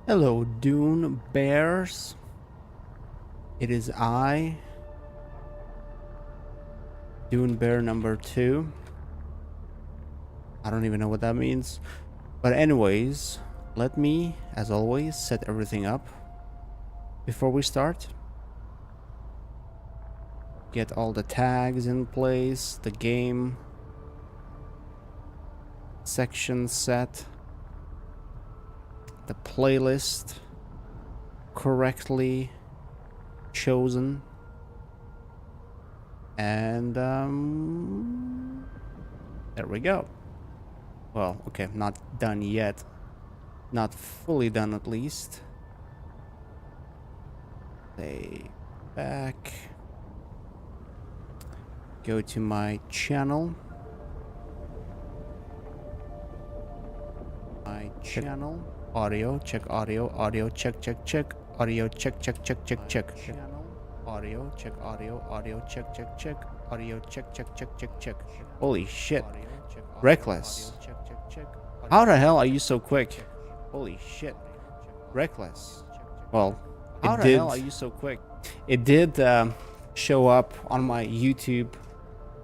Hello, Dune Bears. It is I, Dune Bear number 2. I don't even know what that means. But anyways, let me, as always, set everything up before we start. Get all the tags in place, the game section set, the playlist correctly chosen, and there we go. Well, okay, not done yet, not fully done at least. Stay back, go to my channel, audio, check audio, audio, check, audio, check, audio, check audio, audio, check, audio, check. Holy shit. Reckless. How the hell are you so quick? Holy shit. Reckless. Well, how the hell are you so quick? It did show up on my YouTube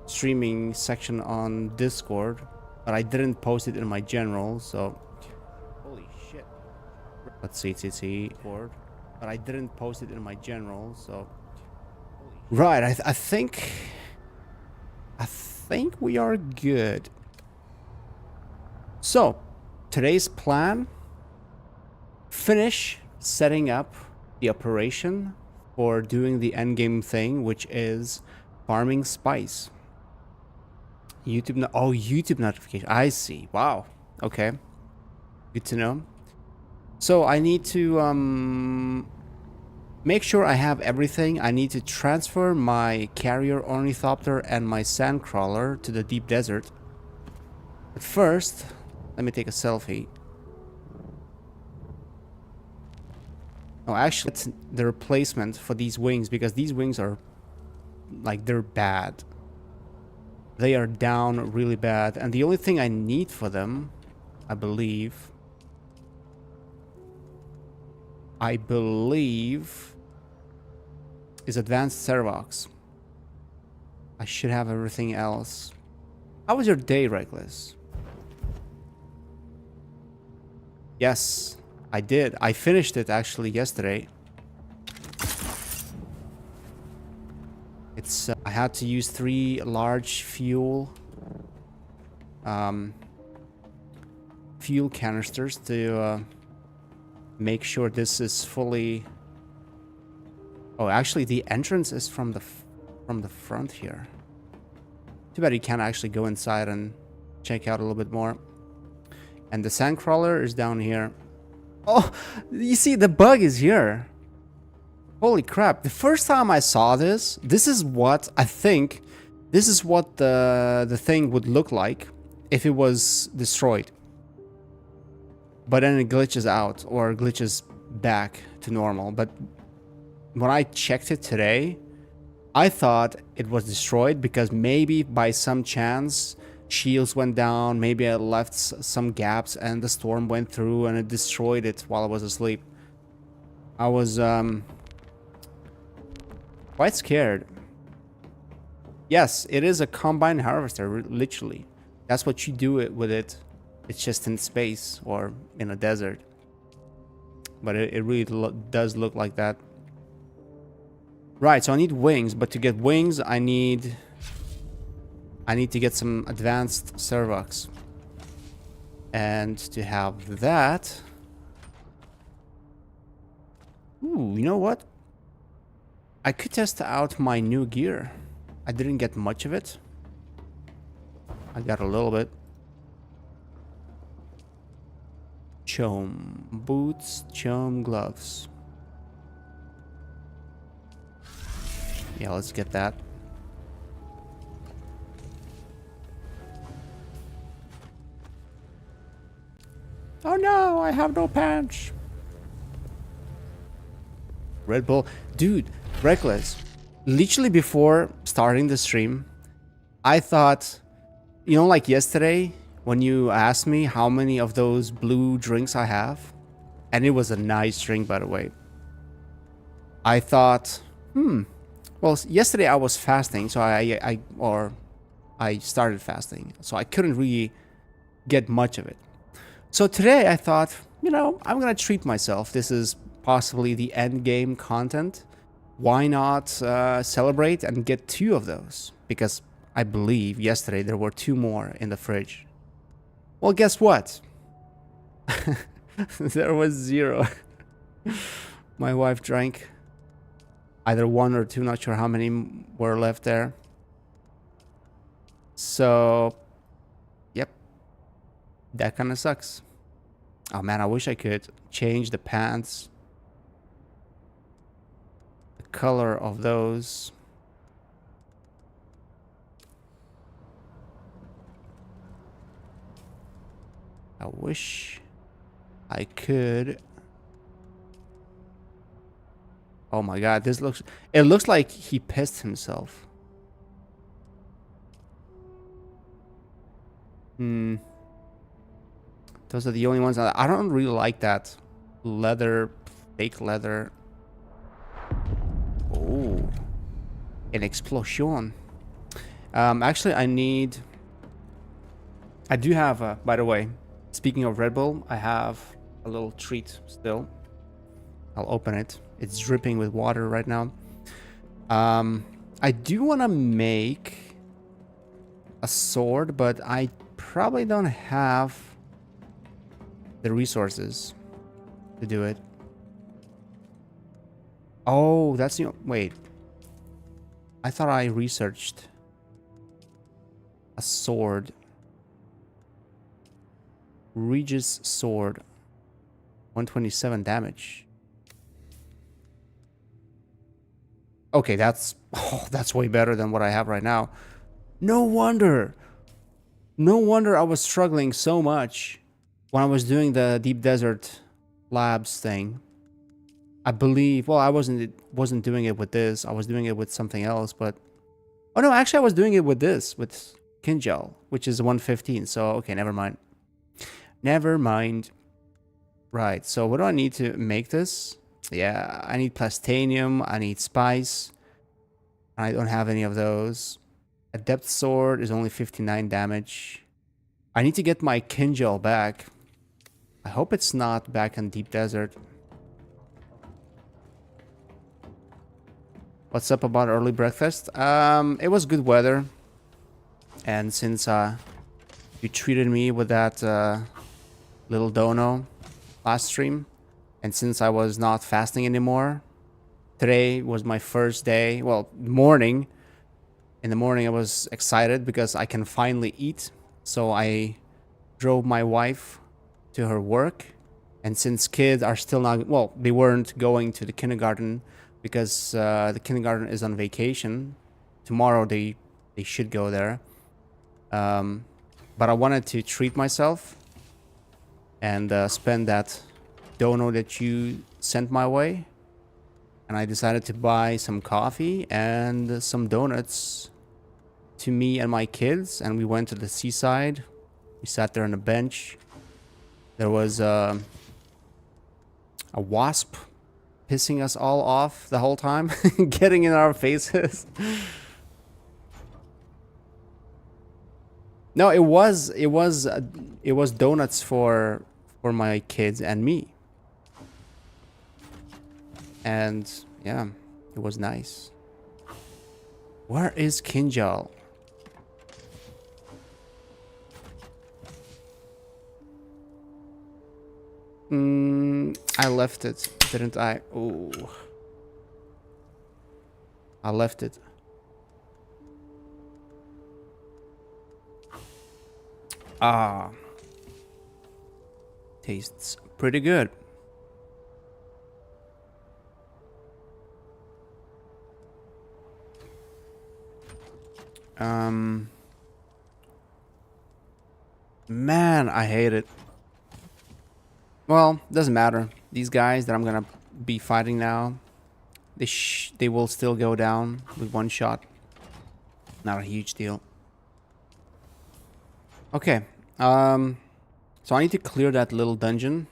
streaming section on Discord, but I didn't post it in my general, so holy shit. Let's see. But I didn't post it in my general, so right, I think we are good. So, today's plan, finish setting up the operation for doing the endgame thing, which is farming spice. YouTube notification. I see. Wow. Okay. Good to know. So I need to make sure I have everything. I need to transfer my Carrier Ornithopter and my Sandcrawler to the deep desert. But first, let me take a selfie. Oh, actually, it's the replacement for these wings, because these wings are like, they're bad. They are down really bad, and the only thing I need for them, I believe, is advanced Servox. I should have everything else. How was your day, Reckless? Yes, I did. I finished it actually yesterday. It's I had to use 3 large fuel canisters to make sure this is fully. Oh, actually, the entrance is from the front here. Too bad you can't actually go inside and check out a little bit more. And the Sandcrawler is down here. Oh, you see, the bug is here. Holy crap. The first time I saw this is what I think, this is what the thing would look like if it was destroyed. But then it glitches out or glitches back to normal. But when I checked it today, I thought it was destroyed because maybe by some chance shields went down, maybe I left some gaps and the storm went through and it destroyed it while I was asleep. I was quite scared. Yes, it is a combine harvester, literally. That's what you do it with it. It's just in space or in a desert. But it really does look like that. Right, so I need wings, but to get wings, I need to get some advanced Servox. And to have that... Ooh, you know what? I could test out my new gear. I didn't get much of it. I got a little bit. Chome boots, chome gloves. Yeah, let's get that. Oh no, I have no pants. Red Bull. Dude, Reckless. Literally before starting the stream, I thought, you know, like yesterday when you asked me how many of those blue drinks I have, And it was a nice drink, by the way. I thought, well, yesterday I was fasting, so I started fasting, so I couldn't really get much of it. So today I thought, I'm gonna treat myself. This is possibly the end game content. Why not celebrate and get 2 of those? Because I believe yesterday there were 2 more in the fridge. Well, guess what? There was 0. My wife drank either 1 or 2, not sure how many were left there. So, yep. That kind of sucks. Oh man, I wish I could change the pants. The color of those. I wish I could. Oh my god, it looks like he pissed himself. Those are the only ones. I don't really like that leather, fake leather. Oh, an explosion. Actually, I do have, by the way, speaking of Red Bull, I have a little treat still. I'll open it. It's dripping with water right now. I do want to make a sword, but I probably don't have the resources to do it. Oh, that's the... Wait. I thought I researched a sword. Regis sword. 127 damage. Okay, that's way better than what I have right now. No wonder I was struggling so much when I was doing the Deep Desert Labs thing. I believe, well, I wasn't doing it with this. I was doing it with something else, but oh no, actually I was doing it with this, with Kinjal, which is 115. So okay, never mind. Never mind. Right, so what do I need to make this? Yeah, I need plastanium, I need spice. I don't have any of those. A depth sword is only 59 damage. I need to get my Kinjal back. I hope it's not back in Deep Desert. What's up about early breakfast? It was good weather. And since you treated me with that little dono last stream, and since I was not fasting anymore, today was my first day. Well, morning. In the morning I was excited because I can finally eat. So I drove my wife to her work. And since kids are still not... Well, they weren't going to the kindergarten because the kindergarten is on vacation. Tomorrow they should go there. But I wanted to treat myself and spend that dono that you sent my way. And I decided to buy some coffee and some donuts to me and my kids. And we went to the seaside. We sat there on a bench. There was a wasp pissing us all off the whole time, getting in our faces. No, it was donuts for my kids and me. And yeah, it was nice. Where is Kinjal? I left it, didn't I? Oh, I left it. Ah, tastes pretty good. Man, I hate it. Well, doesn't matter. These guys that I'm gonna be fighting now, they will still go down with one shot. Not a huge deal. Okay. So I need to clear that little dungeon.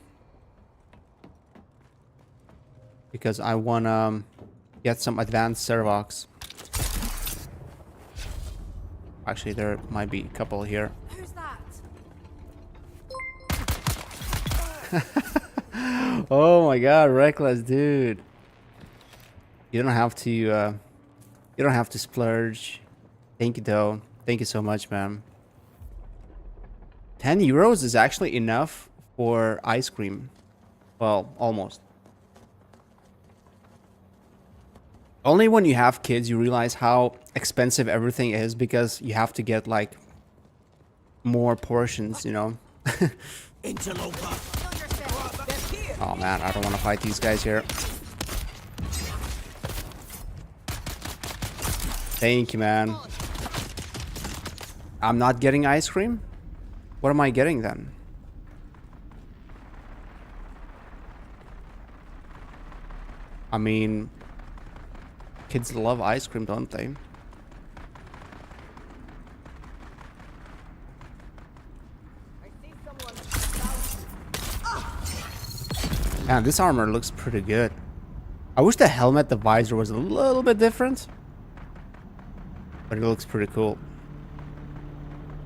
because I wanna get some advanced Servox. Actually, there might be a couple here. Who's that? Oh my god, reckless dude. You don't have to you don't have to splurge. Thank you though. Thank you so much, man. 10 euros is actually enough for ice cream. Well, almost. Only when you have kids you realize how expensive everything is, because you have to get like more portions, you know. Interloper. Oh man, I don't want to fight these guys here. Thank you, man. I'm not getting ice cream? What am I getting then? I mean, kids love ice cream, don't they? Man, this armor looks pretty good. I wish the helmet, the visor was a little bit different. But it looks pretty cool.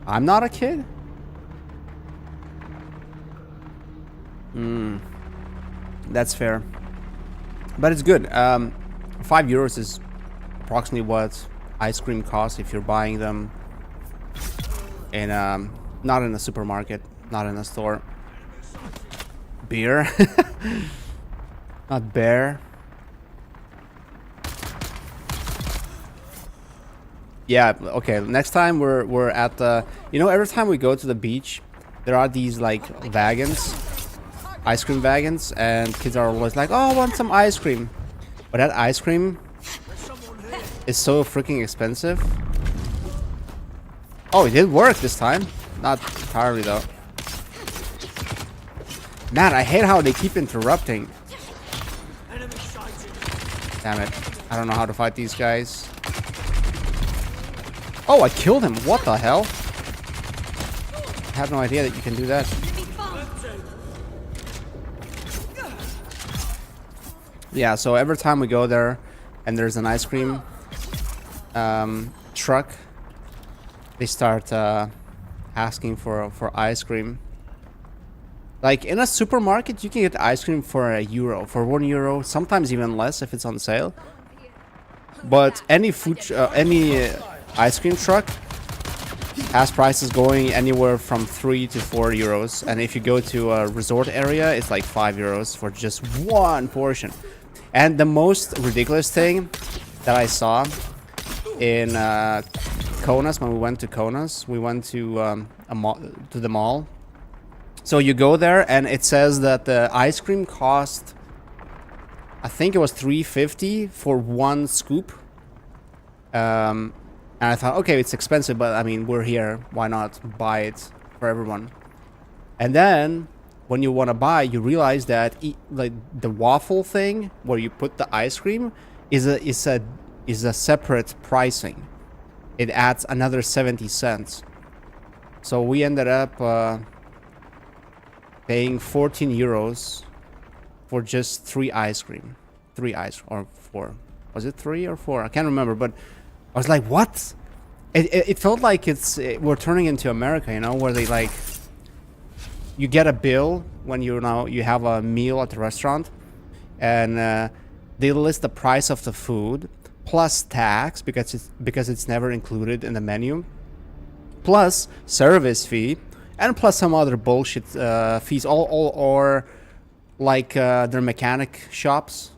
I'm not a kid? That's fair. But it's good. 5 euros is approximately what ice cream costs if you're buying them in not in a supermarket, not in a store. Beer. Not bear. Yeah, okay, next time we're at the, you know, every time we go to the beach there are these like wagons, ice cream wagons, and kids are always like, oh, I want some ice cream. But that ice cream is so freaking expensive. Oh, it did work this time. Not entirely though. Man, I hate how they keep interrupting. Damn it. I don't know how to fight these guys. Oh, I killed him. What the hell? I have no idea that you can do that. Yeah, so every time we go there and there's an ice cream truck, they start asking for ice cream. Like in a supermarket, you can get ice cream for €1, for €1, sometimes even less if it's on sale. But any food, ice cream truck has prices going anywhere from 3 to 4 euros, and if you go to a resort area, it's like 5 euros for just one portion. And the most ridiculous thing that I saw in Kaunas, when we went to Kaunas, we went to the mall. So you go there and it says that the ice cream cost, I think it was 3.50 for one scoop. And I thought, okay, it's expensive, but I mean, we're here, why not buy it for everyone? And then when you want to buy, you realize that like the waffle thing where you put the ice cream is a separate pricing. It adds another 70 cents. So we ended up paying 14 euros for just 3 ice cream. 3 ice, or 4. Was it 3 or 4? I can't remember, but I was like, what? It felt like we're turning into America, you know, where they like, you get a bill when you have a meal at the restaurant, and they list the price of the food plus tax because it's never included in the menu, plus service fee, and plus some other bullshit fees, or like their mechanic shops,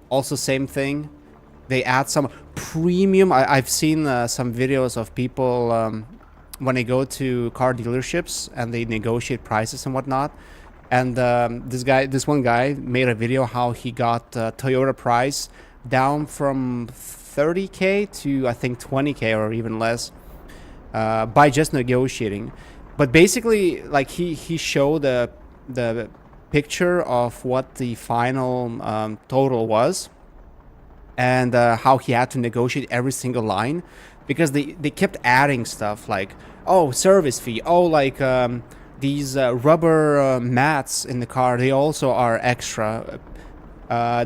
also same thing. They add some premium. I've seen some videos of people when they go to car dealerships and they negotiate prices and whatnot. And this one guy made a video how he got Toyota price down from 30K to I think 20K or even less by just negotiating. But basically, like he showed the picture of what the final total was, and how he had to negotiate every single line, because they kept adding stuff like, oh, service fee, oh, like these rubber mats in the car, they also are extra.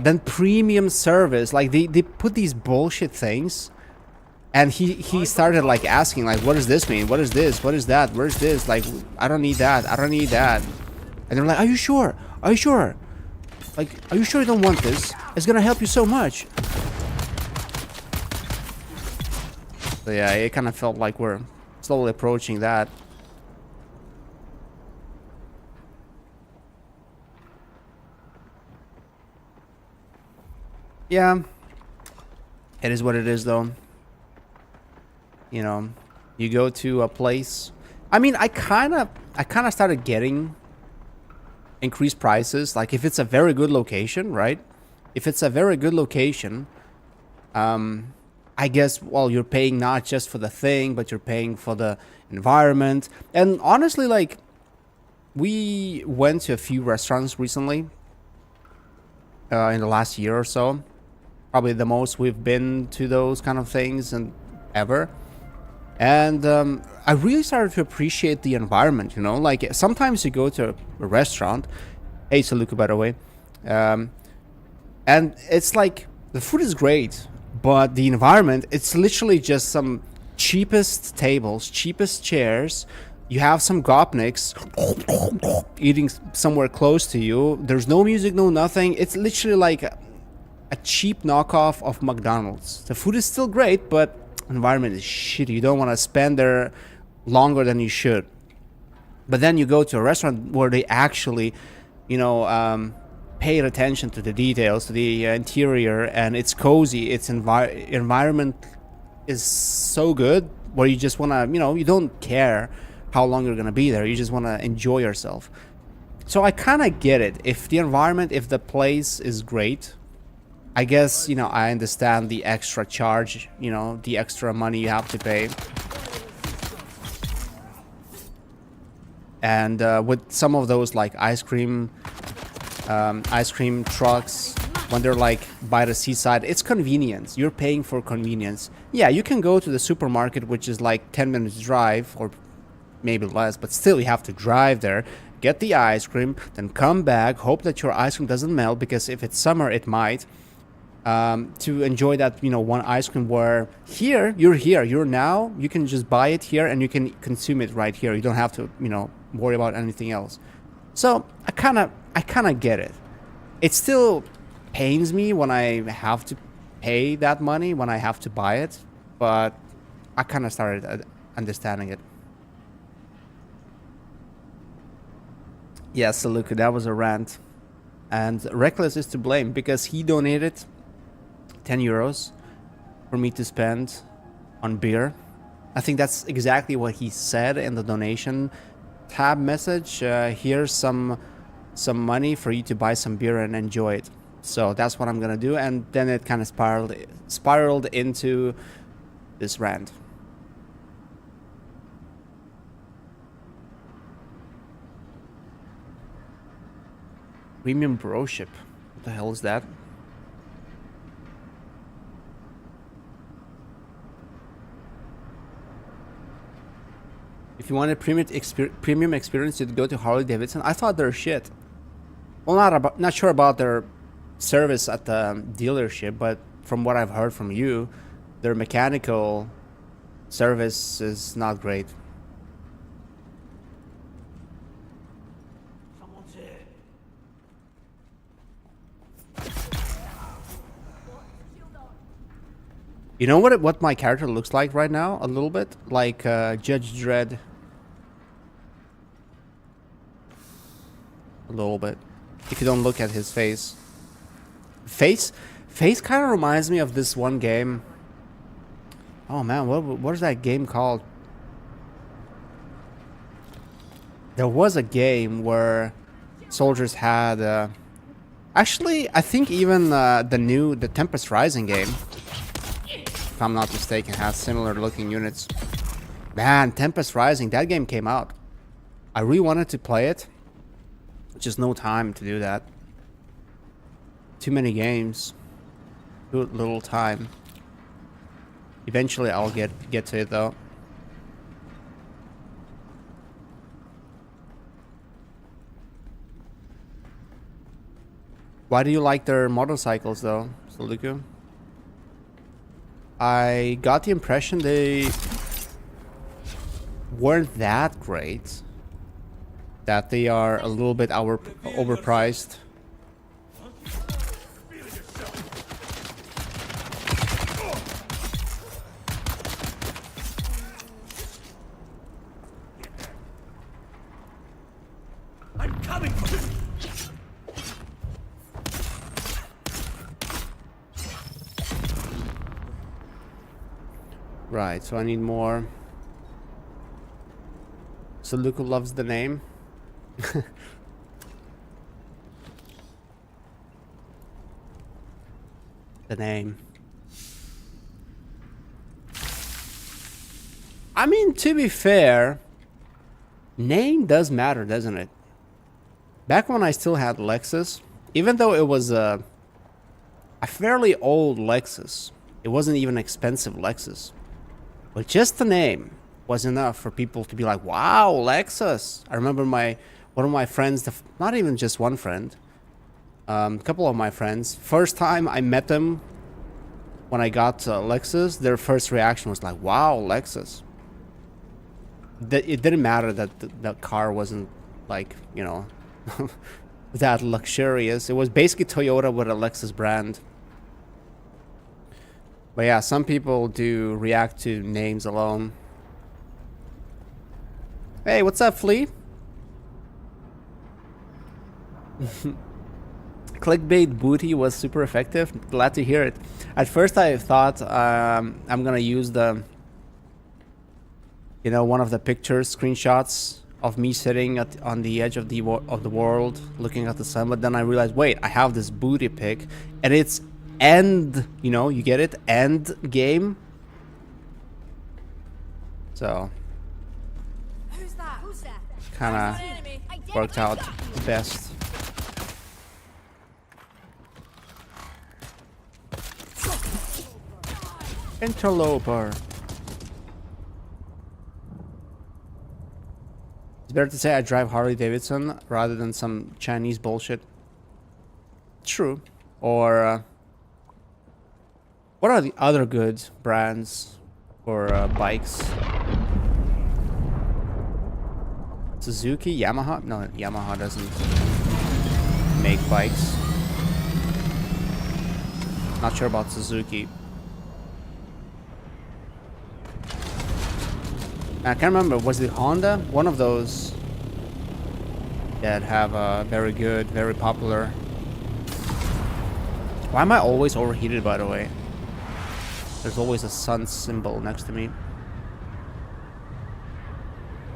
then premium service. Like they put these bullshit things, and he started like asking like, what does this mean? What is this? What is that? Where's this? Like, I don't need that. I don't need that. And they're like, are you sure? Are you sure? Like, are you sure you don't want this? It's gonna help you so much. So yeah, it kind of felt like we're slowly approaching that. Yeah, it is what it is, though. You know, you go to a place. I mean, I kind of started getting increased prices. Like, if it's a very good location, right? If it's a very good location, I guess, well, you're paying not just for the thing, but you're paying for the environment. And honestly, like, we went to a few restaurants recently, in the last year or so. Probably the most we've been to those kind of things and ever. And I really started to appreciate the environment, you know? Like, sometimes you go to a restaurant. Hey, Saluka, by the way. And it's like, the food is great, but the environment, it's literally just some cheapest tables, cheapest chairs. You have some gopniks eating somewhere close to you. There's no music, no nothing. It's literally like a cheap knockoff of McDonald's. The food is still great, but environment is shitty. You don't want to spend there longer than you should. But then you go to a restaurant where they actually, you know, paid attention to the details, to the interior, and it's cozy. Its environment is so good where you just want to, you know, you don't care how long you're going to be there. You just want to enjoy yourself. So I kind of get it. If the environment, if the place is great, I guess, you know, I understand the extra charge, you know, the extra money you have to pay. And with some of those like ice cream trucks, when they're like by the seaside, it's convenience. You're paying for convenience. Yeah, you can go to the supermarket, which is like 10 minutes drive or maybe less, but still you have to drive there, get the ice cream, then come back, hope that your ice cream doesn't melt, because if it's summer it might, to enjoy that, you know, one ice cream. Where you're now, you can just buy it here and you can consume it right here. You don't have to, you know, worry about anything else. So I kind of get it. It still pains me when I have to pay that money, when I have to buy it, but I kind of started understanding it. Yes, Saluka, that was a rant. And Reckless is to blame because he donated 10 euros for me to spend on beer. I think that's exactly what he said in the donation tab message. Here's some money for you to buy some beer and enjoy it. So that's what I'm gonna do. And then it kind of spiraled into this rant. Premium broship. What the hell is that? If you wanted premium experience, you'd go to Harley Davidson. I thought they're shit. Well, not sure about their service at the dealership, but from what I've heard from you, their mechanical service is not great. Someone's here. You know what my character looks like right now? A little bit like Judge Dredd. A little bit. If you don't look at his face. Face kind of reminds me of this one game. Oh man, what is that game called? There was a game where soldiers had actually, I think even the Tempest Rising game, if I'm not mistaken, has similar looking units. Man, Tempest Rising, that game came out. I really wanted to play it. Just no time to do that. Too many games. Too little time. Eventually I'll get to it though. Why do you like their motorcycles though, Soluku? I got the impression they weren't that great. That they are a little bit overpriced. I'm coming for you. Right, so I need more. Soluku loves the name. The name. I mean, to be fair, name does matter, doesn't it? Back when I still had Lexus, even though it was a fairly old Lexus, it wasn't even an expensive Lexus. But just the name was enough for people to be like, wow, Lexus. I remember one of my friends, not even just one friend, a couple of my friends, first time I met them when I got Lexus, their first reaction was like, wow, Lexus. It didn't matter that the car wasn't like, you know, that luxurious. It was basically Toyota with a Lexus brand. But yeah, some people do react to names alone. Hey, what's up, Flea? Clickbait booty was super effective. Glad to hear it. At first I thought I'm gonna use the, you know, one of the pictures, screenshots of me sitting on the edge of the world looking at the sun, but then I realized, wait, I have this booty pic and it's end, you know, you get it? End game. So Who's that? Who's that? kinda worked out the best. Interloper. It's better to say I drive Harley Davidson rather than some Chinese bullshit. True. Or what are the other good brands for bikes? Suzuki, Yamaha? No, Yamaha doesn't make bikes. Not sure about Suzuki. I can't remember, was it Honda? One of those that have a very good, very popular. Why am I always overheated, by the way? There's always a sun symbol next to me.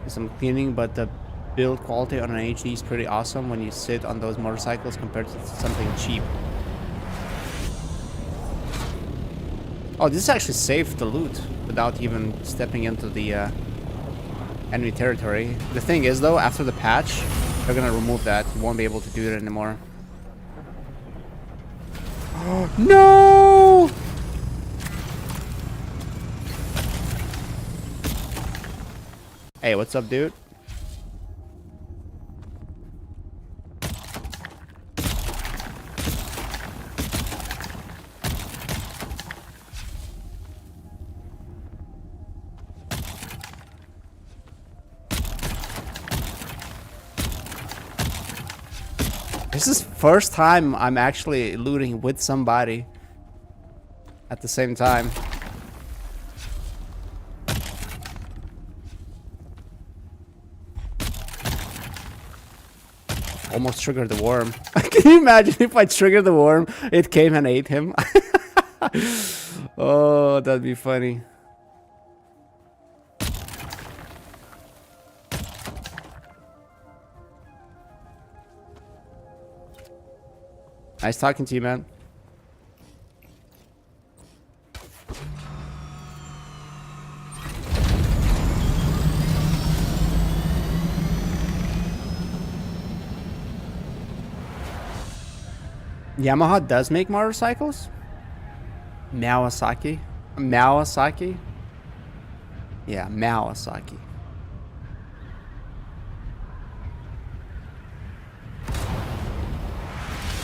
Some cleaning, but the build quality on an HD is pretty awesome when you sit on those motorcycles compared to something cheap. Oh, this actually saved the loot without even stepping into the enemy territory. The thing is, though, after the patch, they're gonna remove that. You won't be able to do it anymore. No! Hey, what's up, dude? This is first time I'm actually looting with somebody at the same time. Almost triggered the worm. Can you imagine if I triggered the worm, it came and ate him? Oh, that'd be funny. Nice talking to you, man. Yamaha does make motorcycles? Mawasaki? Mawasaki? Yeah, Mawasaki.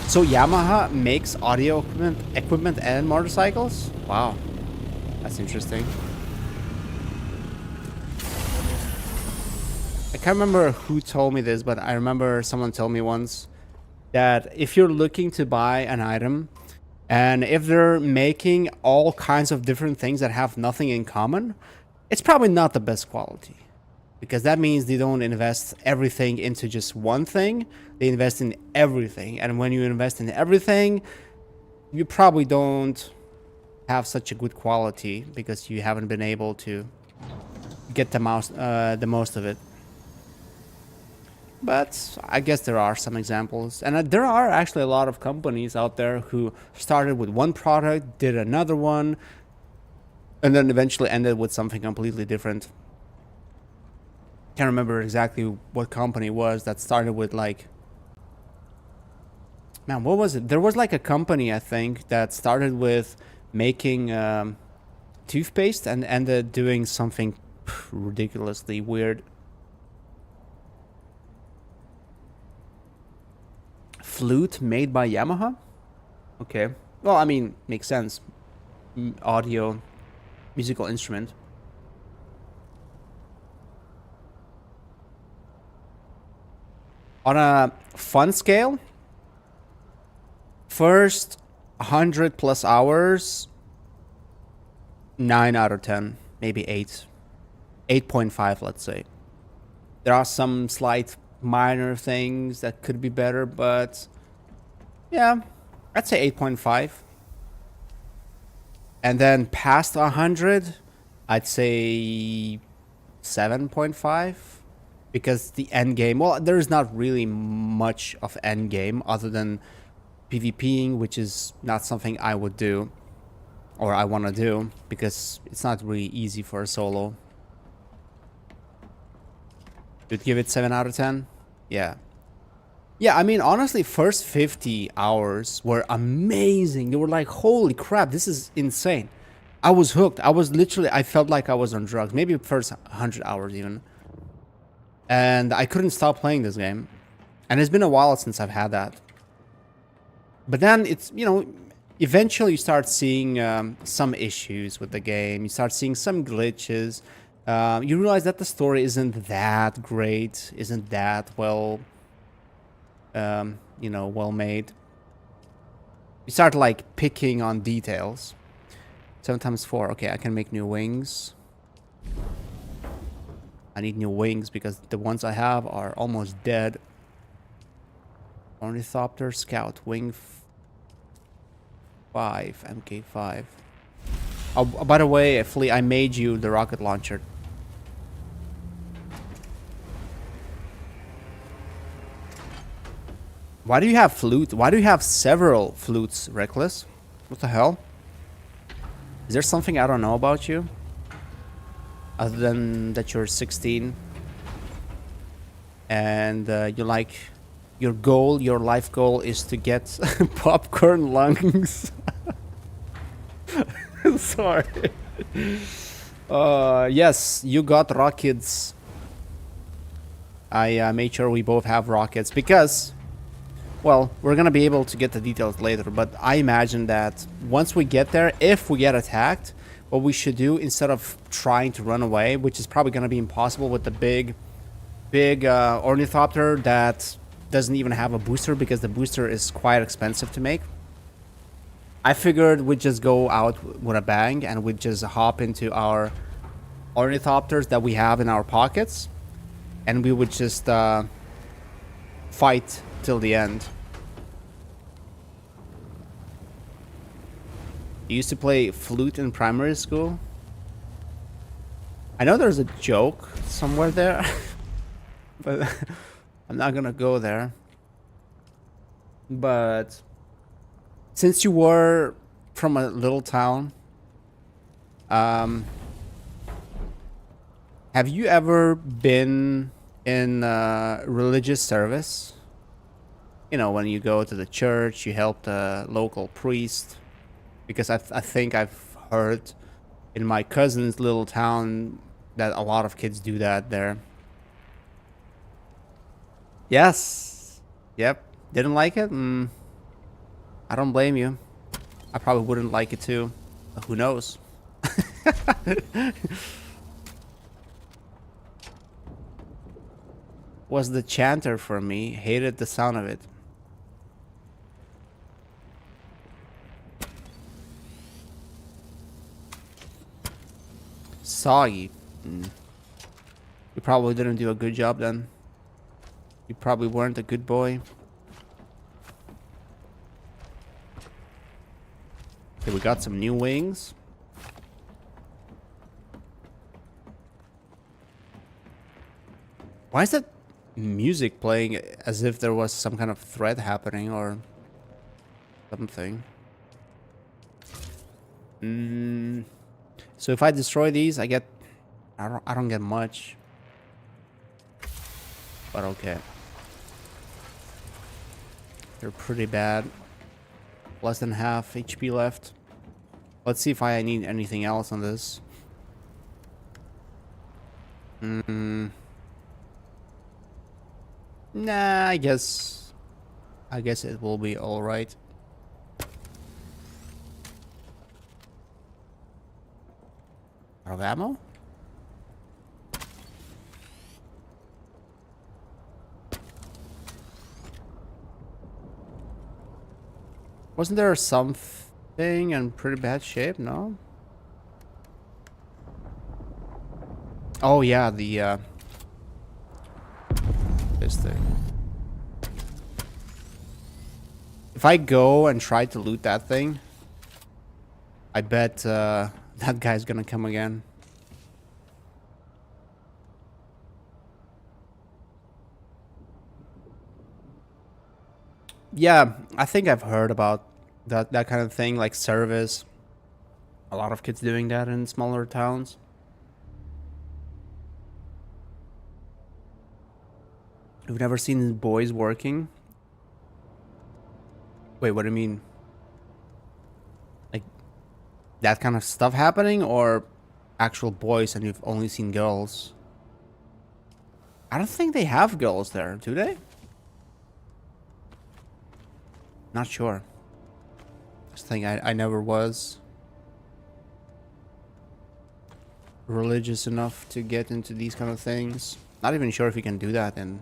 So Yamaha makes audio equipment and motorcycles? Wow. That's interesting. I can't remember who told me this, but I remember someone told me once that if you're looking to buy an item and if they're making all kinds of different things that have nothing in common, it's probably not the best quality. Because that means they don't invest everything into just one thing. They invest in everything. And when you invest in everything, you probably don't have such a good quality because you haven't been able to get the most of it. But I guess there are some examples. And there are actually a lot of companies out there who started with one product, did another one, and then eventually ended with something completely different. Can't remember exactly what company it was that started with like, man, what was it? There was like a company, I think, that started with making toothpaste and ended doing something ridiculously weird. Flute made by Yamaha? Okay. Well, I mean, makes sense. Audio, musical instrument. On a fun scale, first 100 plus hours, 9 out of 10, maybe 8. 8.5, let's say. There are some slight minor things that could be better, but yeah, I'd say 8.5. And then past 100, I'd say 7.5. Because the end game, well, there's not really much of end game other than PvPing, which is not something I would do or I want to do because it's not really easy for a solo. You'd give it 7 out of 10? Yeah. Yeah, I mean, honestly, first 50 hours were amazing. They were like, holy crap, this is insane. I was hooked. I felt like I was on drugs. Maybe first 100 hours even. And I couldn't stop playing this game. And it's been a while since I've had that. But then it's, eventually you start seeing some issues with the game. You start seeing some glitches. You realize that the story isn't that great, isn't that well made. You start like picking on details. 7 times 4. Okay, I can make new wings. I need new wings because the ones I have are almost dead. Ornithopter Scout Wing 5, MK5. Oh, by the way, Flea, I made you the rocket launcher. Why do you have flute? Why do you have several flutes, Reckless? What the hell? Is there something I don't know about you? Other than that you're 16 and your life goal is to get popcorn lungs. Sorry. Yes, you got rockets. I made sure we both have rockets because, well, we're gonna be able to get the details later, but I imagine that once we get there, if we get attacked, what we should do instead of trying to run away, which is probably going to be impossible with the big ornithopter that doesn't even have a booster because the booster is quite expensive to make. I figured we'd just go out with a bang and we'd just hop into our ornithopters that we have in our pockets and we would just fight till the end. You used to play flute in primary school? I know there's a joke somewhere there, but I'm not gonna go there. But since you were from a little town, have you ever been in religious service? You know, when you go to the church, you help the local priest. Because I think I've heard in my cousin's little town that a lot of kids do that there. Yes. Yep. Didn't like it? I don't blame you. I probably wouldn't like it too. But who knows? Was the chanter for me. Hated the sound of it. Soggy. You probably didn't do a good job then. You probably weren't a good boy. Okay, we got some new wings. Why is that music playing as if there was some kind of threat happening or something? So if I destroy these, I don't get much. But okay. They're pretty bad. Less than half HP left. Let's see if I need anything else on this. Nah, I guess it will be all right. Out of ammo? Wasn't there something in pretty bad shape? No. Oh yeah, the this thing. If I go and try to loot that thing, I bet that guy's gonna come again. Yeah, I think I've heard about that kind of thing, like service. A lot of kids doing that in smaller towns. You've never seen boys working? Wait, what do you mean? Like that kind of stuff happening, or actual boys and you've only seen girls? I don't think they have girls there, do they? Not sure. Just think I never was religious enough to get into these kind of things. Not even sure if you can do that in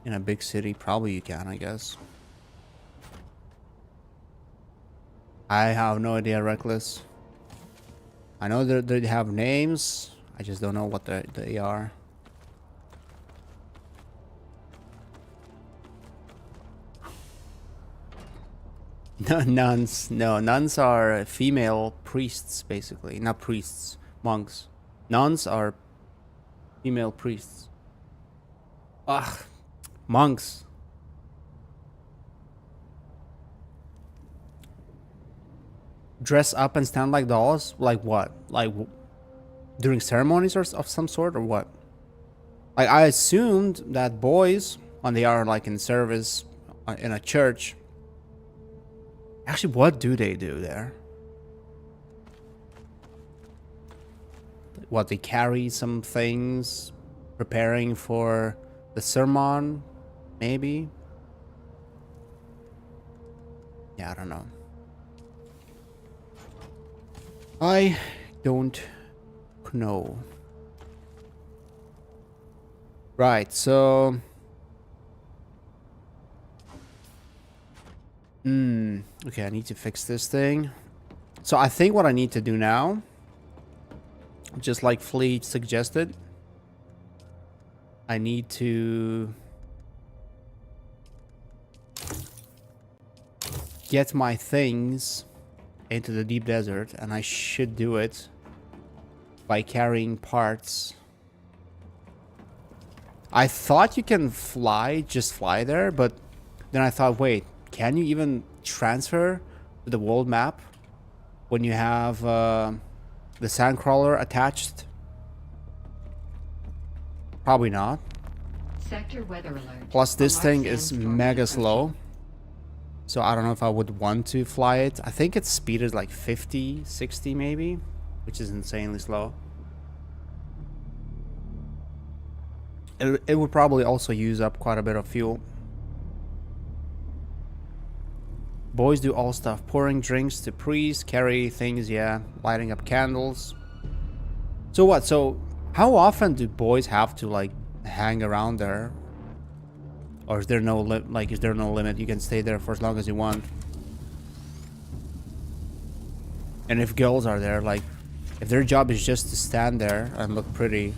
a big city. Probably you can, I guess. I have no idea, Reckless. I know that they have names. I just don't know what they are. Nuns. No, nuns are female priests, basically. Not priests, monks. Nuns are female priests. Ugh, monks. Dress up and stand like dolls? Like what? Like during ceremonies or of some sort, or what? Like I assumed that boys, when they are like in service in a church. Actually, what do they do there? What, they carry some things, preparing for the sermon, maybe? Yeah, I don't know. I don't know. Right, so... okay, I need to fix this thing. So I think what I need to do now, just like Fleet suggested, I need to get my things into the deep desert, and I should do it by carrying parts. I thought you can fly, just fly there, but then I thought, wait, can you even transfer to the world map when you have the sandcrawler attached? Probably not. Sector weather alert. Plus this thing is mega slow, so I don't know if I would want to fly it. I think its speed is like 50, 60 maybe, which is insanely slow. It would probably also use up quite a bit of fuel. Boys do all stuff. Pouring drinks to priests, carry things, yeah. Lighting up candles. So what? So how often do boys have to like hang around there? Or is there no is there no limit? You can stay there for as long as you want. And if girls are there, like if their job is just to stand there and look pretty,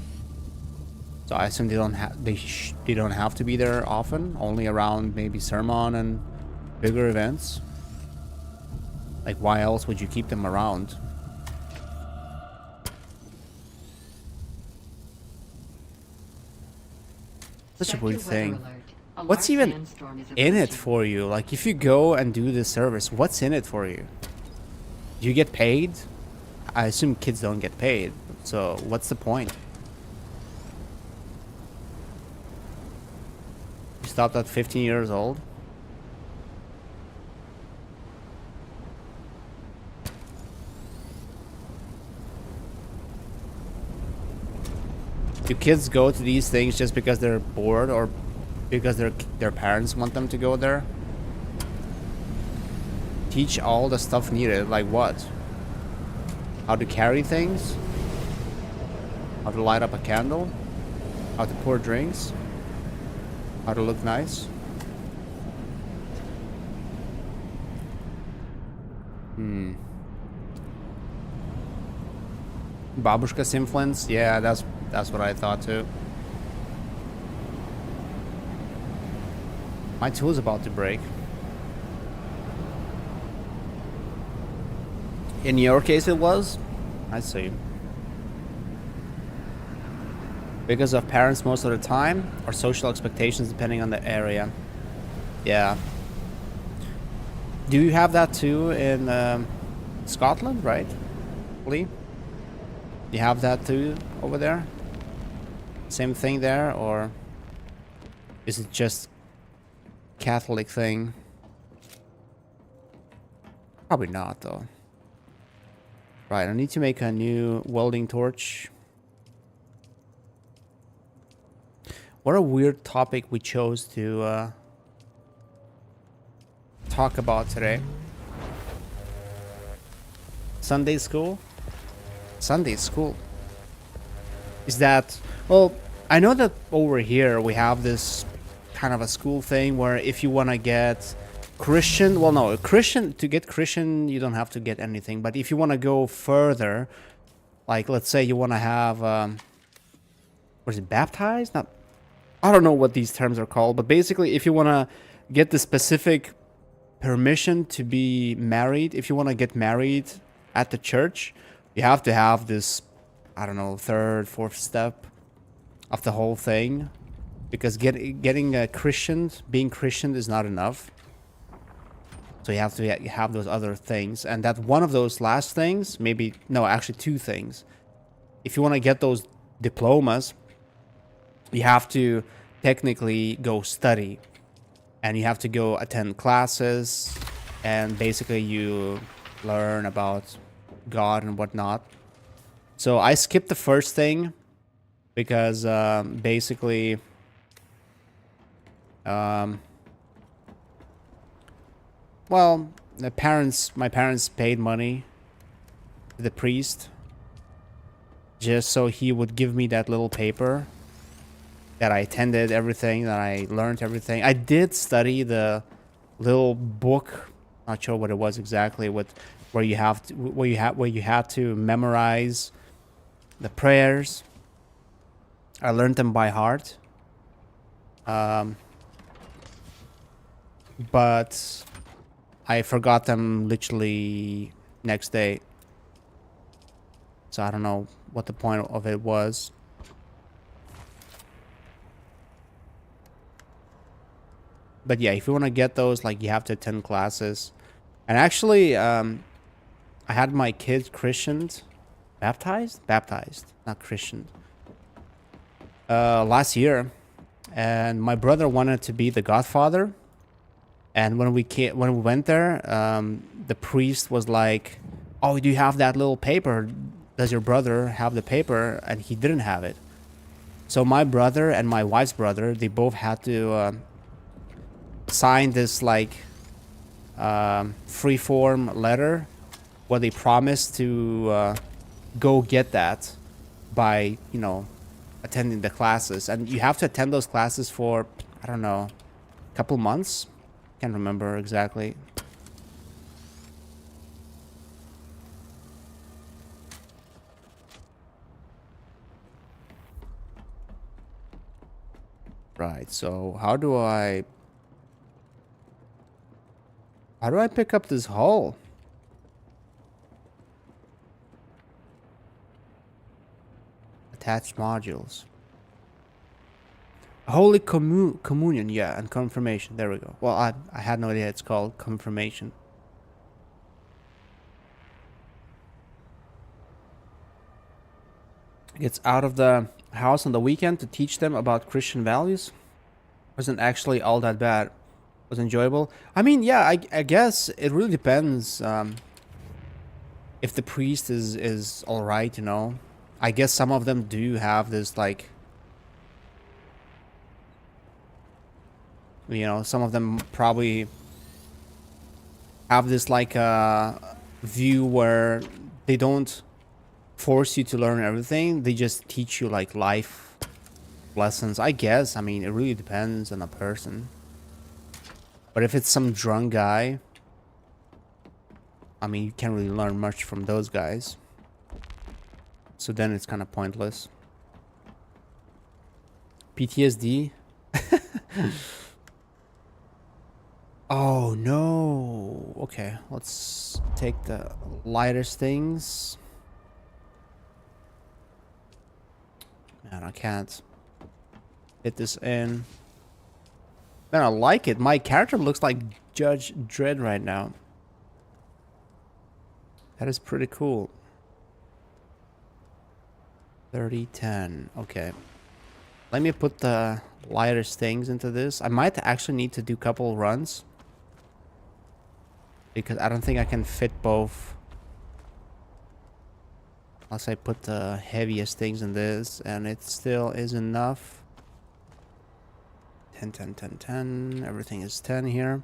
so I assume they don't have to be there often, only around maybe sermon and bigger events. Like why else would you keep them around? Such a weird thing. What's even in it for you? Like if you go and do this service, what's in it for you? Do you get paid? I assume kids don't get paid. So what's the point? You stopped at 15 years old? Do kids go to these things just because they're bored or because their parents want them to go there? Teach all the stuff needed, like what? How to carry things? How to light up a candle? How to pour drinks? How to look nice? Babushka's influence? Yeah, that's what I thought too. My tool is about to break. In your case it was? I see. Because of parents most of the time, or social expectations depending on the area. Yeah. Do you have that too in Scotland, right? Lee? You have that too over there? Same thing there, or is it just Catholic thing? Probably not though. Right, I need to make a new welding torch. What a weird topic we chose to talk about today. Sunday school? Sunday school. Is that... Well, I know that over here we have this kind of a school thing where if you want to get Christian... Well, no, to get Christian, you don't have to get anything. But if you want to go further, like let's say you want to have... what is it, baptized? Not... I don't know what these terms are called, but basically if you want to get the specific permission to be married, if you want to get married at the church, you have to have this, I don't know, third, fourth step of the whole thing. Because getting a Christian, being Christian is not enough. So you have to have those other things. And that one of those last things, maybe, no, actually two things. If you want to get those diplomas, you have to technically go study. And you have to go attend classes. And basically you learn about God and whatnot. So I skipped the first thing. Because basically... well, my parents paid money to the priest just so he would give me that little paper that I attended everything, that I learned everything. I did study the little book, not sure what it was exactly, where you had to memorize the prayers. I learned them by heart. But I forgot them literally next day. So I don't know what the point of it was. But yeah, if you want to get those, like, you have to attend classes. And actually, I had my kids christened. Baptized, not christened. Last year. And my brother wanted to be the godfather. And when we went there, the priest was like, "Oh, do you have that little paper? Does your brother have the paper?" And he didn't have it. So my brother and my wife's brother, they both had to sign this, like, free-form letter where they promise to go get that by, you know, attending the classes. And you have to attend those classes for, I don't know, a couple months. Can't remember exactly. Right, so how do I pick up this hull? Attached modules. Holy Communion, yeah, and confirmation. There we go. Well, I had no idea it's called confirmation. Gets out of the house on the weekend to teach them about Christian values. Wasn't actually all that bad. Was enjoyable. I mean, yeah, I guess it really depends if the priest is all right, you know. I guess some of them do have this, like, you know, some of them probably have this, like, view where they don't force you to learn everything. They just teach you, like, life lessons. I guess, I mean, it really depends on a person. But if it's some drunk guy, I mean, you can't really learn much from those guys. So then it's kind of pointless. PTSD? Oh, no. Okay, let's take the lightest things. Man, I can't hit this in. Man, I like it. My character looks like Judge Dredd right now. That is pretty cool. 3010. Okay. Let me put the lightest things into this. I might actually need to do a couple runs, because I don't think I can fit both. Unless I put the heaviest things in this, and it still is enough. 10, 10, 10, 10. Everything is 10 here.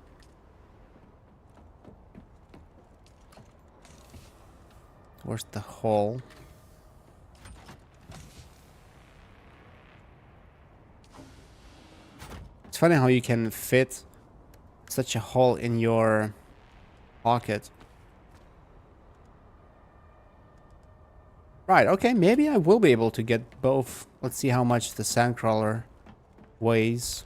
Where's the hole? It's funny how you can fit such a hole in your pocket. Right, okay, maybe I will be able to get both. Let's see how much the sandcrawler weighs.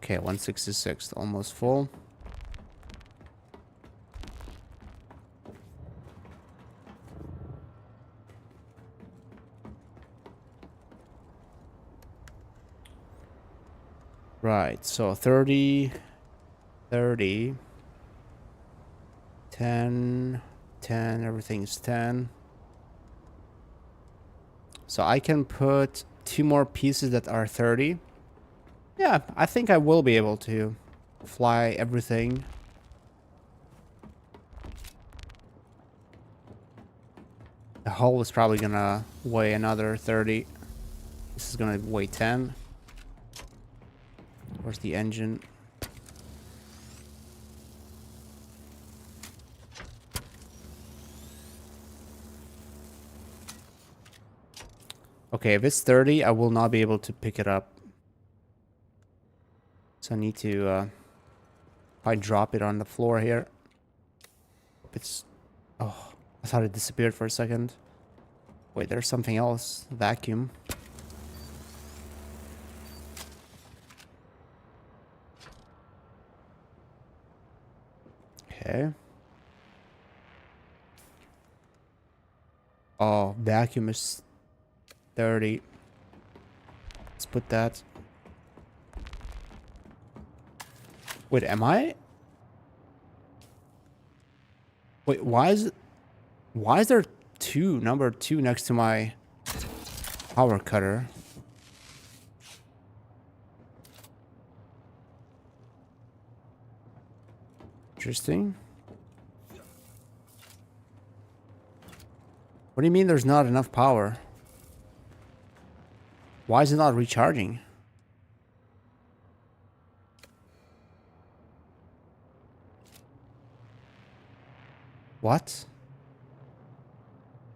Okay, 166, almost full. Right, so 30, 30, 10, 10, everything's 10. So I can put 2 more pieces that are 30. Yeah, I think I will be able to fly everything. The hull is probably gonna weigh another 30. This is gonna weigh 10. Where's the engine? Okay, if it's 30, I will not be able to pick it up. So I need to probably drop it on the floor here. It's... Oh, I thought it disappeared for a second. Wait, there's something else. Vacuum. Okay. Oh, vacuum is 30. Let's put that. Wait, am I? Wait, why is there number 2 next to my power cutter? Interesting. What do you mean there's not enough power? Why is it not recharging? What?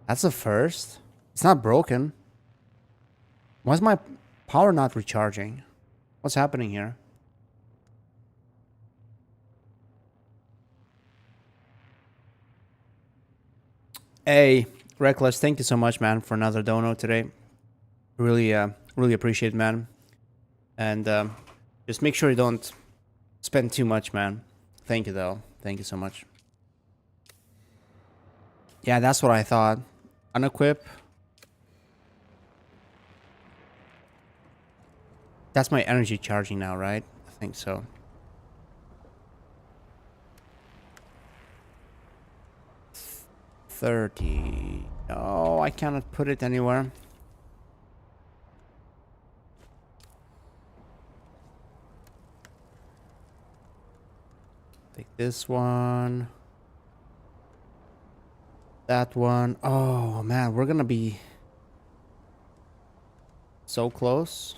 That's a first? It's not broken. Why is my power not recharging? What's happening here? Hey, Reckless, thank you so much, man, for another dono today. Really, really appreciate it, man. And just make sure you don't spend too much, man. Thank you, though. Thank you so much. Yeah, that's what I thought. Unequip. That's my energy charging now, right? I think so. $30. No, I cannot put it anywhere. Take this one. That one. Oh, man, we're gonna be so close.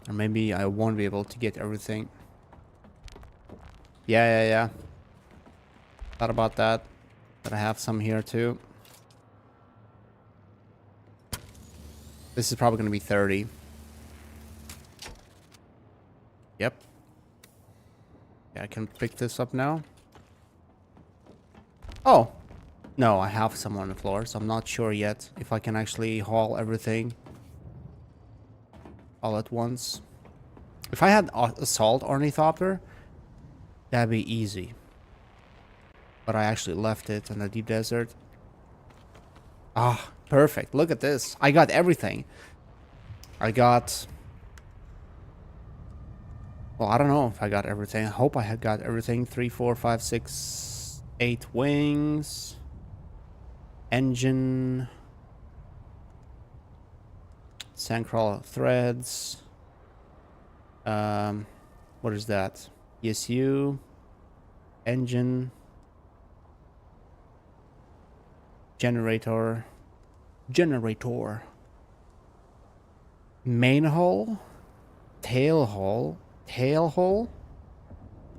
Or maybe I won't be able to get everything. Yeah. Thought about that. But I have some here too. This is probably gonna be 30. Yep. Yeah, I can pick this up now. Oh! No, I have some on the floor, so I'm not sure yet if I can actually haul everything all at once. If I had Assault Ornithopter, that'd be easy. But I actually left it in the deep desert. Ah, perfect. Look at this. I got everything. I got... Well, I don't know if I got everything. I hope I had got everything. 3, 4, 5, 6, 8 wings. Engine. Sandcrawler threads. What is that? ESU. Engine. Generator. Main hull. Tail hull.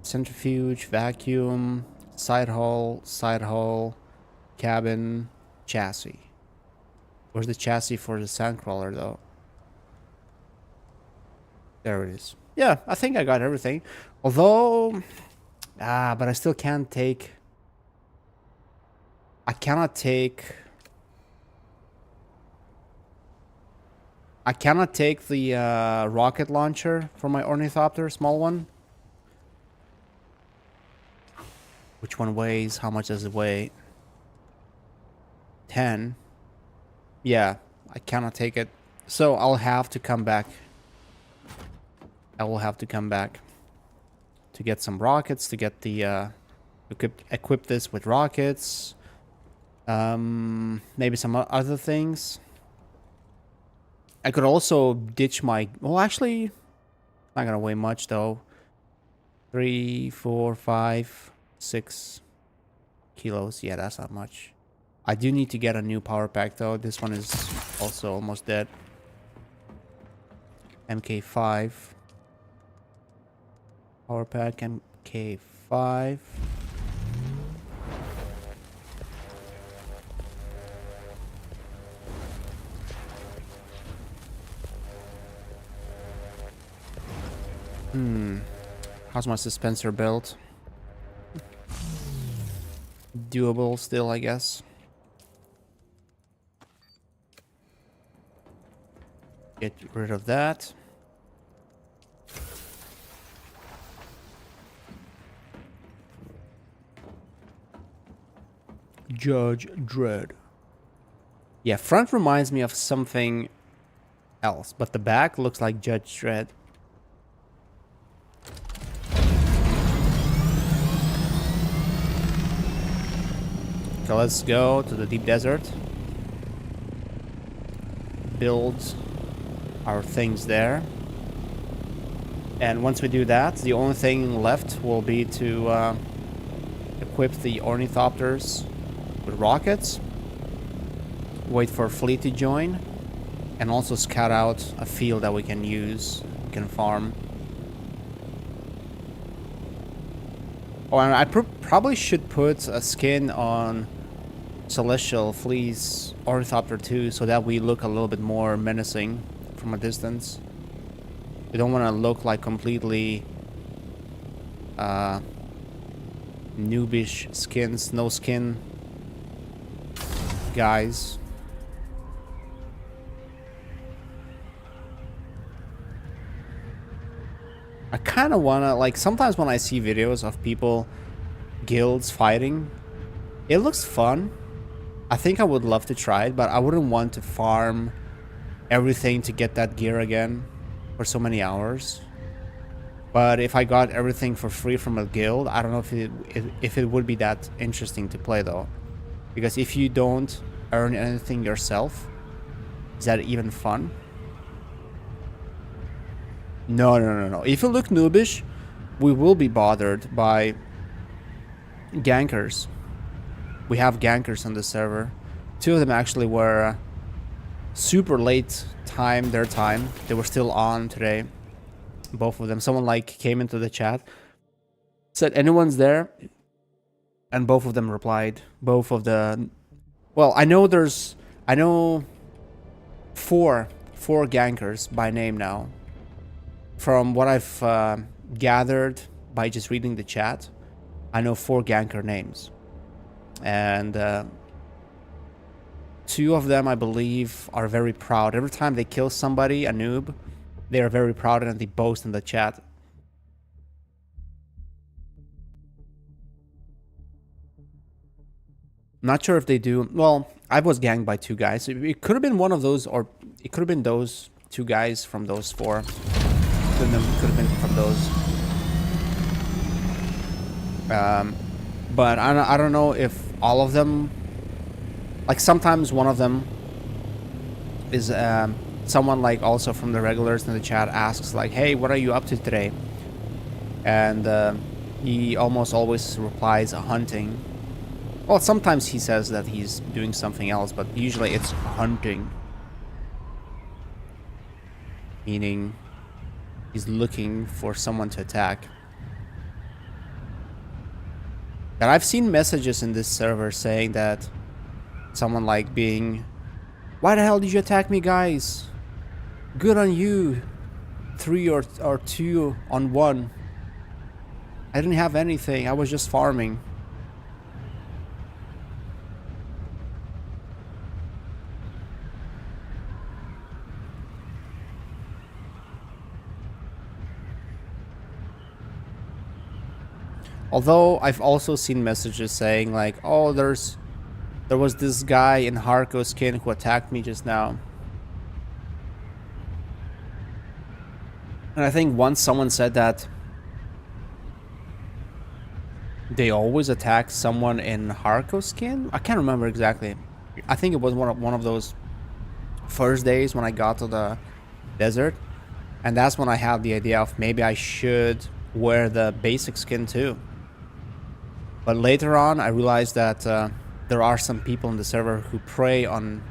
Centrifuge. Vacuum. Side hull. Cabin. Chassis. Where's the chassis for the Sandcrawler though? There it is. Yeah, I think I got everything. Although... but I still can't take... I cannot take the rocket launcher for my Ornithopter, small one. Which one weighs? How much does it weigh? 10. Yeah, I cannot take it. So I'll have to come back. I will have to come back to get some rockets, to get the equip this with rockets. Maybe some other things. I could also ditch my... Well, actually, not gonna weigh much though. 3, 4, 5, 6 kilos. Yeah, that's not much. I do need to get a new power pack though. This one is also almost dead. MK5. Power pack MK5. How's my suspensor built? Doable still, I guess. Get rid of that. Judge Dredd. Yeah, front reminds me of something else, but the back looks like Judge Dredd. So let's go to the deep desert. Build our things there. And once we do that, the only thing left will be to equip the Ornithopters with rockets, wait for a fleet to join, and also scout out a field that we can use, we can farm. Oh, and I probably should put a skin on Celestial Fleece Ornithopter too, so that we look a little bit more menacing from a distance. We don't want to look like completely noobish skins, no skin guys. I kind of want to, like, sometimes when I see videos of people, guilds fighting, it looks fun. I think I would love to try it, but I wouldn't want to farm everything to get that gear again for so many hours. But if I got everything for free from a guild, I don't know if it would be that interesting to play though. Because if you don't earn anything yourself, is that even fun? No. If you look noobish, we will be bothered by gankers. We have gankers on the server. 2 of them actually were super late their time. They were still on today. Both of them. Someone like came into the chat, said anyone's there, and both of them replied. Both of the, well, I know 4 gankers by name now. From what I've gathered by just reading the chat, I know 4 ganker names. And 2 of them, I believe, are very proud. Every time they kill somebody, a noob, they are very proud and they boast in the chat. Not sure if they do. Well, I was ganged by 2 guys. It could have been one of those, or it could have been those 2 guys from those 4. Could have been from those. But I don't know if all of them. Like sometimes one of them is someone like also from the regulars in the chat asks like, "Hey, what are you up to today?" And he almost always replies hunting. Well, sometimes he says that he's doing something else, but usually it's hunting. Meaning he's looking for someone to attack. And I've seen messages in this server saying that someone like being, "Why the hell did you attack me, guys? Good on you. 3 or 2 on 1. I didn't have anything. I was just farming." Although I've also seen messages saying like, "Oh, there was this guy in Harko skin who attacked me just now." And I think once someone said that they always attack someone in Harko skin. I can't remember exactly. I think it was one of those first days when I got to the desert, and that's when I had the idea of maybe I should wear the basic skin too. But later on, I realized that there are some people in the server who prey on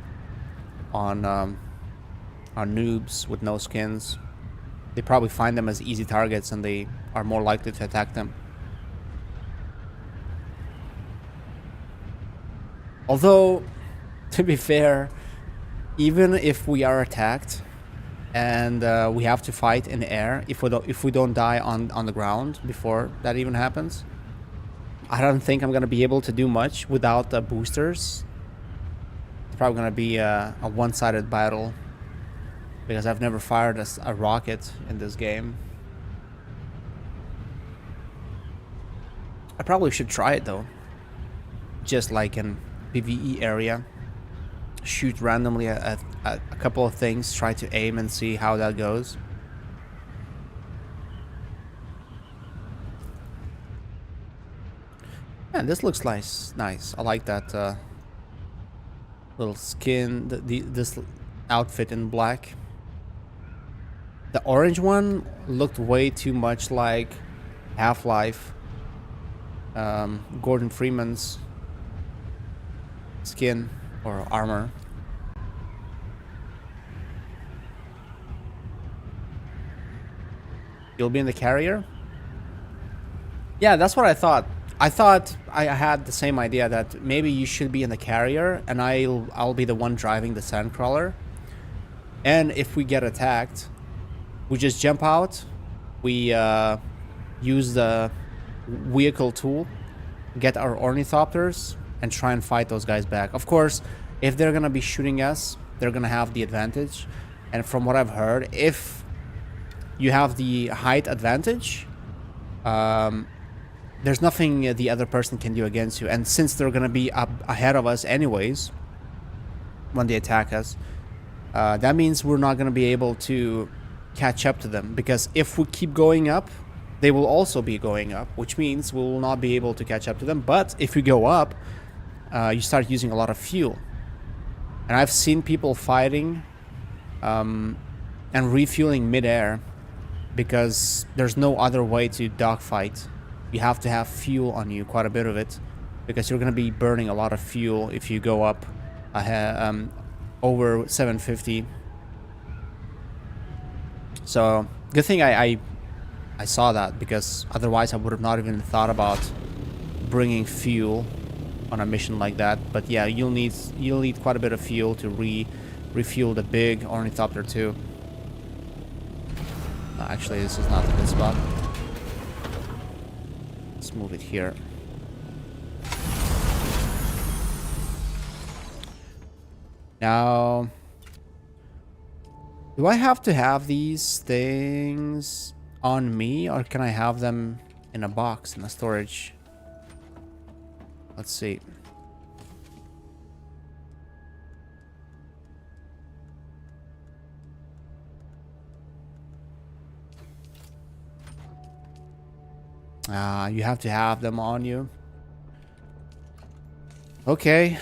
noobs with no skins. They probably find them as easy targets, and they are more likely to attack them. Although, to be fair, even if we are attacked and we have to fight in the air, if we don't die on the ground before that even happens, I don't think I'm gonna be able to do much without the boosters. It's probably gonna be a one-sided battle because I've never fired a rocket in this game. I probably should try it though, just like in PvE area. Shoot randomly at a couple of things, try to aim and see how that goes. Man, this looks nice. I like that little skin, this outfit in black. The orange one looked way too much like Half-Life. Gordon Freeman's skin or armor. You'll be in the carrier? Yeah, that's what I thought. I thought I had the same idea that maybe you should be in the carrier and I'll be the one driving the sandcrawler. And if we get attacked, we just jump out. We use the vehicle tool, get our ornithopters, and try and fight those guys back. Of course, if they're gonna be shooting us, they're gonna have the advantage. And from what I've heard, if you have the height advantage, there's nothing the other person can do against you. And since they're gonna be up ahead of us anyways, when they attack us, that means we're not gonna be able to catch up to them. Because if we keep going up, they will also be going up, which means we will not be able to catch up to them. But if you go up, you start using a lot of fuel. And I've seen people fighting and refueling midair because there's no other way to dogfight. You have to have fuel on you, quite a bit of it, because you're going to be burning a lot of fuel if you go up over 750. So good thing I saw that, because otherwise I would have not even thought about bringing fuel on a mission like that. But yeah, you'll need quite a bit of fuel to refuel the big ornithopter too. Actually, this is not a good spot. Let's move it here. Now, do I have to have these things on me, or can I have them in a box, in a storage? Let's see. You have to have them on you. Okay,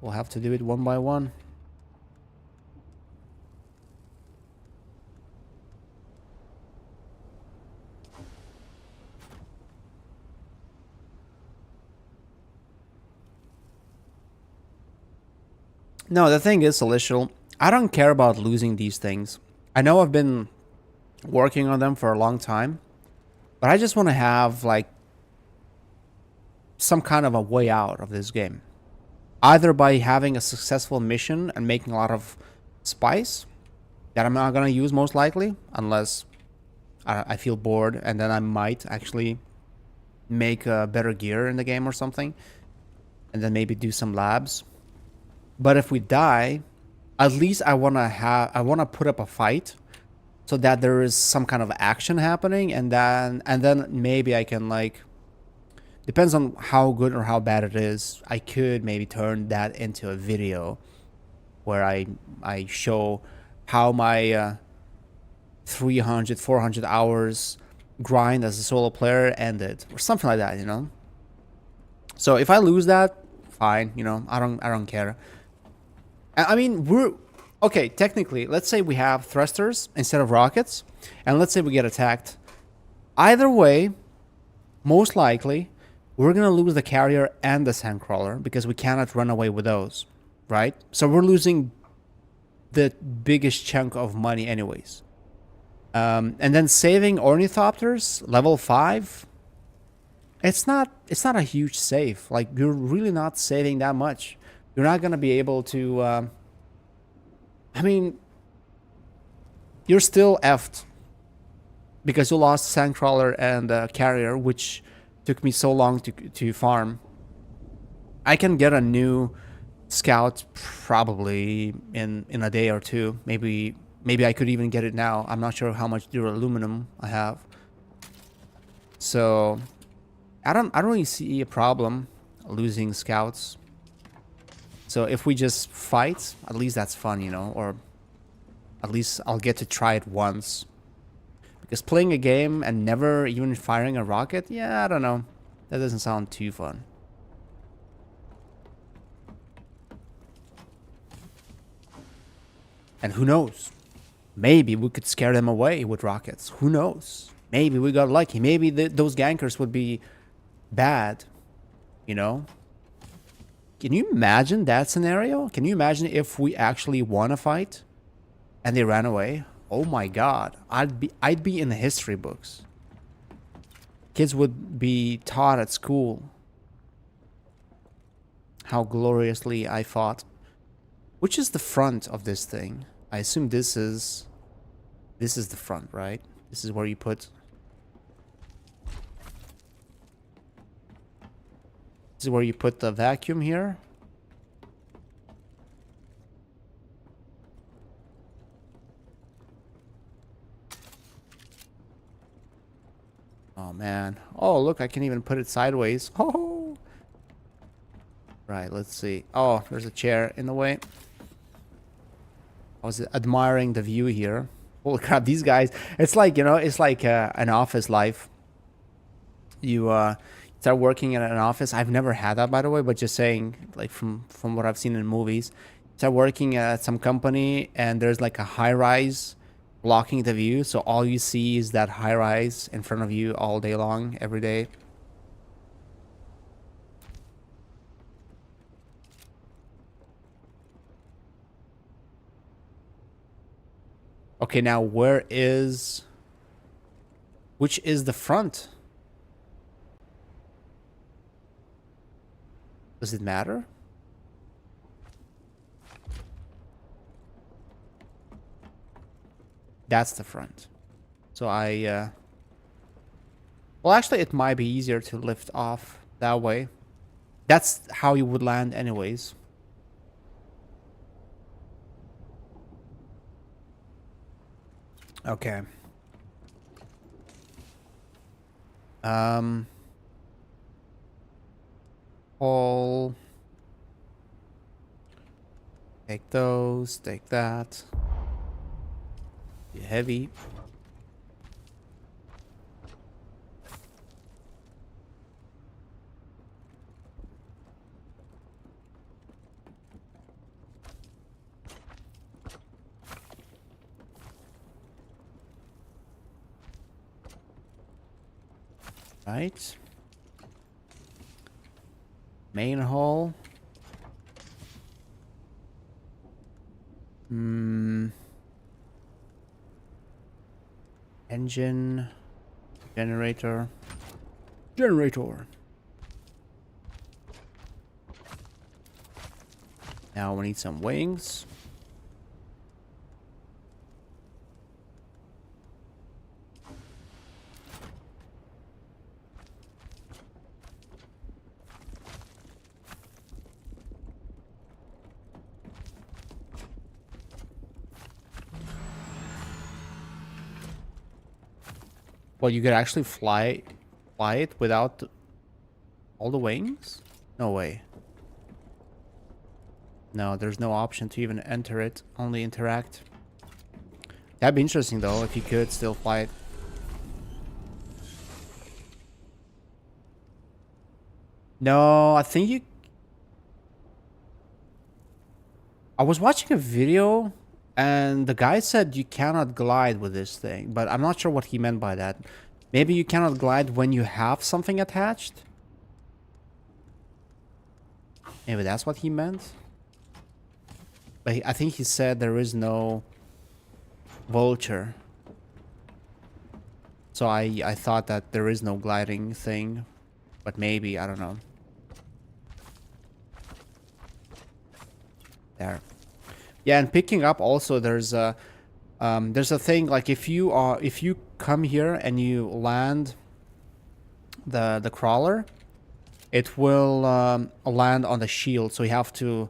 we'll have to do it one by one. No, the thing is, Celestial, I don't care about losing these things. I know I've been working on them for a long time, but I just want to have, like, some kind of a way out of this game. Either by having a successful mission and making a lot of spice that I'm not going to use most likely, unless I feel bored, and then I might actually make better gear in the game or something, and then maybe do some labs. But if we die, at least I want to put up a fight so that there is some kind of action happening, and then maybe I can, like, depends on how good or how bad it is, I could maybe turn that into a video where I show how my 300, 400 hours grind as a solo player ended, or something like that, you know. So if I lose that, fine, you know, I don't care. I mean, we're okay, technically, let's say we have thrusters instead of rockets, and let's say we get attacked. Either way, most likely, we're going to lose the carrier and the sandcrawler because we cannot run away with those, right? So we're losing the biggest chunk of money anyways. And then saving ornithopters, level 5, it's not a huge save. Like, you're really not saving that much. You're not going to be able to... I mean, you're still effed because you lost Sandcrawler and Carrier, which took me so long to farm. I can get a new Scout probably in a day or two. Maybe I could even get it now. I'm not sure how much duraluminum I have. So I don't really see a problem losing Scouts. So if we just fight, at least that's fun, you know, or at least I'll get to try it once. Because playing a game and never even firing a rocket, yeah, I don't know. That doesn't sound too fun. And who knows? Maybe we could scare them away with rockets. Who knows? Maybe we got lucky. Maybe those gankers would be bad, you know? Can you imagine that scenario? Can you imagine if we actually won a fight and they ran away? Oh my god. I'd be in the history books. Kids would be taught at school how gloriously I fought. Which is the front of this thing? I assume this is the front, right? This is where you put... This is where you put the vacuum here. Oh man. Oh, look, I can even put it sideways. Oh. Right, let's see. Oh, there's a chair in the way. I was admiring the view here. Holy crap, these guys. It's like, you know, it's like an office life. You start working in an office. I've never had that, by the way, but just saying, like from what I've seen in movies. Start working at some company and there's like a high rise blocking the view. So all you see is that high rise in front of you all day long, every day. Okay, now which is the front? Does it matter? That's the front. So well, actually it might be easier to lift off that way. That's how you would land anyways. Okay. All. Take those, take that. Be heavy. Right. Main hall. Engine. Generator. Generator. Now we need some wings. Well, you could actually fly it without all the wings? No way. No, there's no option to even enter it, only interact. That'd be interesting though, if you could still fly it. No, I think you... I was watching a video and the guy said you cannot glide with this thing, but I'm not sure what he meant by that. Maybe you cannot glide when you have something attached? Maybe that's what he meant? But I think he said there is no vulture. So I thought that there is no gliding thing, but maybe, I don't know. There. Yeah, and picking up also there's a thing like if you come here and you land the crawler, it will land on the shield. So you have to,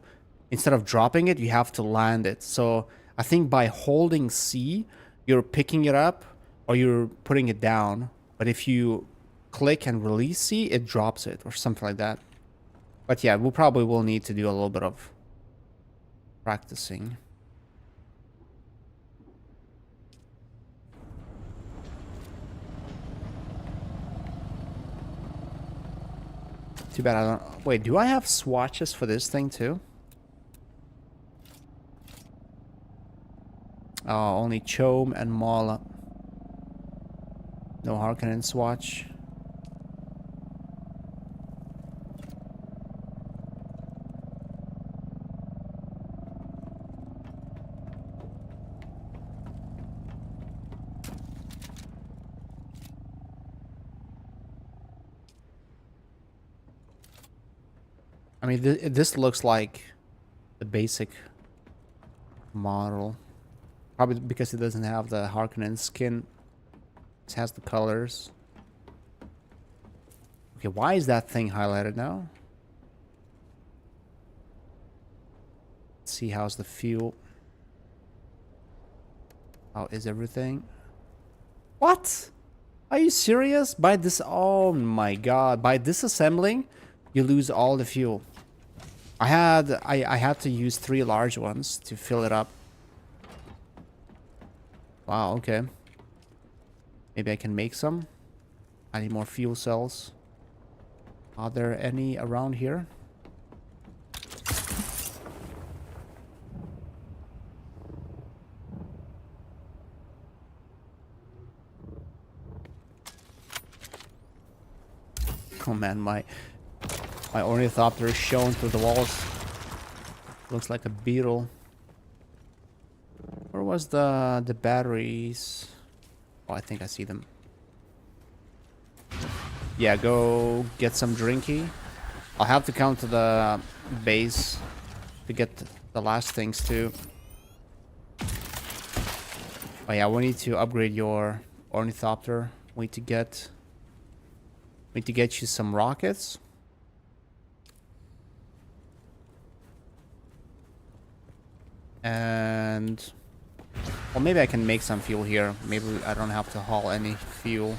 instead of dropping it, you have to land it. So I think by holding C, you're picking it up or you're putting it down. But if you click and release C, it drops it or something like that. But yeah, we probably will need to do a little bit of practicing. Too bad I don't... Wait, do I have swatches for this thing too? Oh, only Chome and Mala. No Harkonnen Swatch. I mean, this looks like the basic model. Probably because it doesn't have the Harkonnen skin. It has the colors. Okay, why is that thing highlighted now? Let's see, how's the fuel? How is everything? What? Are you serious? By this, oh my god. By disassembling, you lose all the fuel. I had to use 3 large ones to fill it up. Wow, okay. Maybe I can make some. I need more fuel cells. Are there any around here? Oh man, my ornithopter is showing through the walls. Looks like a beetle. Where was the batteries? Oh, I think I see them. Yeah, go get some drinky. I'll have to come to the base to get the last things too. Oh yeah, we need to upgrade your ornithopter. We need to get you some rockets. And well, maybe I can make some fuel here. Maybe I don't have to haul any fuel.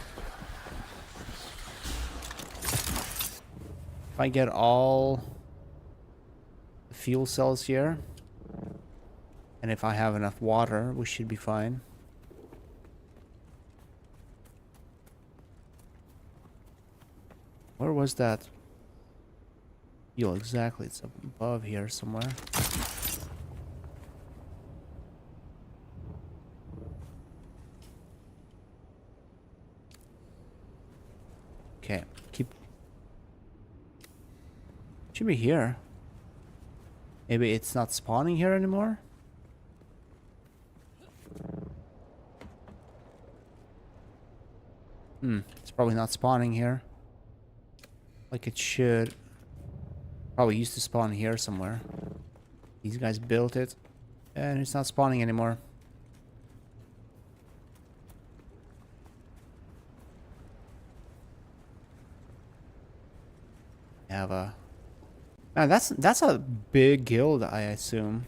If I get all the fuel cells here, and if I have enough water, we should be fine. Where was that fuel exactly? It's above here somewhere. Okay, should be here. Maybe it's not spawning here anymore? It's probably not spawning here. Like it should. Probably used to spawn here somewhere. These guys built it. And it's not spawning anymore. Have a... Man, that's a big guild, I assume.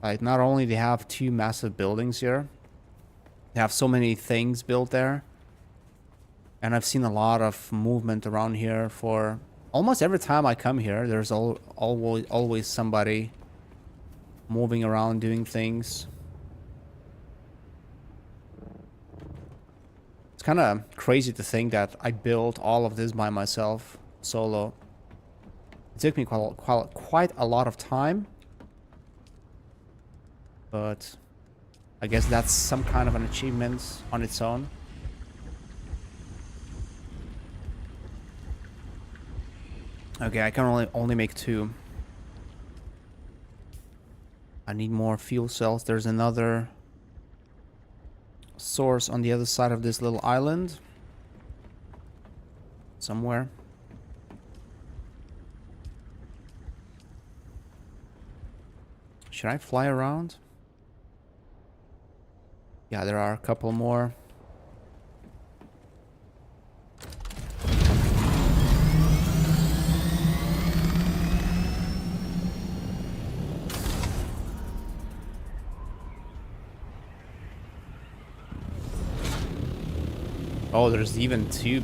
Like, not only they have 2 massive buildings here, they have so many things built there. And I've seen a lot of movement around here for... Almost every time I come here, there's always somebody moving around doing things. It's kind of crazy to think that I built all of this by myself, solo. It took me quite a lot of time. But I guess that's some kind of an achievement on its own. Okay, I can only make 2. I need more fuel cells. There's another source on the other side of this little island. Somewhere. Should I fly around? Yeah, there are a couple more. Oh, there's even 2.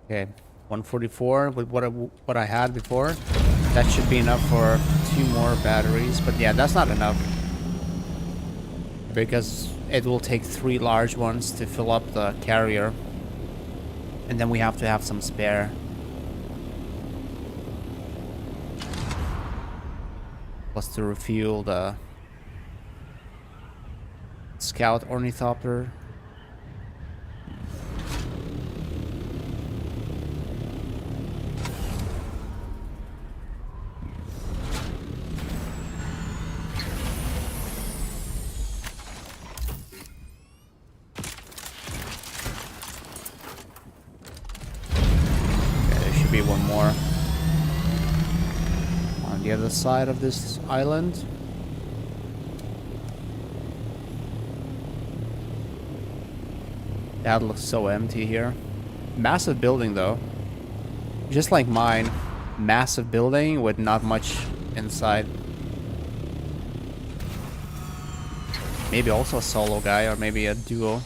Okay, 144 with what I had before. That should be enough for 2 more batteries, but yeah, that's not enough. Because it will take 3 large ones to fill up the carrier. And then we have to have some spare. Plus to refuel the Scout Ornithopter. Be one more on the other side of this island. That looks so empty here. Massive building though. Just like mine. Massive building with not much inside. Maybe also a solo guy or maybe a duo.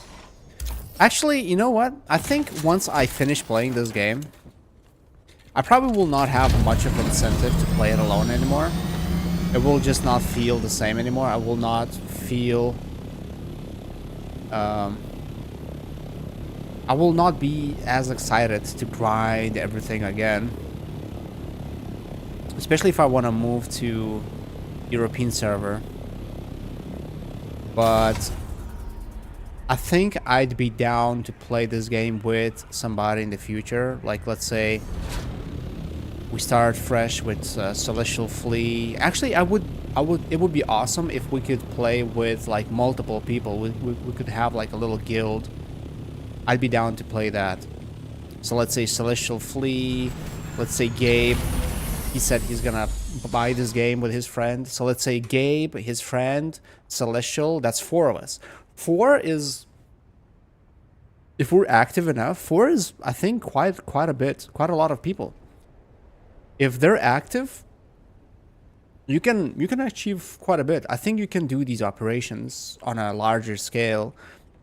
Actually, you know what? I think once I finish playing this game, I probably will not have much of an incentive to play it alone anymore. It will just not feel the same anymore. I will not feel... I will not be as excited to grind everything again. Especially if I want to move to European server. But I think I'd be down to play this game with somebody in the future. Like, let's say we start fresh with Celestial Flea. Actually, it would be awesome if we could play with like multiple people. We could have like a little guild. I'd be down to play that. So let's say Celestial Flea. Let's say Gabe. He said he's gonna buy this game with his friend. So let's say Gabe, his friend, Celestial. That's 4 of us. 4 is, if we're active enough, 4 is I think quite a bit, quite a lot of people. If they're active, you can achieve quite a bit. I think you can do these operations on a larger scale.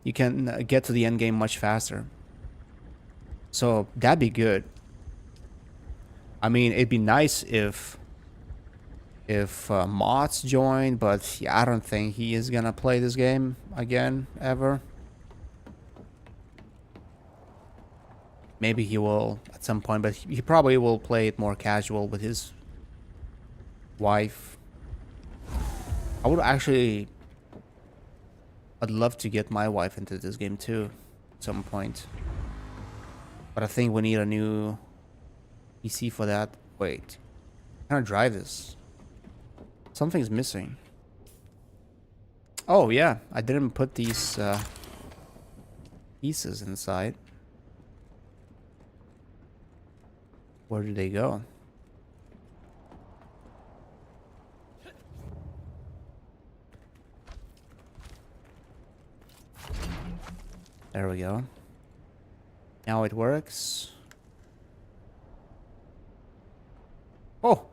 You can get to the end game much faster. So that'd be good. I mean, it'd be nice if Mott's joined, but yeah, I don't think he is gonna play this game again ever. Maybe he will at some point, but he probably will play it more casual with his wife. I would actually... I'd love to get my wife into this game too at some point. But I think we need a new PC for that. Wait. Can I drive this? Something's missing. Oh yeah, I didn't put these pieces inside. Where did they go? There we go. Now it works. Oh,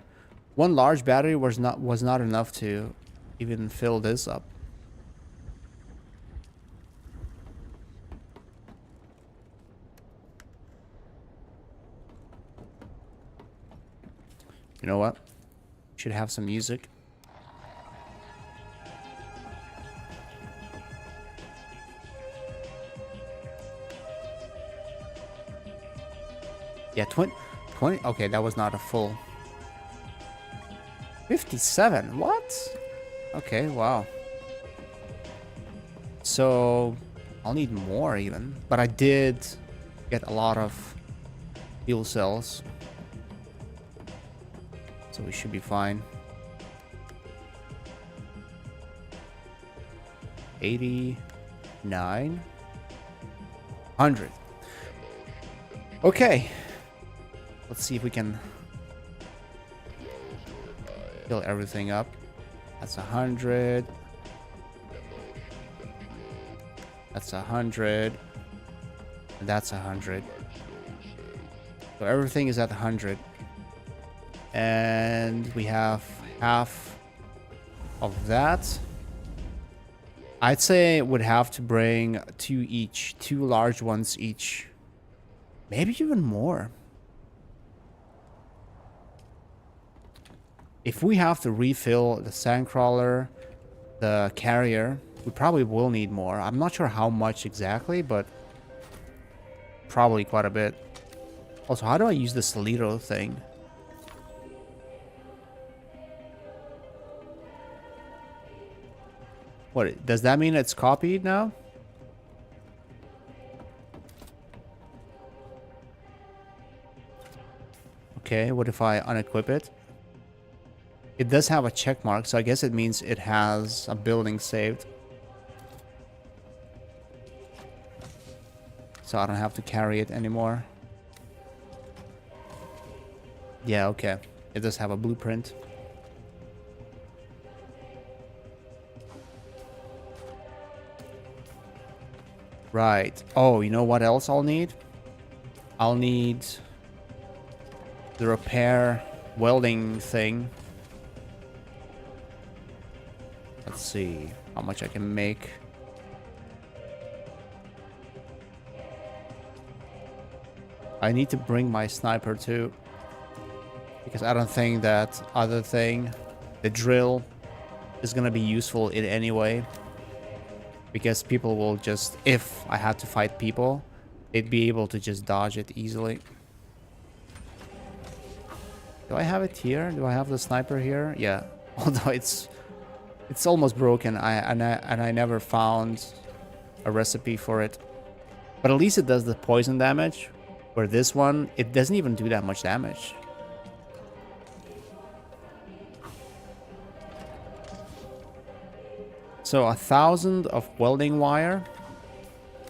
one large battery was not enough to even fill this up. You know what? Should have some music. Yeah, 20. Okay, that was not a full. 57. What? Okay, wow. So I'll need more even, but I did get a lot of fuel cells. So we should be fine. 89. 100. Okay. Let's see if we can fill everything up. That's 100. That's 100. And that's 100. So everything is at 100. And we have half of that. I'd say it would have to bring 2 each. 2 large ones each. Maybe even more. If we have to refill the sandcrawler, the carrier, we probably will need more. I'm not sure how much exactly, but probably quite a bit. Also, how do I use the Solito thing? What, does that mean it's copied now? Okay, what if I unequip it? It does have a check mark, so I guess it means it has a building saved. So I don't have to carry it anymore. Yeah, okay. It does have a blueprint. Right. Oh, you know what else I'll need? I'll need the repair welding thing. Let's see how much I can make. I need to bring my sniper too, because I don't think that other thing, the drill, is gonna be useful in any way. Because people will just, if I had to fight people, they'd be able to just dodge it easily. Do I have it here? Do I have the sniper here? Yeah. Although it's almost broken. I never found a recipe for it. But at least it does the poison damage. Where this one, it doesn't even do that much damage. So 1,000 of welding wire.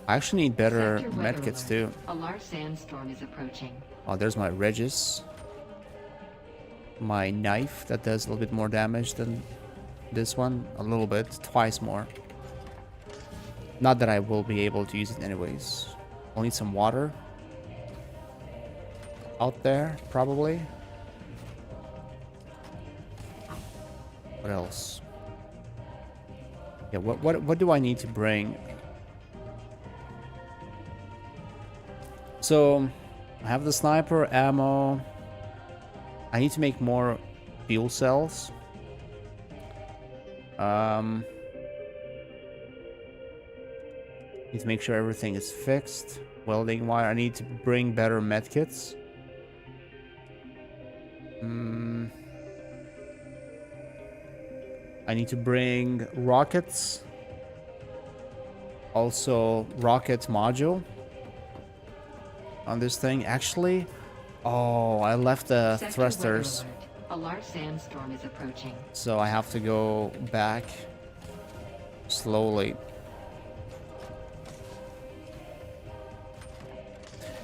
I actually need better Sector weather medkits alert. too. A large sandstorm is approaching. Oh, there's my Regis. My knife that does a little bit more damage than this one. A little bit, twice more. Not that I will be able to use it anyways. I'll need some water. Out there, probably. What else? Yeah, what do I need to bring? So, I have the sniper, ammo. I need to make more fuel cells. Need to make sure everything is fixed. Welding wire. I need to bring better medkits. I need to bring rockets. Also, rocket module on this thing. Actually, oh, I left the Sector thrusters. weather alert. A large sandstorm is approaching. So I have to go back slowly.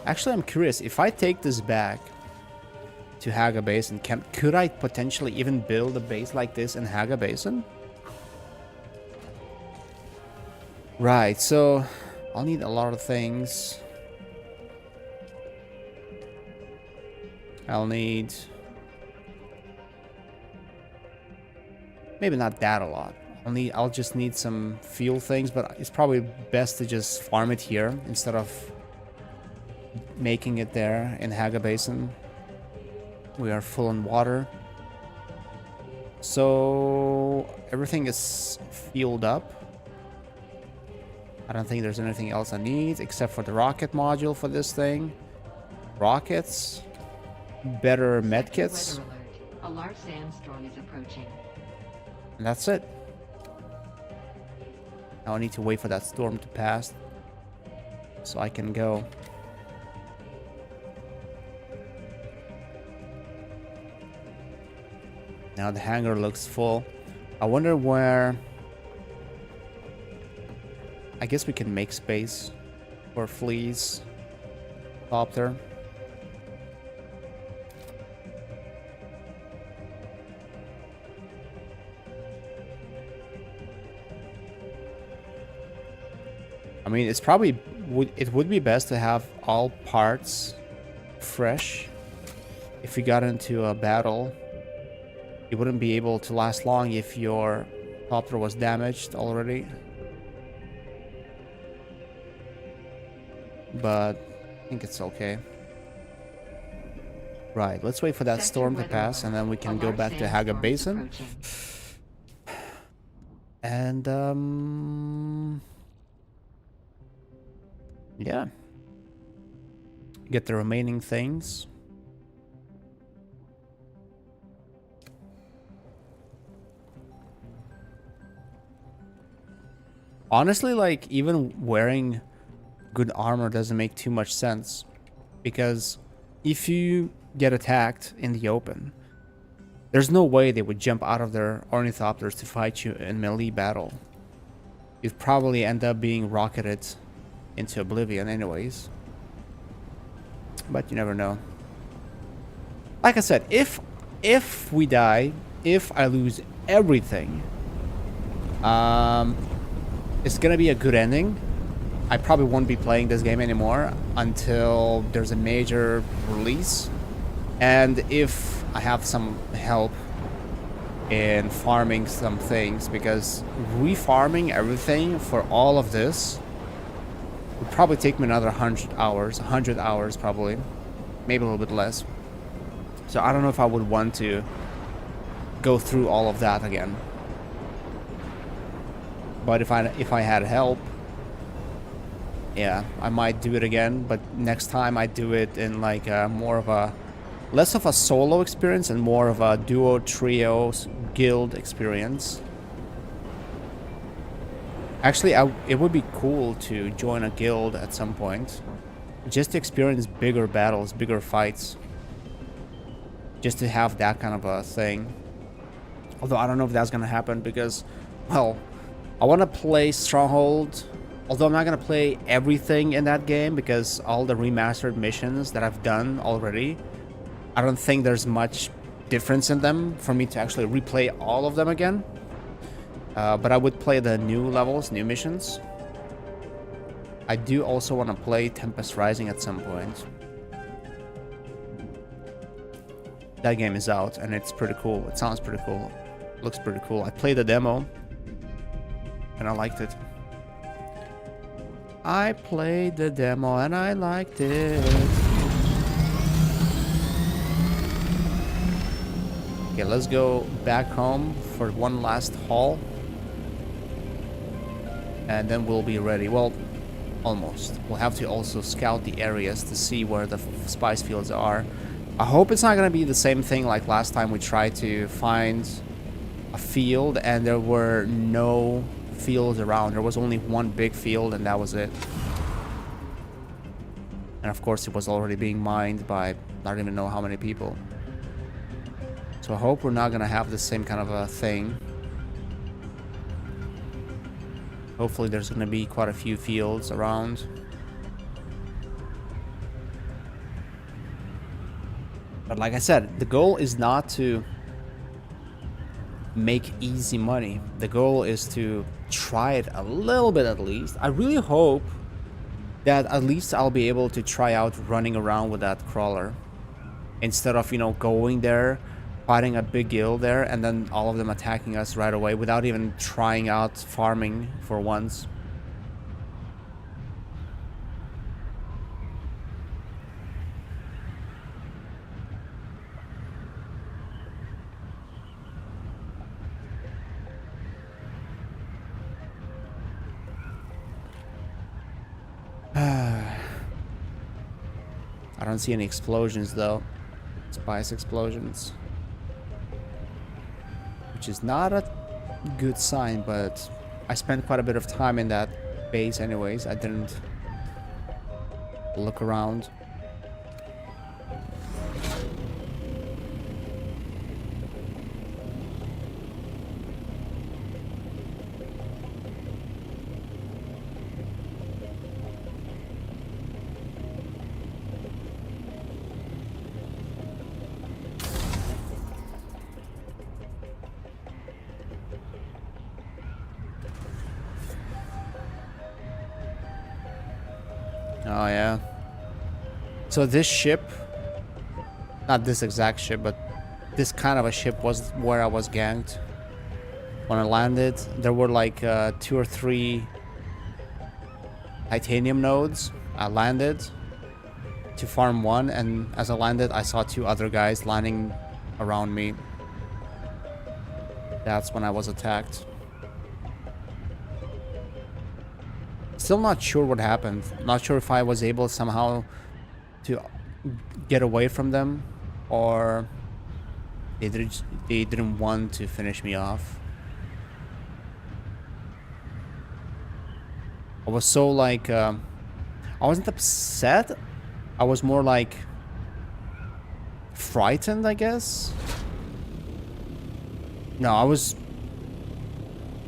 Actually, I'm curious. If I take this back to Haga Basin, could I potentially even build a base like this in Haga Basin? Right, so I'll need a lot of things. I'll need... maybe not that a lot. I'll just need some fuel things, but it's probably best to just farm it here instead of making it there in Haga Basin. We are full on water. So everything is fueled up. I don't think there's anything else I need except for the rocket module for this thing. Rockets. Better medkits. Weather alert. A large sandstorm is approaching. And that's it. Now I need to wait for that storm to pass so I can go. Now the hangar looks full. I wonder where... I guess we can make space for Flea's copter. I mean, it's probably it would be best to have all parts fresh. If we got into a battle, you wouldn't be able to last long if your copter was damaged already. But I think it's okay. Right, let's wait for that Sector storm to weather pass, and then we alert. can A go large back to Haga sandstorm is Basin. approaching. And, yeah. Get the remaining things. Honestly, like, even wearing good armor doesn't make too much sense. Because if you get attacked in the open, there's no way they would jump out of their ornithopters to fight you in melee battle. You'd probably end up being rocketed into oblivion anyways. But you never know. Like I said, if we die, if I lose everything, it's gonna be a good ending. I probably won't be playing this game anymore until there's a major release. And if I have some help in farming some things, because refarming everything for all of this would probably take me another 100 hours probably, maybe a little bit less. So I don't know if I would want to go through all of that again. But if I had help, yeah, I might do it again. But next time I do it in like more of a less of a solo experience and more of a duo, trio, guild experience. Actually, it would be cool to join a guild at some point, just to experience bigger battles, bigger fights, just to have that kind of a thing. Although I don't know if that's gonna happen because, well, I want to play Stronghold. Although I'm not gonna play everything in that game because all the remastered missions that I've done already, I don't think there's much difference in them for me to actually replay all of them again. But I would play the new levels, new missions. I do also want to play Tempest Rising at some point. That game is out and it's pretty cool. It sounds pretty cool. Looks pretty cool. I played the demo and I liked it. I played the demo and I liked it. Okay, let's go back home for one last haul. And then we'll be ready. Well, almost. We'll have to also scout the areas to see where the spice fields are. I hope it's not going to be the same thing like last time we tried to find a field and there were no fields around. There was only one big field and that was it. And of course it was already being mined by I don't even know how many people. So I hope we're not going to have the same kind of a thing. Hopefully there's going to be quite a few fields around. But like I said, the goal is not to make easy money. The goal is to try it a little bit at least. I really hope that at least I'll be able to try out running around with that crawler. Instead of, you know, going there, fighting a big guild there, and then all of them attacking us right away without even trying out farming for once. I don't see any explosions though. Spice explosions. Which is not a good sign, but I spent quite a bit of time in that base anyways. I didn't look around. Oh yeah. So this ship, not this exact ship, but this kind of a ship was where I was ganked. When I landed, there were like 2 or 3 titanium nodes. I landed, to farm one, and as I landed, I saw two other guys landing around me. That's when I was attacked. Still not sure what happened. Not sure if I was able somehow to get away from them, or they didn't want to finish me off. I was so like, I wasn't upset. I was more like frightened, I guess. No, I was...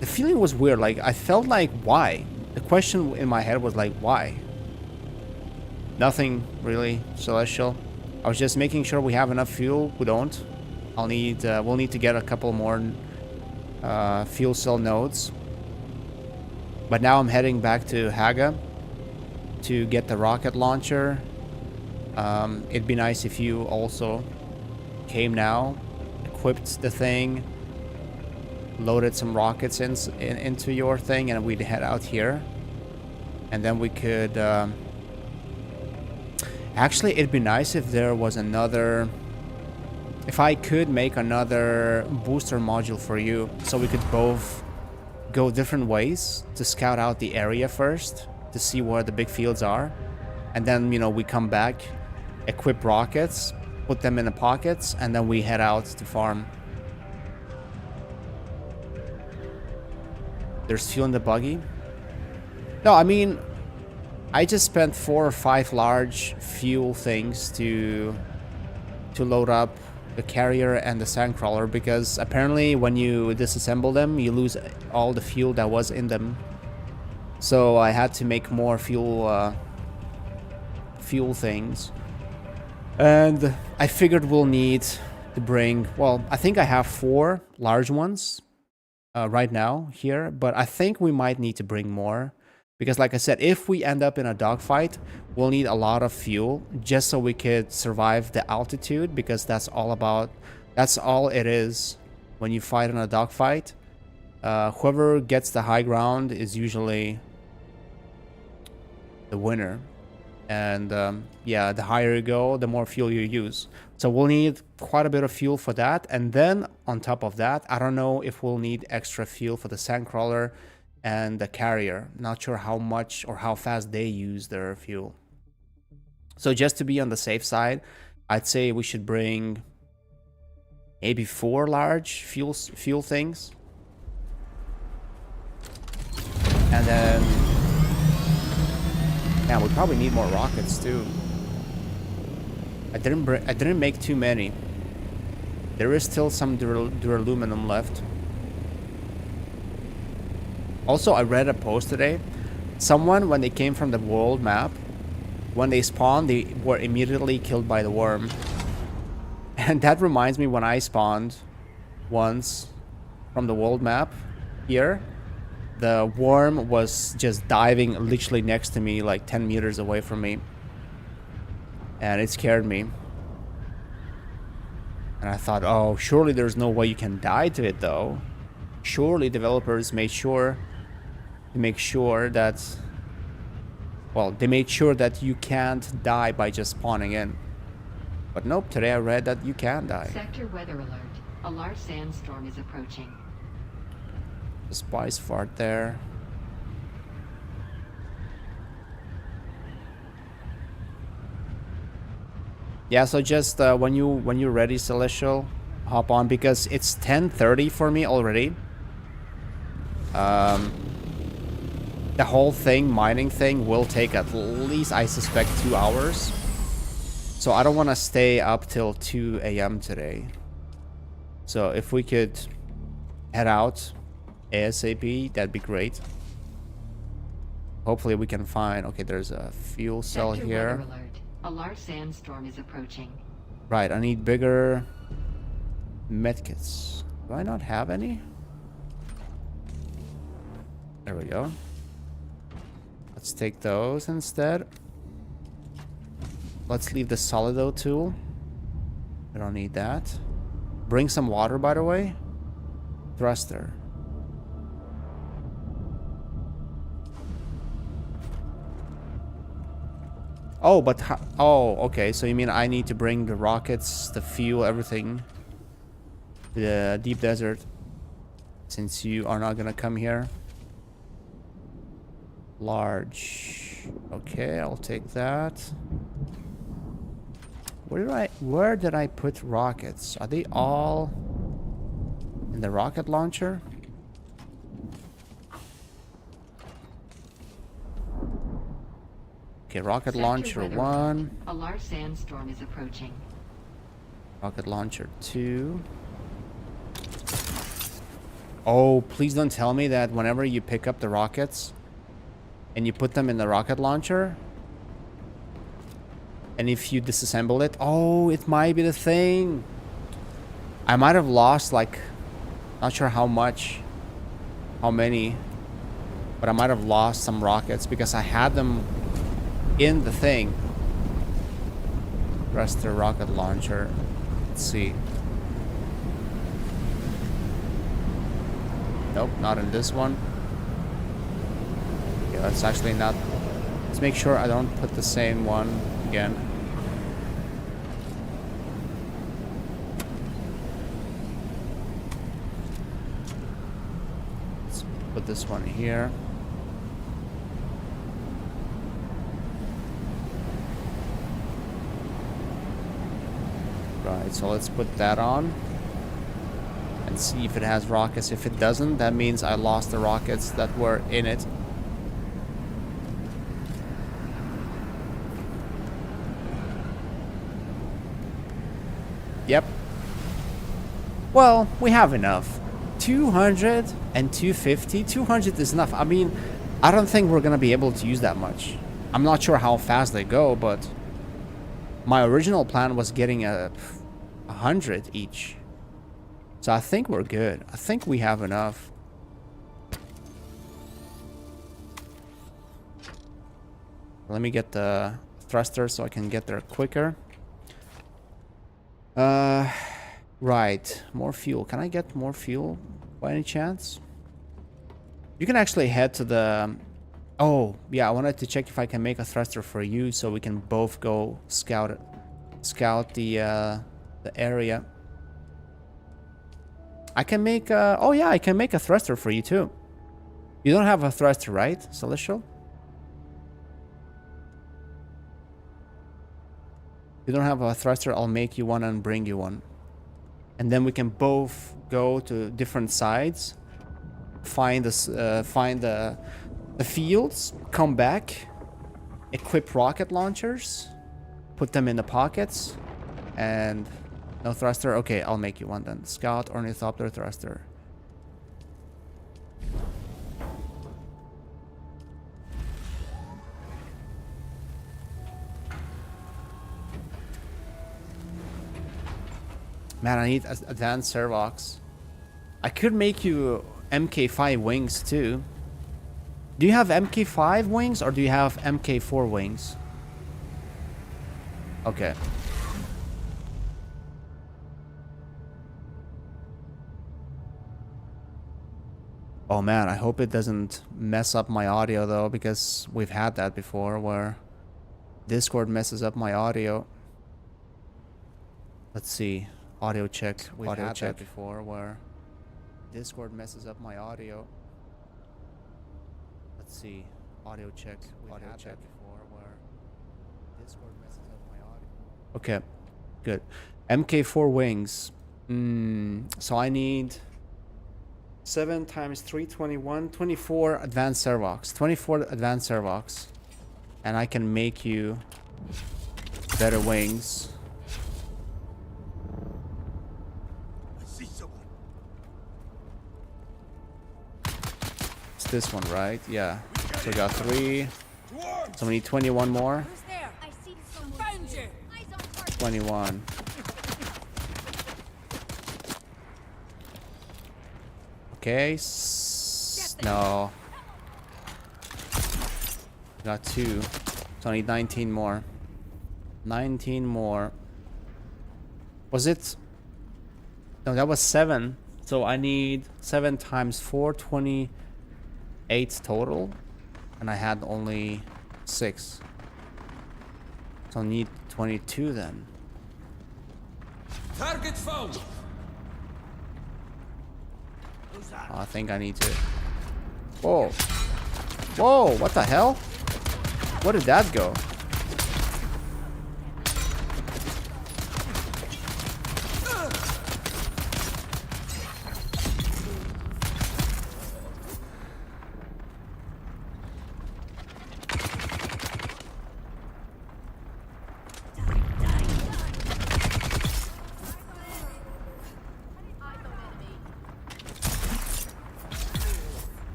The feeling was weird. Like, I felt like, why? The question in my head was like, why? Nothing really, Celestial. I was just making sure we have enough fuel. We don't. We'll need to get a couple more fuel cell nodes. But now I'm heading back to Haga to get the rocket launcher. It'd be nice if you also came now, equipped the thing, loaded some rockets into your thing, and we'd head out here. And then we could... Actually, it'd be nice if there was another... If I could make another booster module for you, so we could both go different ways to scout out the area first, to see where the big fields are. And then, you know, we come back, equip rockets, put them in the pockets, and then we head out to farm. There's fuel in the buggy. No, I mean, I just spent 4 or 5 large fuel things to load up the carrier and the sandcrawler, because apparently when you disassemble them, you lose all the fuel that was in them. So I had to make more fuel things. And I figured we'll need to bring... Well, I think I have 4 large ones right now here, but I think we might need to bring more. Because like I said, if we end up in a dogfight, we'll need a lot of fuel just so we could survive the altitude, because that's all it is when you fight in a dogfight. Whoever gets the high ground is usually the winner. And yeah, the higher you go, the more fuel you use. So we'll need quite a bit of fuel for that. And then on top of that, I don't know if we'll need extra fuel for the sandcrawler and the carrier. Not sure how much or how fast they use their fuel. So just to be on the safe side, I'd say we should bring maybe 4 large fuel things. And then... Yeah, we probably need more rockets too. I didn't make too many. There is still some duraluminum left. Also, I read a post today. Someone, when they came from the world map, when they spawned, they were immediately killed by the worm. And that reminds me when I spawned once from the world map here. The worm was just diving literally next to me, like 10 meters away from me. And it scared me. And I thought, oh, surely there's no way you can die to it though. Surely developers made sure to make sure that... Well, they made sure that you can't die by just spawning in. But nope, today I read that you can die. Sector weather alert. A large sandstorm is approaching. The spice fart there. Yeah, so just when you're ready, Celestial, hop on, because it's 10:30 for me already. The whole thing, mining thing, will take at least, I suspect, 2 hours. So I don't want to stay up till 2 a.m. today. So if we could head out ASAP, that'd be great. Hopefully we can find... Okay, there's a fuel cell Sector here. weather alert. A large sandstorm is approaching. Right, I need bigger medkits. Do I not have any? There we go. Let's take those instead. Let's leave the Solido tool. We don't need that. Bring some water, by the way. Thruster. Oh, but oh, okay. So you mean I need to bring the rockets, the fuel, everything to the deep desert, since you are not gonna come here. Large. Okay, I'll take that. Where did I put rockets? Are they all in the rocket launcher? Okay, rocket Sector launcher weather 1. report. A large sandstorm is approaching. Rocket launcher 2. Oh, please don't tell me that whenever you pick up the rockets and you put them in the rocket launcher, and if you disassemble it, oh, it might be the thing. I might have lost, like, not sure how many, but I might have lost some rockets because I had them in the thing. Thruster rocket launcher. Let's see. Nope, not in this one. Yeah, that's actually not. Let's make sure I don't put the same one again. Let's put this one here. Right, so let's put that on and see if it has rockets. If it doesn't, that means I lost the rockets that were in it. Yep. Well, we have enough. 200 and 250. 200 is enough. I mean, I don't think we're gonna be able to use that much. I'm not sure how fast they go, but my original plan was getting 100 each. So I think we're good. I think we have enough. Let me get the thruster so I can get there quicker. Right. More fuel. Can I get more fuel by any chance? You can actually head to the... Oh, yeah, I wanted to check if I can make a thruster for you so we can both go scout the area. I can make a... Oh, yeah, I can make a thruster for you, too. You don't have a thruster, right, Celestial? You don't have a thruster, I'll make you one and bring you one. And then we can both go to different sides, find the fields, come back, equip rocket launchers, put them in the pockets, and no thruster. Okay, I'll make you one then. Scout Ornithopter thruster. Man, I need advanced servox. I could make you MK5 wings too. Do you have MK5 wings or do you have MK4 wings? Okay. Oh man, I hope it doesn't mess up my audio though, because we've had that before where Discord messes up my audio. Let's see. Audio check. We've had that before where Discord messes up my audio. Let's see. Audio check. Audio check before where Discord messes up my audio. Okay. Good. MK4 wings. So I need 7 times 3, 21, 24 advanced servox. 24 advanced servox. And I can make you better wings. This one, right? Yeah. So we got 3. So we need 21 more. Who's there? I see someone. Found you. Eyes on target. 21. Okay. No. Got 2. So I need 19 more. 19 more. Was it? No, that was 7. So I need 7 times 4, 28 total. And I had only 6. I'll need 22 then. Target found. Oh, I think I need to. Whoa. Whoa, what the hell? Where did that go?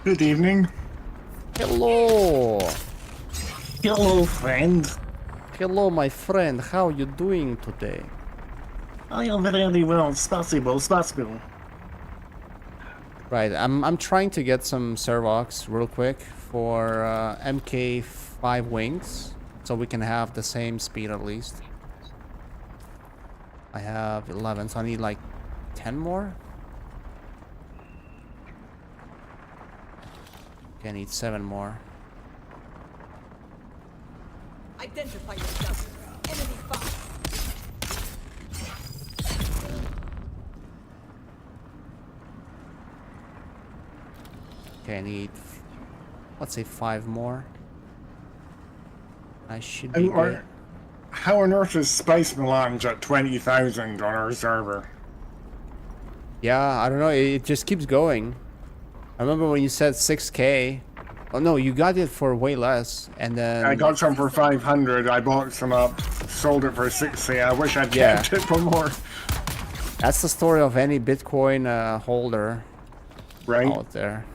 Good evening. Hello. Hello, friend. Hello, my friend. How you doing today? I am very well. Spasibo. Right, I'm trying to get some Servox real quick for MK5 wings, so we can have the same speed at least. I have 11, so I need like 10 more. Okay, I need 7 more. Identify yourself. Enemy spot. Okay, I need, let's say 5 more. I should be good. How on earth is Space Melange at 20,000 on our server? Yeah, I don't know, it just keeps going. I remember when you said 6K. Oh no, you got it for way less, and then... I got some for 500, I bought some up, sold it for 60, I wish I'd kept it for more. That's the story of any Bitcoin holder Right? out there.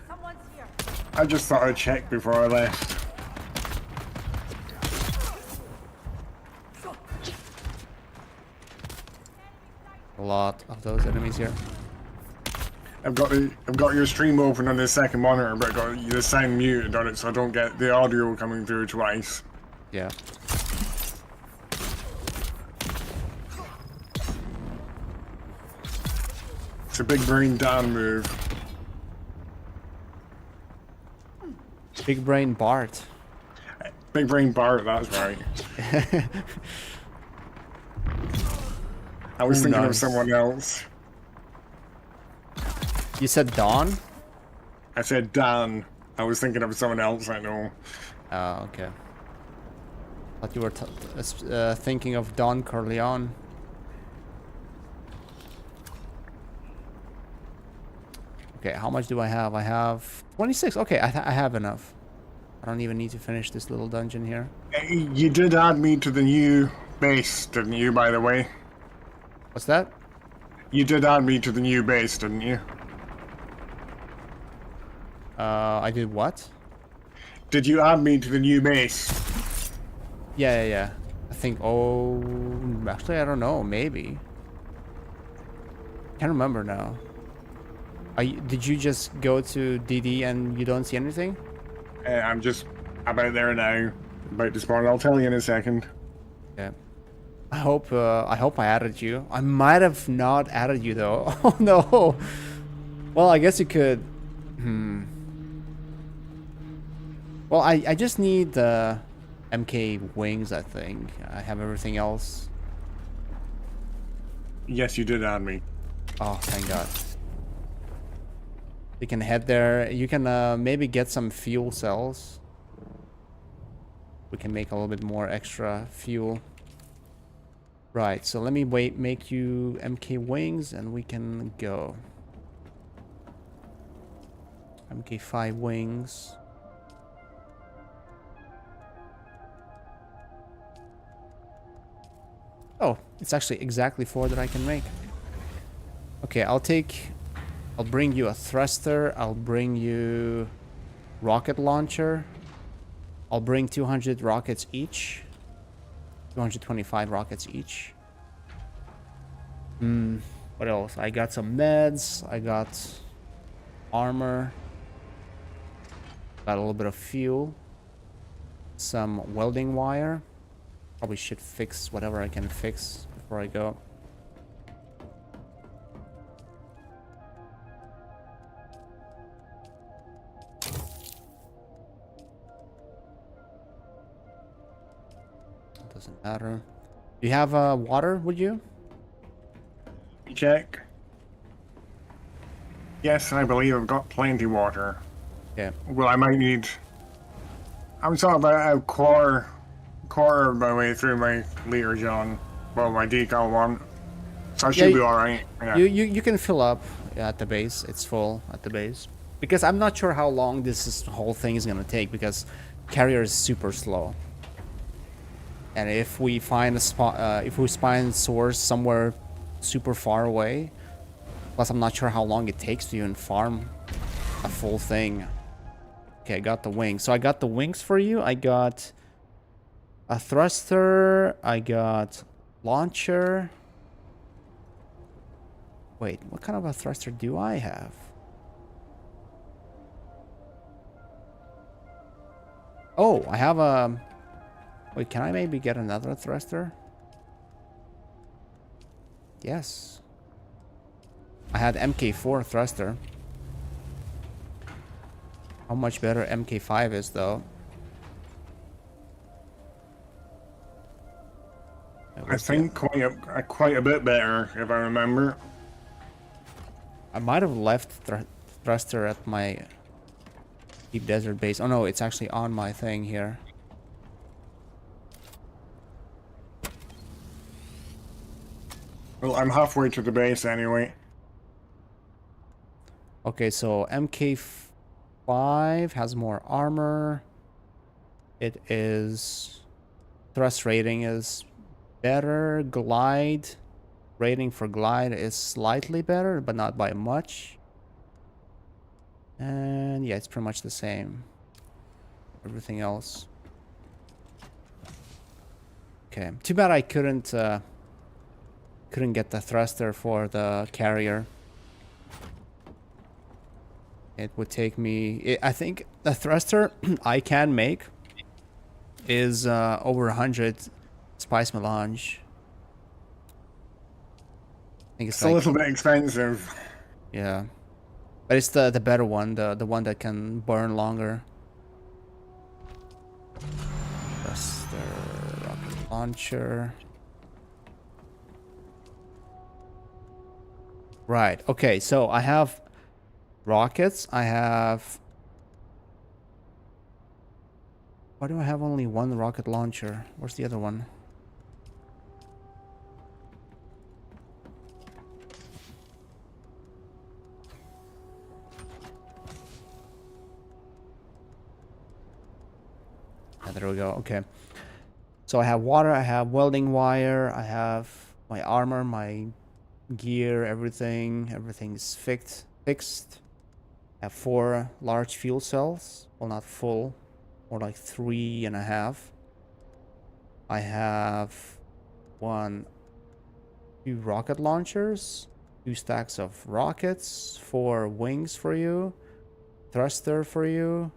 Someone's here. I just thought I'd check before I left. A lot of those enemies here. I've got your stream open on the second monitor, but I've got the sound muted on it, so I don't get the audio coming through twice. Yeah. It's a big brain Dan move. Big brain Bart. Big brain Bart, that's right. I was Who thinking of knows? someone else. You said Dawn? I said Dan. I was thinking of someone else I know. Oh, okay. Thought you were thinking of Don Corleone. Okay, how much do I have? I have 26. Okay, I have enough. I don't even need to finish this little dungeon here. You did add me to the new base, didn't you, by the way? What's that? You did add me to the new base, didn't you? I did what? Did you add me to the new base? Yeah. I think, oh, actually, I don't know, maybe. Can't remember now. Did you just go to DD and you don't see anything? I'm just about there now. About to spawn. I'll tell you in a second. Yeah. I hope I added you. I might have not added you though. Oh no. Well, I guess you could. Well, I just need the MK wings, I think. I have everything else. Yes, you did add me. Oh, thank God. You can head there. You can maybe get some fuel cells. We can make a little bit more extra fuel. Right, so let me make you MK wings and we can go. MK5 wings. Oh, it's actually exactly 4 that I can make. Okay, I'll bring you a thruster. I'll bring you rocket launcher. I'll bring 200 rockets each. 225 rockets each. What else? I got some meds. I got armor. Got a little bit of fuel. Some welding wire. Probably should fix whatever I can fix before I go. Doesn't matter. Do you have water, would you? Check. Yes, I believe I've got plenty water. Yeah. Well, I might need. I'm sort of about a quarter of my way through my liter, John. Well, my decal one. So I should be alright. Yeah. You can fill up at the base. It's full at the base. Because I'm not sure how long this whole thing is gonna take, because Carrier is super slow. And if we find a spot, if we find source somewhere super far away, plus I'm not sure how long it takes to even farm a full thing. Okay, I got the wings. So I got the wings for you. I got a thruster. I got launcher. Wait, what kind of a thruster do I have? Oh, I have a... Wait, can I maybe get another thruster? Yes. I had MK4 thruster. How much better MK5 is, though. I think quite a bit better, if I remember. I might have left thruster at my deep desert base. Oh no, it's actually on my thing here. Well, I'm halfway to the base anyway. Okay, so MK5 has more armor. It is... Thrust rating is better. Glide rating for glide is slightly better, but not by much. And yeah, it's pretty much the same. Everything else. Okay, too bad I couldn't get the thruster for the carrier. It would take me... I think the thruster I can make is over 100 spice melange. I think It's a little bit expensive. Yeah. But it's the better one, the one that can burn longer. Thruster, rocket launcher. Right, okay, so I have rockets, I have... Why do I have only one rocket launcher? Where's the other one? Ah, there we go, okay. So I have water, I have welding wire, I have my armor, my gear, everything's fixed. I have 4 large fuel cells. Well, not full, more like 3.5. I have 2 rocket launchers, 2 stacks of rockets, 4 wings for you, thruster for you.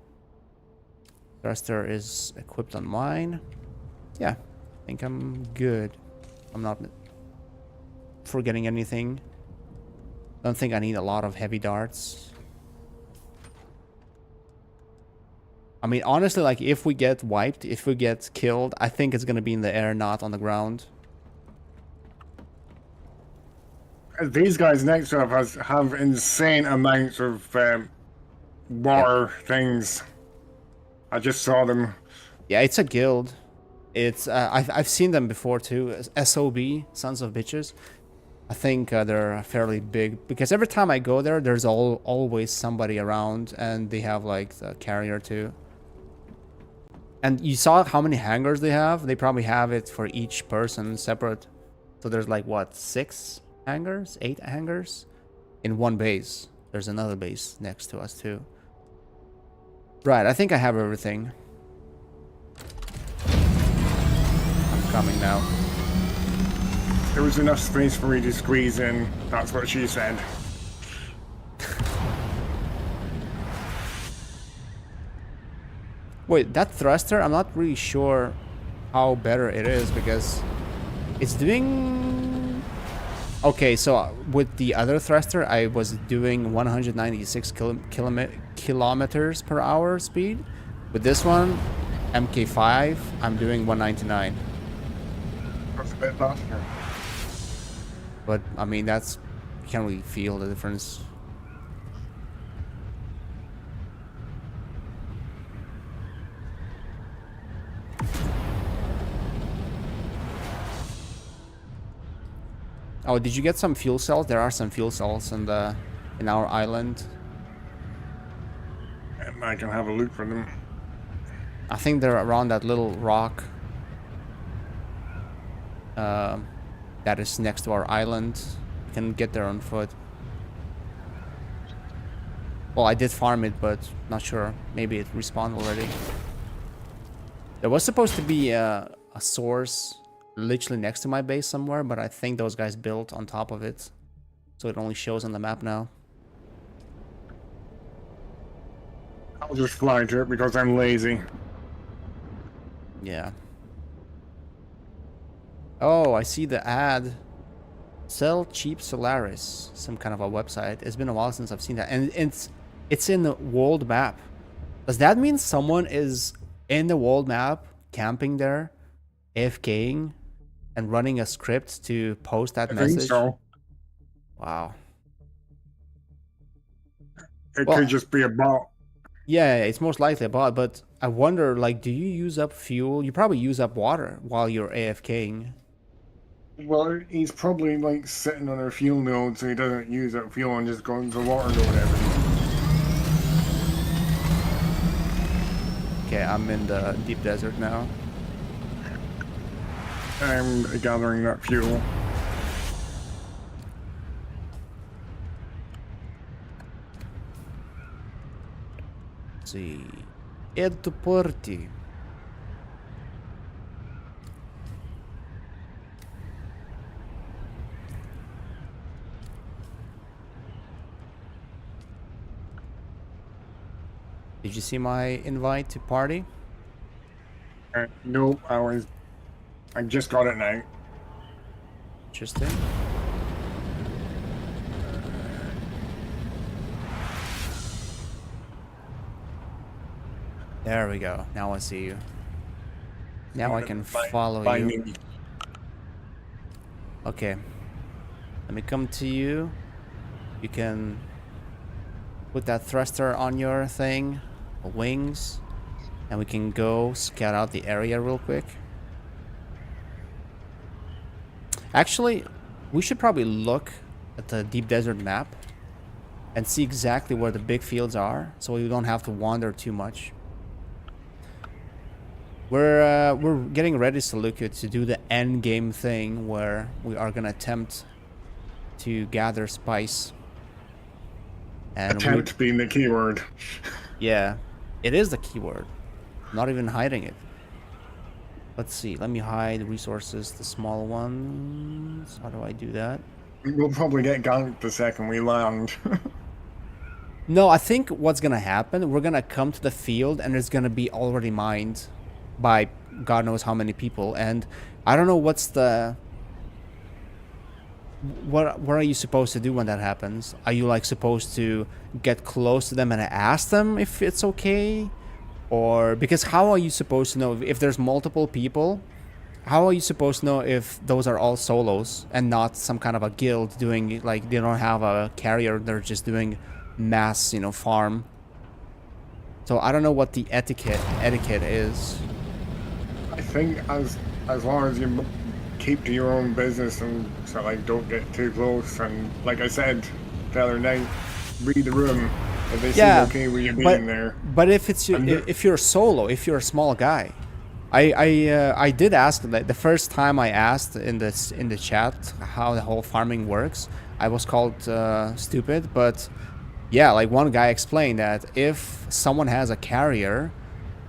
Thruster is equipped on mine. Yeah, I think I'm good. I'm not forgetting anything. Don't think I need a lot of heavy darts. I mean, honestly, like, if we get wiped, if we get killed, I think it's gonna be in the air, not on the ground. These guys next to us have insane amounts of water things. I just saw them. Yeah, it's a guild. It's I've seen them before too. SOB, Sons of Bitches. I think they're fairly big, because every time I go there, there's always somebody around, and they have like the carrier too. And you saw how many hangars they have? They probably have it for each person separate. So there's like, what, 6 hangars? 8 hangars? In one base. There's another base next to us too. Right, I think I have everything. I'm coming now. There was enough space for me to squeeze in. That's what she said. Wait, that thruster, I'm not really sure how better it is, because it's doing... Okay, so with the other thruster, I was doing 196 kilometers per hour speed. With this one, MK5, I'm doing 199. That's a bit faster. But I mean, that's you can't really feel the difference. Oh, did you get some fuel cells? There are some fuel cells in our island. And I can have a look for them. I think they're around that little rock that is next to our island. You can get there on foot. Well, I did farm it, but not sure. Maybe it respawned already. There was supposed to be a source literally next to my base somewhere, but I think those guys built on top of it. So it only shows on the map now. I'll just fly to it because I'm lazy. Yeah. Oh, I see the ad. Sell cheap Solaris. Some kind of a website. It's been a while since I've seen that. And it's in the world map. Does that mean someone is in the world map, camping there, AFKing, and running a script to post that I message? think so. Wow. It Well, could just be a bot. Yeah, it's most likely a bot, but I wonder, like, do you use up fuel? You probably use up water while you're AFKing. Well, he's probably like sitting on a fuel node so he doesn't use that fuel and just going to water or whatever. Okay, I'm in the deep desert now. I'm gathering that fuel. Let's see. Ed to Porti. Did you see my invite to party? Nope, I just got it now. Interesting. There we go. Now I see you. Now I can follow you. Okay. Let me come to you. You can put that thruster on your thing, wings, and we can go scout out the area real quick. Actually, we should probably look at the deep desert map and see exactly where the big fields are, so we don't have to wander too much. We're getting ready, Salukya, to do the end game thing where we are gonna attempt to gather spice. And Attempt being the keyword. yeah, it is the keyword. Not even hiding it. Let's see. Let me hide resources, the small ones. How do I do that? We'll probably get ganked the second we land. No, I think what's gonna happen, we're gonna come to the field and it's gonna be already mined by God knows how many people, and I don't know what's the... What are you supposed to do when that happens? Are you like supposed to get close to them and ask them if it's okay? Or because how are you supposed to know if there's multiple people? How are you supposed to know if those are all solos and not some kind of a guild doing, like, they don't have a carrier, they're just doing mass, you know, farm? So I don't know what the etiquette is. I think as long as you keep to your own business and so like don't get too close, and like I said the other night, read the room if they seem okay with you being there. But if it's if you're solo, if you're a small guy, I did ask that the first time I asked in the chat how the whole farming works. I was called stupid, but yeah, like one guy explained that if someone has a carrier,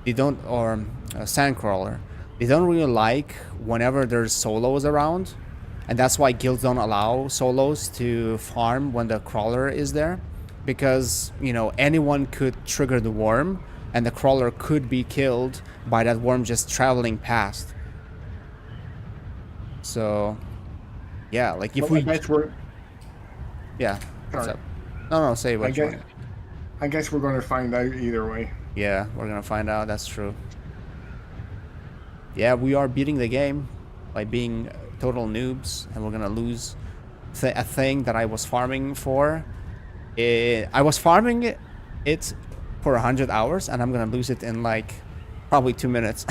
they don't, or a sandcrawler, they don't really like whenever there's solos around, and that's why guilds don't allow solos to farm when the crawler is there, because, you know, anyone could trigger the worm and the crawler could be killed by that worm just traveling past. So yeah, like if we yeah, what's up? No, say what you want. I guess we're going to find out either way. Yeah, we're gonna find out. That's true. Yeah, we are beating the game. by being total noobs, and we're gonna lose a thing that I was farming for. I was farming it for 100 hours, and I'm gonna lose it in like probably 2 minutes.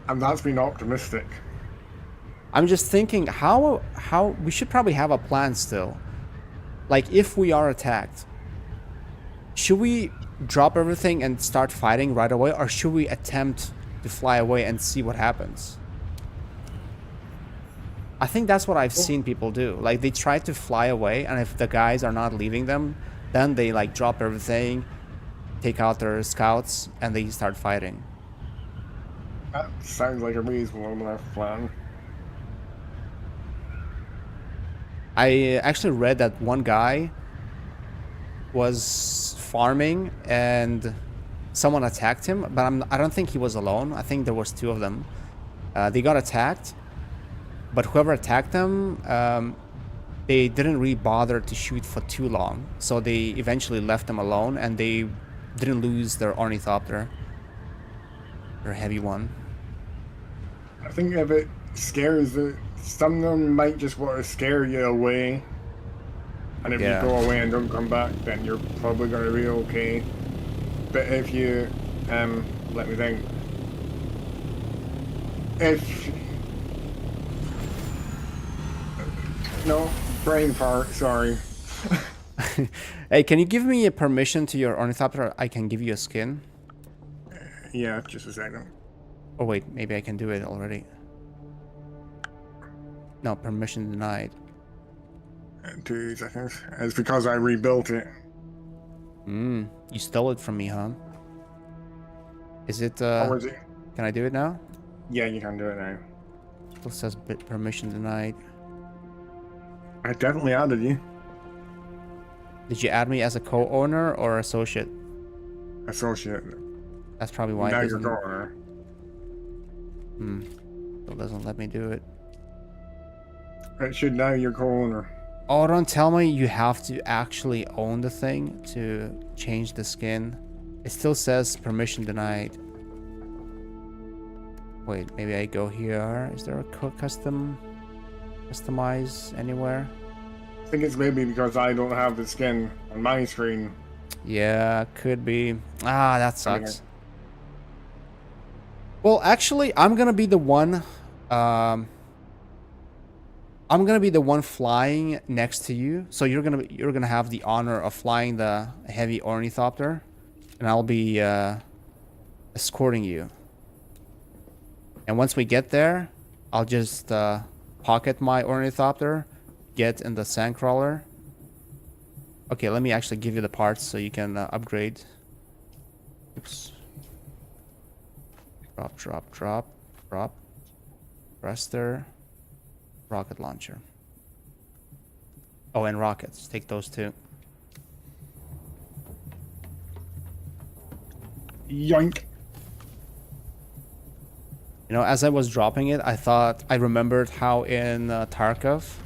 And that's been optimistic. I'm just thinking how we should probably have a plan still. Like, if we are attacked, should we drop everything and start fighting right away, or should we attempt to fly away and see what happens? I think that's what I've seen people do. Like, they try to fly away, and if the guys are not leaving them, then they like drop everything, take out their scouts, and they start fighting. That sounds like a reasonable enough plan. I actually read that one guy was farming and someone attacked him, but I don't think he was alone. I think there was 2 of them. They got attacked, but whoever attacked them, they didn't really bother to shoot for too long, so they eventually left them alone, and they didn't lose their ornithopter, their heavy one. I think if it scares some of them might just want to scare you away. And if Yeah. you go away and don't come back, then you're probably going to be okay. But if you, let me think. No, brain fart, sorry. Hey, can you give me a permission to your ornithopter? I can give you a skin. Yeah, just a second. Oh wait, maybe I can do it already. No, permission denied. 2 seconds. It's because I rebuilt it. You stole it from me, huh? Is it, Or was it? can I do it now? Yeah, you can do it now. Still says permission denied. I definitely added you. Did you add me as a co-owner or associate? Associate. That's probably why Now it you're doesn't... going. Still doesn't let me do it. It should now you're co-owner. Oh, don't tell me you have to actually own the thing to change the skin. It still says permission denied. Wait, maybe I go here. Is there a customize anywhere? I think it's maybe because I don't have the skin on my screen. Yeah, could be. Ah, that sucks. Well, actually, I'm gonna be the one. I'm gonna be the one flying next to you. So you're gonna have the honor of flying the heavy ornithopter, and I'll be escorting you. And once we get there, I'll just pocket my ornithopter, get in the sandcrawler. Okay, let me actually give you the parts so you can upgrade. Oops. Drop. Thruster. Rocket launcher. Oh, and rockets. Take those too. Yoink. You know, as I was dropping it, I remembered how in Tarkov,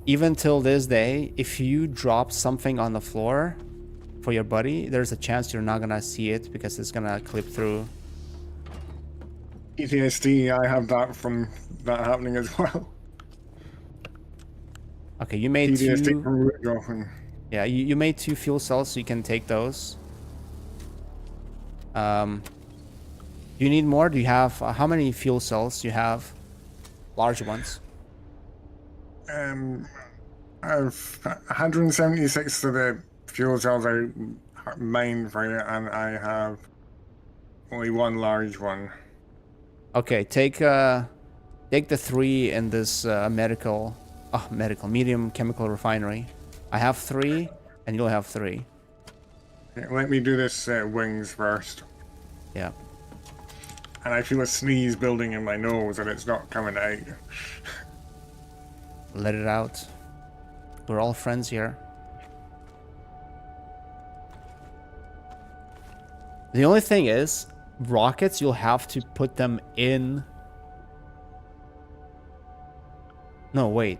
even till this day, if you drop something on the floor for your buddy, there's a chance you're not gonna see it because it's gonna clip through. PTSD, I have that from that happening as well. Okay, you made PTSD two. from root dropping. Yeah, you made 2 fuel cells, so you can take those. Do you need more? Do you have how many fuel cells do you have? Large ones. I've 176 of the fuel cells I mined for it, and I have only 1 large one. Okay, take the 3 in this medium chemical refinery. I have 3, and you'll have 3. Okay, let me do this wings first. Yeah. And I feel a sneeze building in my nose, and it's not coming out. Let it out. We're all friends here. The only thing is, rockets, you'll have to put them in... No, wait.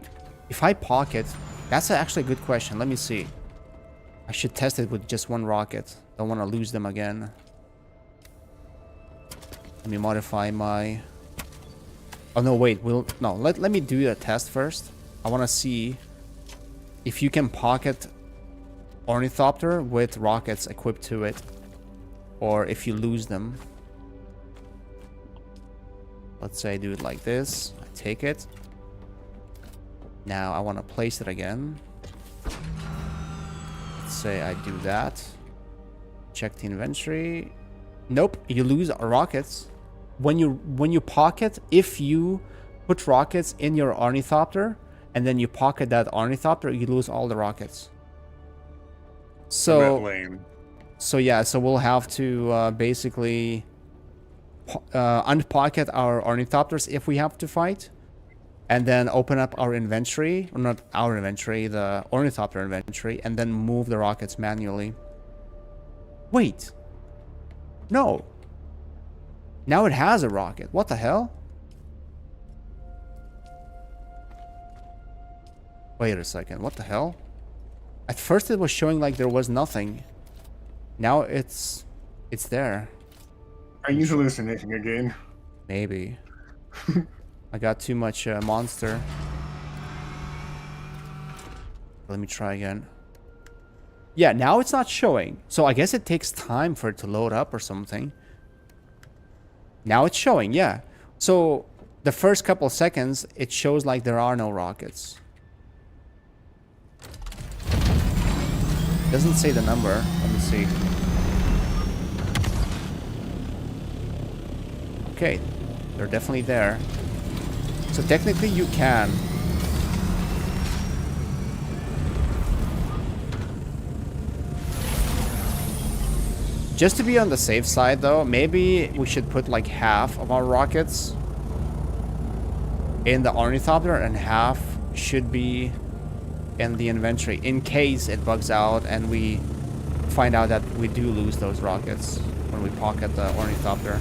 If I pocket... That's actually a good question. Let me see. I should test it with just 1 rocket. Don't want to lose them again. Let me modify my... Oh, no, wait. Let me do a test first. I want to see if you can pocket Ornithopter with rockets equipped to it. Or if you lose them. Let's say I do it like this. I take it. Now I want to place it again. Let's say I do that. Check the inventory. Nope, you lose rockets. When you pocket, if you put rockets in your Ornithopter and then you pocket that Ornithopter, you lose all the rockets. So yeah, so we'll have to basically unpocket our Ornithopters if we have to fight, and then open up our inventory, or not our inventory, the Ornithopter inventory, and then move the rockets manually. Wait. No. Now it has a rocket. What the hell? Wait a second. What the hell? At first it was showing like there was nothing. Now it's there. Are you hallucinating again? Maybe. I got too much monster. Let me try again. Yeah, now it's not showing. So I guess it takes time for it to load up or something. Now it's showing, yeah. So the first couple seconds, it shows like there are no rockets. Doesn't say the number. Let me see. Okay, they're definitely there. So technically you can. Just to be on the safe side though, maybe we should put like half of our rockets in the Ornithopter and half should be in the inventory in case it bugs out and we find out that we do lose those rockets when we pocket the Ornithopter.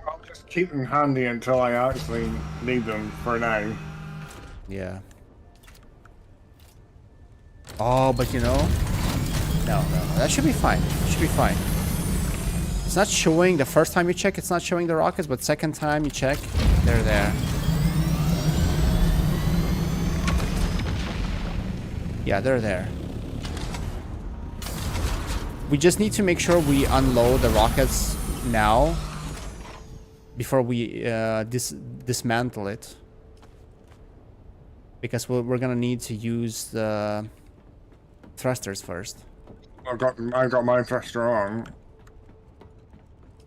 I'll just keep them handy until I actually need them for now. Yeah. Oh, but you know, no, that should be fine. It should be fine. It's not showing, the first time you check, it's not showing the rockets, but second time you check, they're there. Yeah, they're there. We just need to make sure we unload the rockets now before we dismantle it. Because we're gonna need to use the thrusters first. I got my thruster on.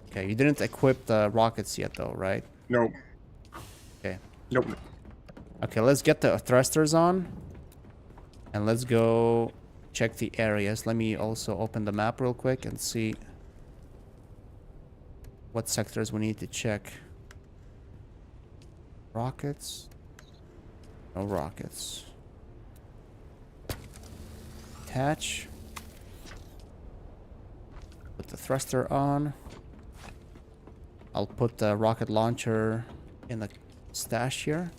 Okay, you didn't equip the rockets yet though, right? Nope. Okay. Nope. Okay, let's get the thrusters on. And let's go check the areas. Let me also open the map real quick and see what sectors we need to check. Rockets. No rockets. Attach. Put the thruster on. I'll put the rocket launcher in the stash here.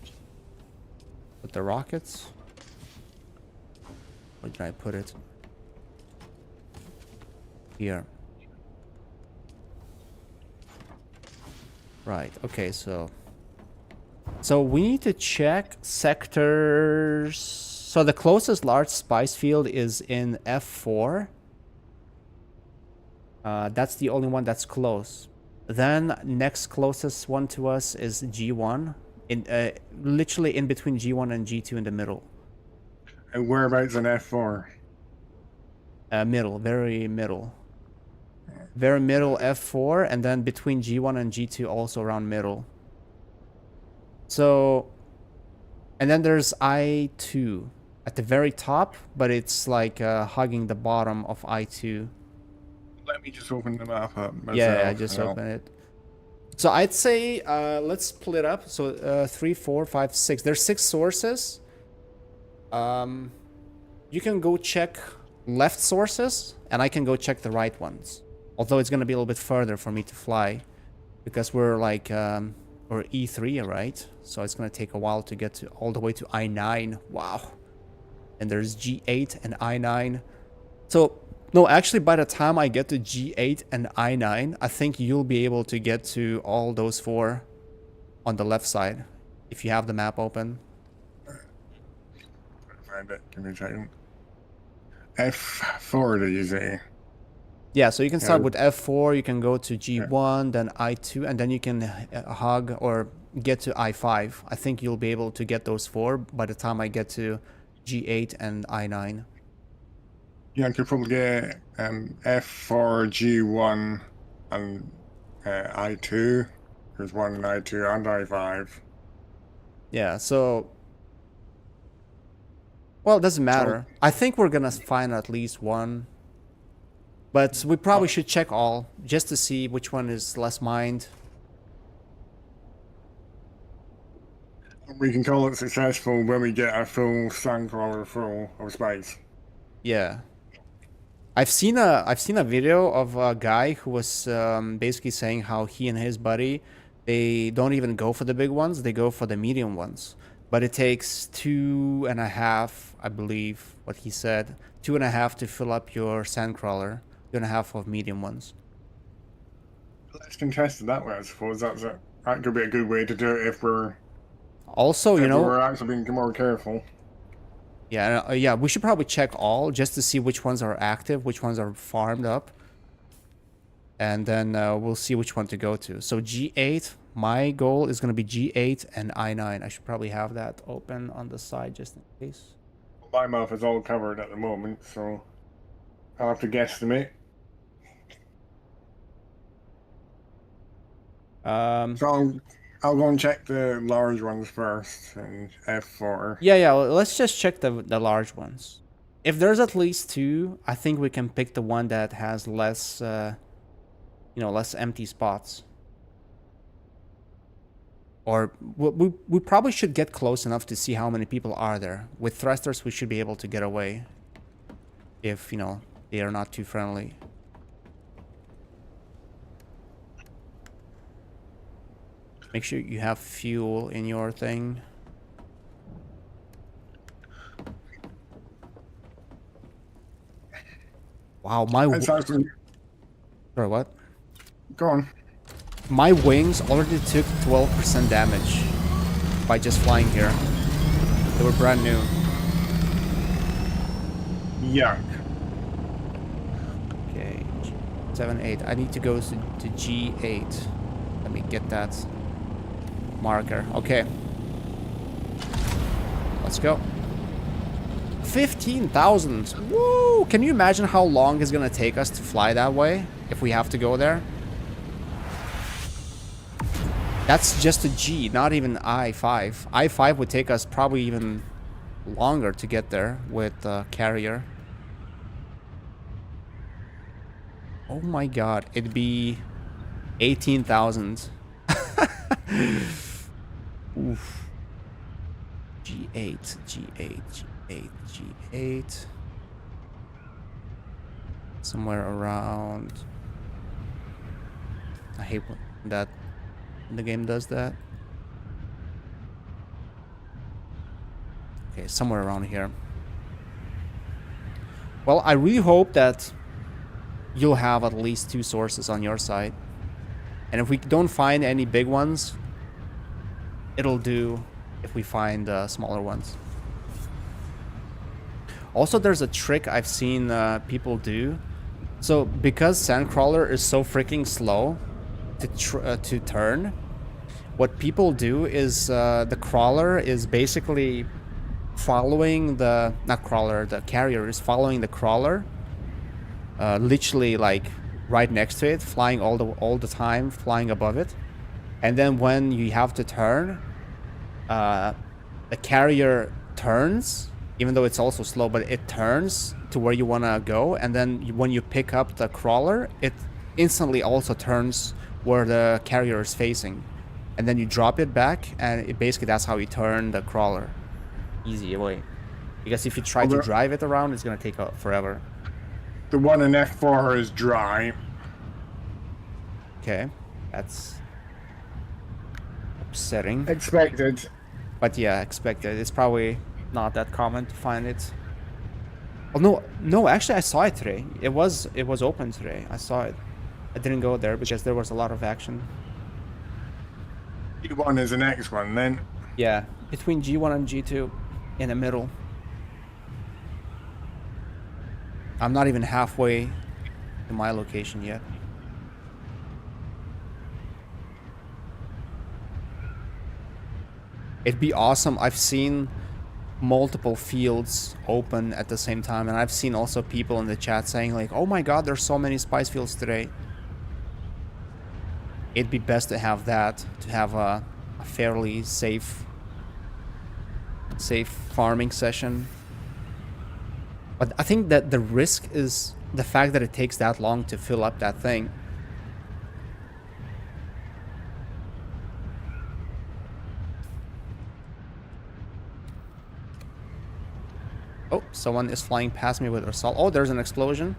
Put the rockets. Where did I put it? Here. Right, okay, so we need to check sectors. So the closest large spice field is in F4. That's the only one that's close. Then next closest one to us is G1. Literally in between G1 and G2 in the middle. And whereabouts in F4? Middle, very middle. Very middle F4, and then between G1 and G2 also around middle. So, and then there's I2 at the very top, but it's like hugging the bottom of I2. Let me just open the map up myself. Yeah, I just opened it. So I'd say let's split up. So 3, 4, 5, 6. There's 6 sources. You can go check left sources, and I can go check the right ones. Although it's gonna be a little bit further for me to fly, because we're like we're E3, right? So it's gonna take a while to get to all the way to I9. Wow. And there's G8 and I9. So No, actually, by the time I get to G8 and I9, I think you'll be able to get to all those 4 on the left side if you have the map open. Find it. Give me a second. F4, did you say? Yeah, so you can start Yeah. with F4, you can go to G1, then I2, and then you can hug or get to I5. I think you'll be able to get those 4 by the time I get to G8 and I9. Yeah, I could probably get F4, G1, and I2. There's 1 and I2 and I5. Yeah, so... Well, it doesn't matter. I think we're gonna find at least 1. But we probably should check all, just to see which one is less mined. We can call it successful when we get a full Sandcrawler full of space. Yeah. I've seen a video of a guy who was basically saying how he and his buddy, they don't even go for the big ones, they go for the medium ones. But it takes 2.5, I believe what he said, 2.5 to fill up your Sandcrawler, 2.5 of medium ones. Let's contest it that way, I suppose. That could be a good way to do it if we're... Also, you know... we're actually being more careful. Yeah, yeah, we should probably check all just to see which ones are active, which ones are farmed up. And then we'll see which one to go to. So G8, my goal is going to be G8 and I9. I should probably have that open on the side just in case. My mouth is all covered at the moment, so I'll have to guesstimate. So I'll go and check the large ones first and F4. Yeah, let's just check the large ones. If there's at least 2, I think we can pick the one that has less, less empty spots. Or we probably should get close enough to see how many people are there. With thrusters, we should be able to get away. If, they are not too friendly. Make sure you have fuel in your thing. Wow, It's actually... Sorry, what? Go on. My wings already took 12% damage by just flying here. They were brand new. Yuck. Okay, 7, 8. I need to go to G8. Let me get that marker. Okay. Let's go. 15,000. Woo! Can you imagine how long it's gonna take us to fly that way if we have to go there? That's just a G, not even I5. I5 would take us probably even longer to get there with Carrier. Oh my god, it'd be 18,000. Oof. G8, G8, G8, G8. Somewhere around... I hate when the game does that. Okay, somewhere around here. Well, I really hope that you'll have at least 2 sources on your side. And if we don't find any big ones, it'll do if we find smaller ones. Also, there's a trick I've seen people do. So, because Sandcrawler is so freaking slow to turn, what people do is the crawler is basically following the... Not crawler, the carrier is following the crawler. Literally, like, right next to it, flying all the time, flying above it. And then when you have to turn, the carrier turns, even though it's also slow, but it turns to where you want to go. And then when you pick up the crawler, it instantly also turns where the carrier is facing. And then you drop it back, and basically that's how you turn the crawler. Easy way. Because if you try to drive it around, it's going to take forever. The one in F4 is dry. Okay, that's upsetting. Expected. But yeah, expected. It's probably not that common to find it. Oh no, no, actually I saw it today. It was open today. I saw it. I didn't go there because there was a lot of action. G1 is the next one then. Yeah, between G1 and G2 in the middle. I'm not even halfway to my location yet. It'd be awesome. I've seen multiple fields open at the same time, and I've seen also people in the chat saying like, oh my god, there's so many spice fields today. It'd be best to have that, to have a fairly safe farming session. But I think that the risk is the fact that it takes that long to fill up that thing. Oh, someone is flying past me with assault. Oh, there's an explosion.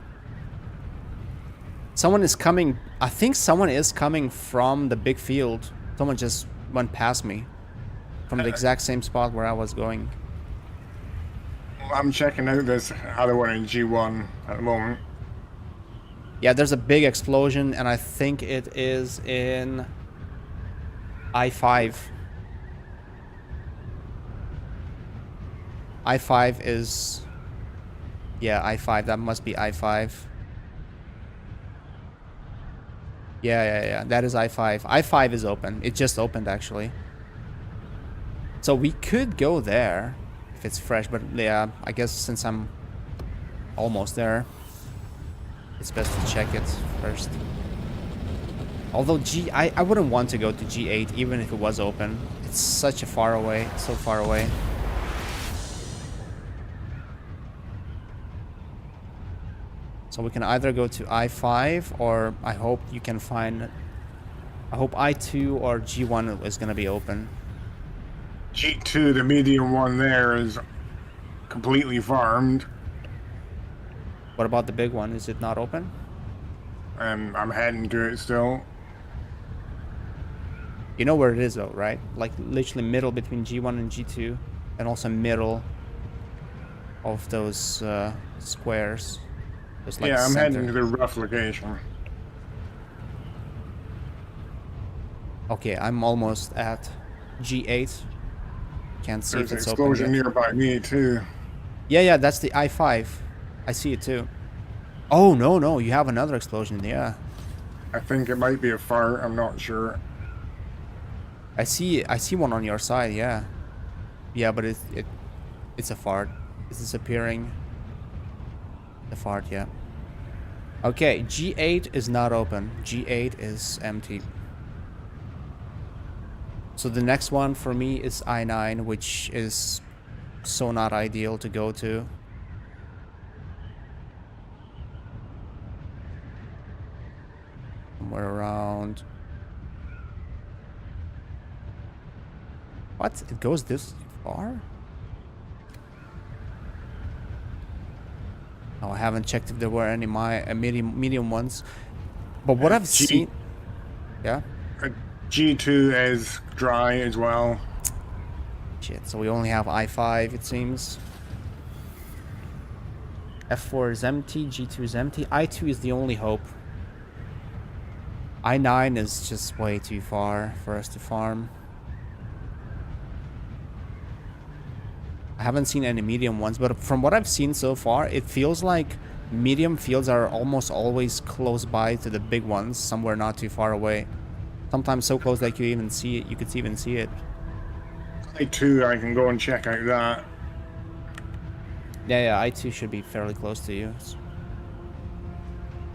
Someone is coming. I think someone is coming from the big field. Someone just went past me from the exact same spot where I was going. I'm checking out this other one in G1 at the moment. Yeah, there's a big explosion, and I think it is in I-5. I-5 is... Yeah, I-5. That must be I-5. Yeah. That is I-5. I-5 is open. It just opened, actually. So we could go there if it's fresh, but yeah, I guess since I'm almost there, it's best to check it first. Although I wouldn't want to go to G8 even if it was open. It's such a far away, so far away. So we can either go to I-5 or I hope you can find... I hope I-2 or G1 is going to be open. G2, the medium one there, is completely farmed. What about the big one? Is it not open? I'm heading to it still. You know where it is though, right? Like literally middle between G1 and G2. And also middle of those squares. Those, like, Yeah, I'm center. heading to the rough location. Okay, I'm almost at G8. Can't see There's if an it's open explosion yet. nearby me too. Yeah, that's the I-5. I see it too. Oh, no, you have another explosion, yeah. I think it might be a fart, I'm not sure. I see one on your side, yeah. Yeah, but it's a fart. It's disappearing. The fart, yeah. Okay, G8 is not open. G8 is empty. So the next one for me is I-9, which is so not ideal to go to. Somewhere around... What? It goes this far? Oh, I haven't checked if there were any medium ones. But what I've seen... Yeah? G2 is dry as well. Shit, so we only have I-5, it seems. F4 is empty, G2 is empty. I-2 is the only hope. I-9 is just way too far for us to farm. I haven't seen any medium ones, but from what I've seen so far, it feels like medium fields are almost always close by to the big ones, somewhere not too far away. Sometimes so close that you even see it. You could even see it. I2, I can go and check out that. Yeah, I2 should be fairly close to you.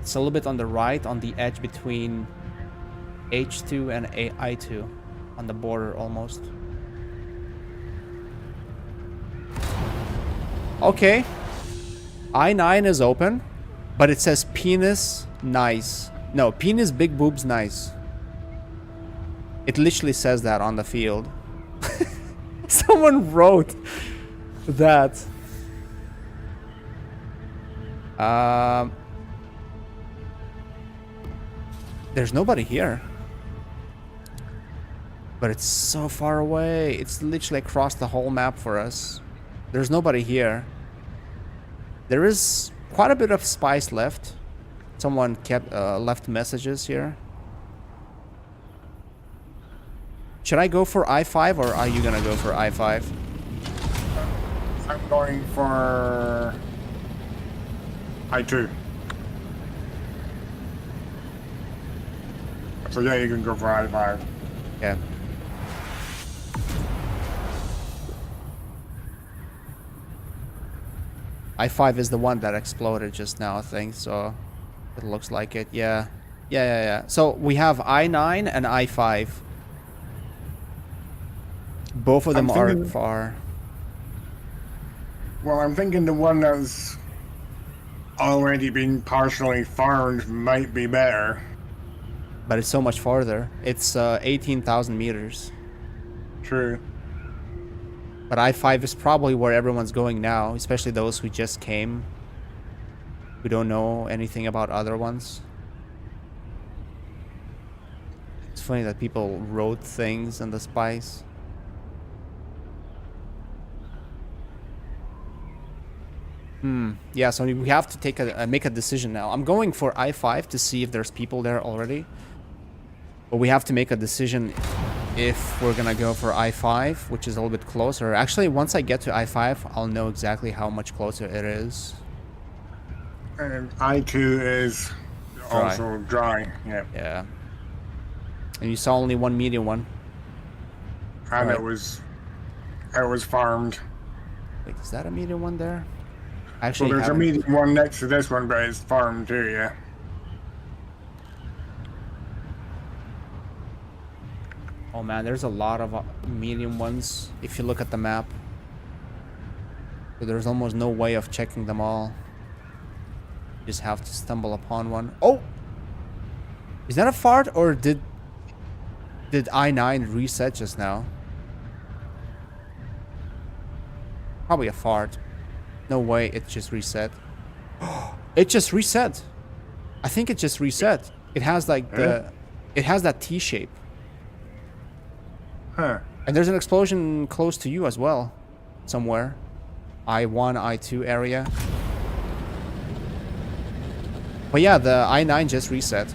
It's a little bit on the right, on the edge between H2 and I2, on the border almost. Okay, I-9 is open, but it says penis nice. No, penis big boobs nice. It literally says that on the field. Someone wrote that. There's nobody here. But it's so far away. It's literally across the whole map for us. There's nobody here. There is quite a bit of spice left. Someone kept left messages here. Should I go for I5 or are you gonna go for I5? I'm going for I2. So yeah, you can go for I5. Yeah. I5 is the one that exploded just now, I think, so it looks like it. Yeah. Yeah. So we have I9 and I5. Both of them are far. Well, I'm thinking the one that's already been partially farmed might be better. But it's so much farther. It's 18,000 meters. True. But I5 is probably where everyone's going now, especially those who just came. We don't know anything about other ones. It's funny that people wrote things in the spice. Yeah, so we have to take make a decision now. I'm going for I5 to see if there's people there already. But we have to make a decision if we're gonna go for I5, which is a little bit closer. Actually, once I get to I5, I'll know exactly how much closer it is. And I2 is also dry. Yeah. Yeah. And you saw only one medium one. And Right. it was farmed. Wait, is that a medium one there? So Actually, there's a medium one next to this one, but it's farmed too, yeah. oh man, there's a lot of medium ones if you look at the map. So there's almost no way of checking them all. You just have to stumble upon one. Oh! Is that a fart or did I9 reset just now? Probably a fart. No way, it just reset. It just reset. I think it just reset. It has like it has that T shape. Huh. And there's an explosion close to you as well. Somewhere. I1, I2 area. But yeah, the I9 just reset.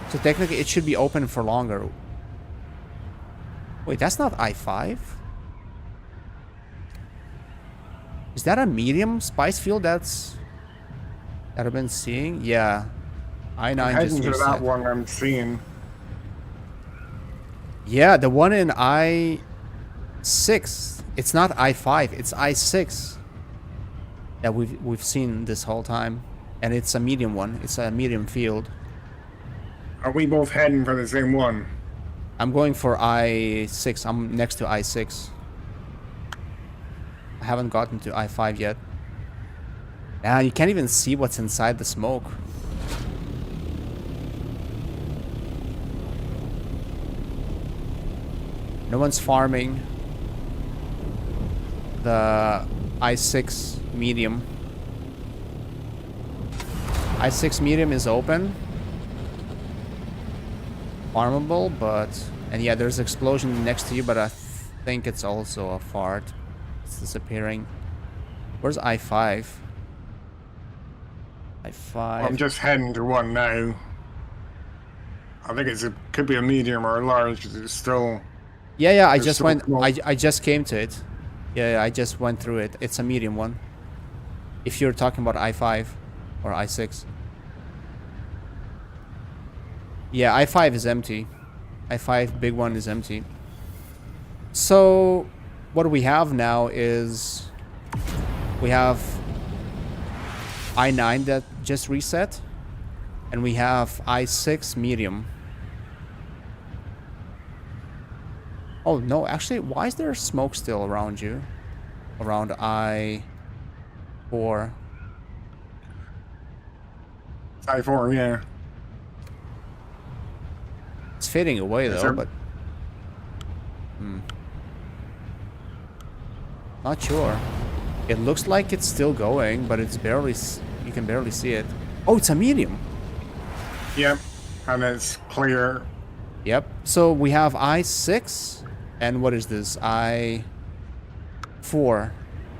So technically it should be open for longer. Wait, that's not I5? Is that a medium spice field that I've been seeing? Yeah. I9 Heading just to reset. that one I'm seeing. Yeah, the one in I6. It's not I5, it's I6. That we've seen this whole time. And it's a medium one. It's a medium field. Are we both heading for the same one? I'm going for I6. I'm next to I6. I haven't gotten to I5 yet. Man, you can't even see what's inside the smoke. No one's farming the I6 medium. I6 medium is open. Farmable, but... And yeah, there's an explosion next to you, but I think it's also a fart. It's disappearing. Where's I5? I5... I'm just heading to one now. I think could be a medium or a large, 'cause it's still... Yeah, I it's just so went... small. I just came to it. Yeah, I just went through it. It's a medium one. If you're talking about I5 or I6. Yeah, I5 is empty. I5 big one is empty. So what we have now is we have I9 that just reset, and we have I6 medium. Oh no, actually, why is there smoke still around you? Around I4. I4, yeah. It's fading away Yes, though, sir. but not sure. It looks like it's still going, but it's barely. You can barely see it. Oh, it's a medium. Yep. And it's clear. Yep. So we have I6, and what is this? I4.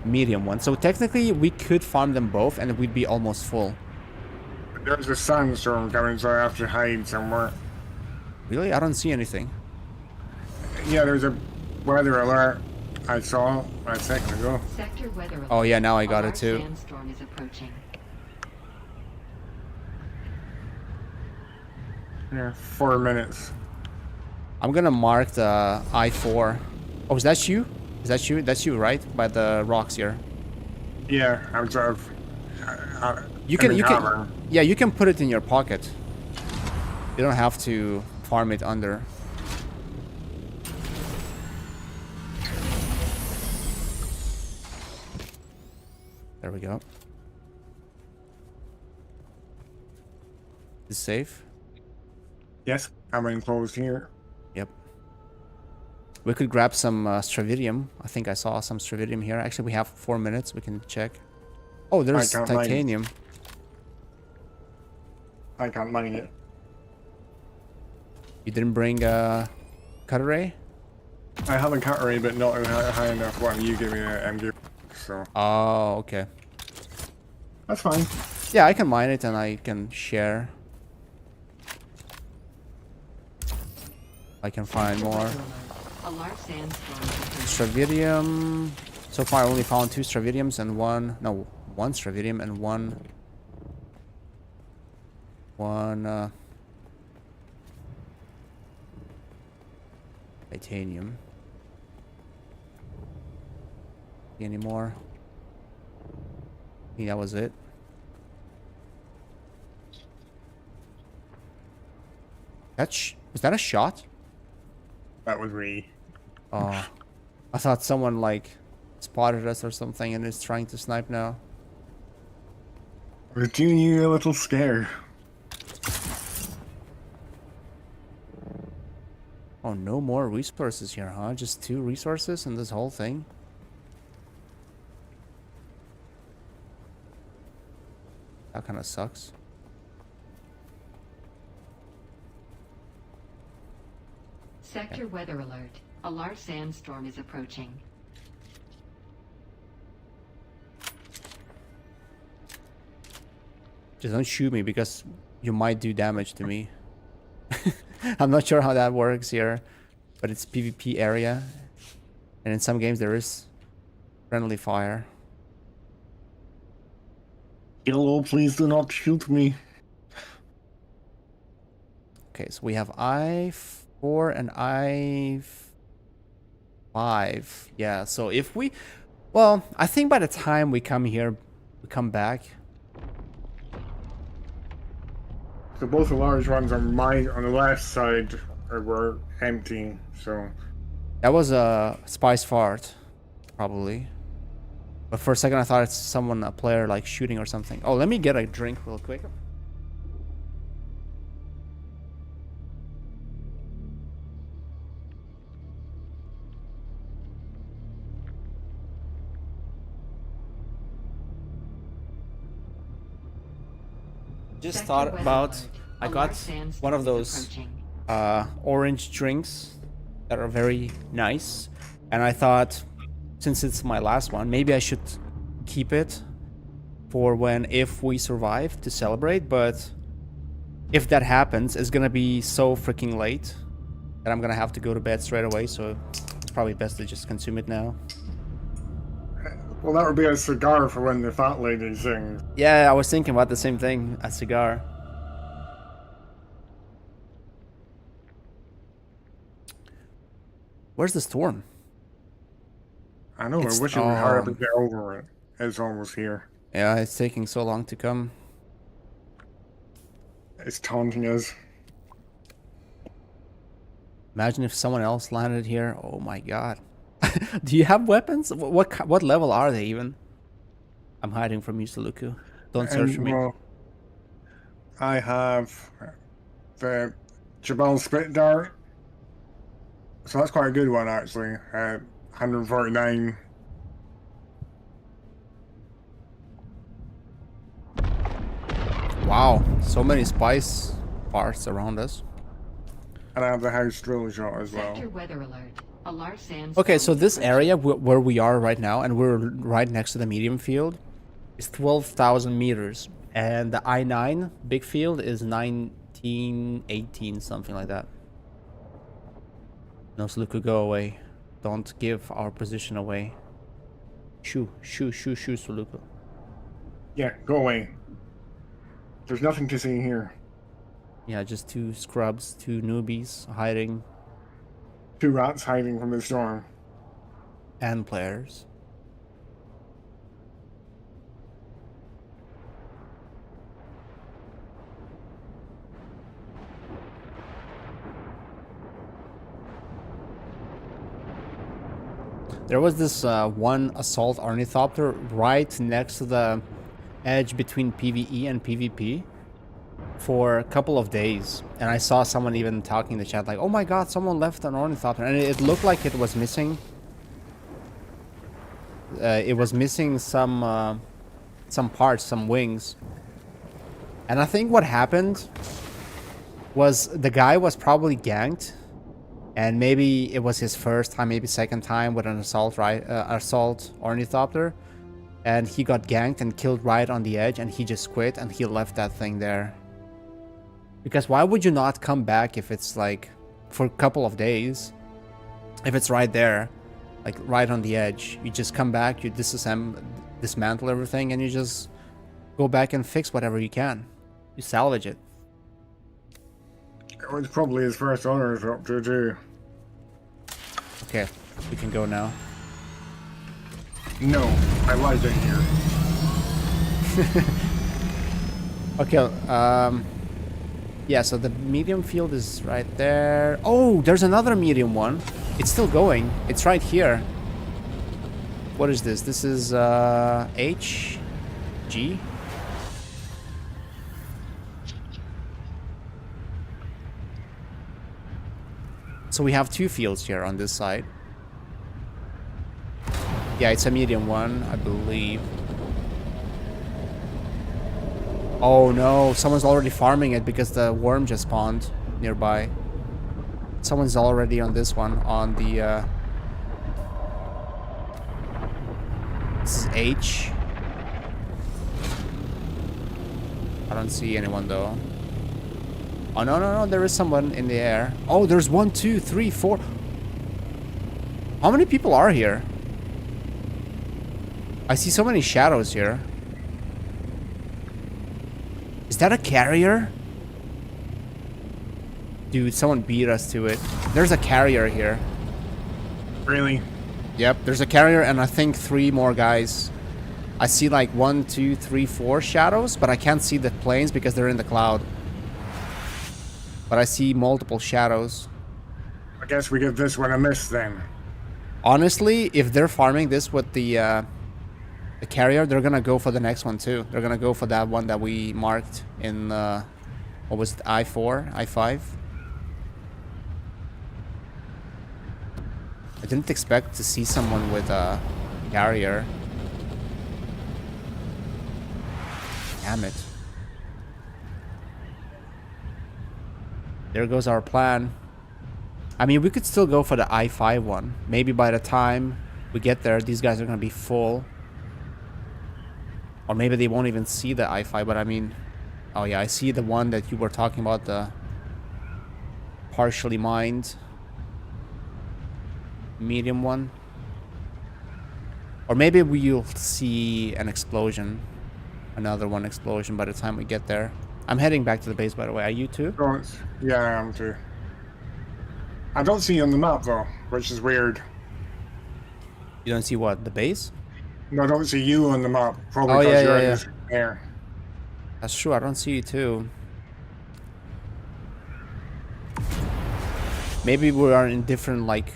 medium one. So technically, we could farm them both, and we'd be almost full. There's a sandstorm coming, so I have to hide somewhere. Really? I don't see anything. Yeah, there's a weather alert I saw a second ago. Sector weather alert. Oh yeah, now I got A it large too. sandstorm is approaching. Yeah, 4 minutes. I'm gonna mark the I-4. Oh, is that you? Is that you? That's you, right? By the rocks here. Yeah, I'm sort of. You can, yeah, you can put it in your pocket. You don't have to farm it under. There we go. Is safe? Yes, I'm enclosed here. Yep. We could grab some stravidium. I think I saw some stravidium here. Actually, we have 4 minutes. We can check. Oh, there's titanium. I can't mine it. You didn't bring a cutter ray? I have a cut ray, but not a high enough one. You give me an MG, so Oh, okay. that's fine. Yeah, I can mine it and I can share. I can find more. A large sandstorm is approaching. Stravidium. So far I only found 2 stravidiums and one stravidium and one titanium. Any more? I think that was it. Was that a shot? That was me. Oh, I thought someone like spotted us or something and is trying to snipe now. I was doing you a little scare. Oh, no more resources here, huh? Just 2 resources in this whole thing? That kind of sucks. Sector weather alert. A large sandstorm is approaching. Just don't shoot me because you might do damage to me. I'm not sure how that works here, but it's PvP area. And in some games there is friendly fire. Hello, please do not shoot me. Okay, so we have I-4 and I-5. Yeah, so if we... Well, I think by the time we come here, we come back. So both the large ones on the left side were empty, so... That was a spice fart, probably. But for a second I thought it's a player like shooting or something. Oh, let me get a drink real quick. Just Sector thought weather about, alert. I A got large sandstorm one of is those approaching. orange drinks that are very nice, and I thought since it's my last one, maybe I should keep it for if we survive to celebrate. But if that happens, it's gonna be so freaking late that I'm gonna have to go to bed straight away, so it's probably best to just consume it now. Well, that would be a cigar for when the fat lady sings. Yeah, I was thinking about the same thing, a cigar. Where's the storm? I know, I wish it would hurry up and get over it. It's almost here. Yeah, it's taking so long to come. It's taunting us. Imagine if someone else landed here. Oh my god. Do you have weapons? What level are they even? I'm hiding from you, Saluku. Don't search for me. Well, I have the Jabal Spit Dart. So that's quite a good one, actually. 149. Wow, so many spice parts around us. And I have the house drill shot as well. Sector weather alert. A large sandstorm. Okay, so is this approaching. area where we are right now, and we're right next to the medium field, is 12,000 meters. And the I-9 big field is 19, 18, something like that. No, Sluku, go away. Don't give our position away. Shoo, Suluku. Yeah, go away. There's nothing to see here. Yeah, just two scrubs, two newbies hiding, 2 rats hiding from the storm. and players. There was this one assault ornithopter right next to the edge between PvE and PvP for a couple of days, and I saw someone even talking in the chat like, "Oh my god, someone left an ornithopter," and it looked like it was missing. It was missing some parts, some wings, and I think what happened was the guy was probably ganked. And maybe it was his first time, maybe second time with an assault ornithopter, and he got ganked and killed right on the edge, and he just quit and he left that thing there. Because why would you not come back if it's like for a couple of days? If it's right there, like right on the edge, you just come back, you dismantle everything, and you just go back and fix whatever you can. You salvage it. It was probably his first ornithopter too. Okay, we can go now. No, I like it here. Okay, yeah, so the medium field is right there. Oh, there's another medium one. It's still going. It's right here. What is this? This is H G. So we have 2 fields here on this side. Yeah, it's a medium one, I believe. Oh no, someone's already farming it because the worm just spawned nearby. Someone's already on this one, on the this is H. I don't see anyone though. Oh no, there is someone in the air. Oh, there's 1, 2, 3, 4. How many people are here? I see so many shadows here. Is that a carrier? Dude, someone beat us to it. There's a carrier here. Really? Yep, there's a carrier and I think 3 more guys. I see like 1, 2, 3, 4 shadows, but I can't see the planes because they're in the cloud. But I see multiple shadows. I guess we give this one a miss then. Honestly, if they're farming this with the carrier, they're gonna go for the next one too. They're gonna go for that one that we marked in what was it, I4, I5. I didn't expect to see someone with a carrier. Damn it. There goes our plan. I mean, we could still go for the I5 one. Maybe by the time we get there, these guys are gonna be full. Or maybe they won't even see the I5, but I mean... Oh yeah, I see the one that you were talking about, the partially mined medium one. Or maybe we'll see an explosion. Another one explosion by the time we get there. I'm heading back to the base, by the way. Are you too? Yeah, I am too. I don't see you on the map though, which is weird. You don't see what? The base? No, I don't see you on the map. Probably Oh, because yeah, you're yeah, in this air. That's true. I don't see you too. Maybe we are in different like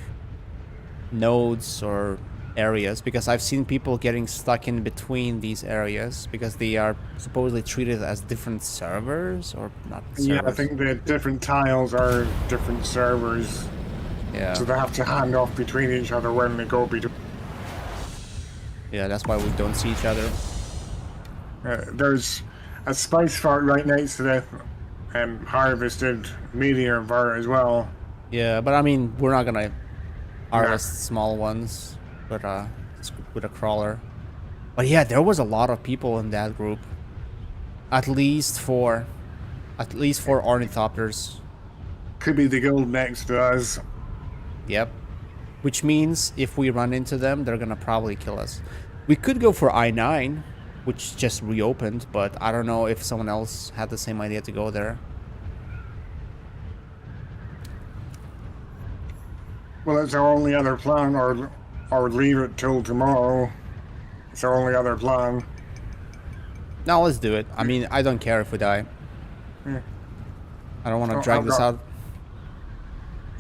nodes or areas, because I've seen people getting stuck in between these areas because they are supposedly treated as different servers or not servers. Yeah, I think the different tiles are different servers. Yeah. So they have to hand off between each other when they go between. Yeah, that's why we don't see each other. There's a spice fart right next to the harvested meteor vert as well. Yeah, but I mean, we're not gonna harvest small ones with a crawler. But yeah, there was a lot of people in that group. At least four ornithopters. Could be the guild next to us. Yep. Which means if we run into them, they're gonna probably kill us. We could go for I-9, which just reopened, but I don't know if someone else had the same idea to go there. Well, it's our only other plan, or leave it till tomorrow. It's our only other plan. No, let's do it. I mean, I don't care if we die. Yeah. I don't want to Oh, drag this out.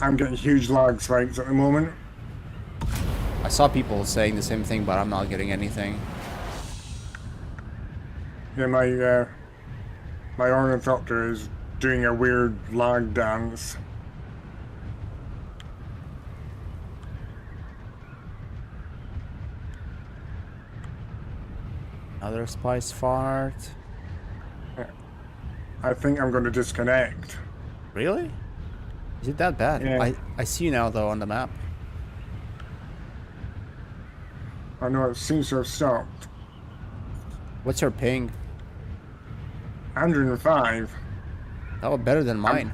I'm getting huge lag spikes at the moment. I saw people saying the same thing, but I'm not getting anything. Yeah, my ornithopter is doing a weird lag dance. Another spice fart. I think I'm going to disconnect. Really? Is it that bad? Yeah. I see you now, though, on the map. I know it seems to have stopped. What's your ping? 105. That was better than mine.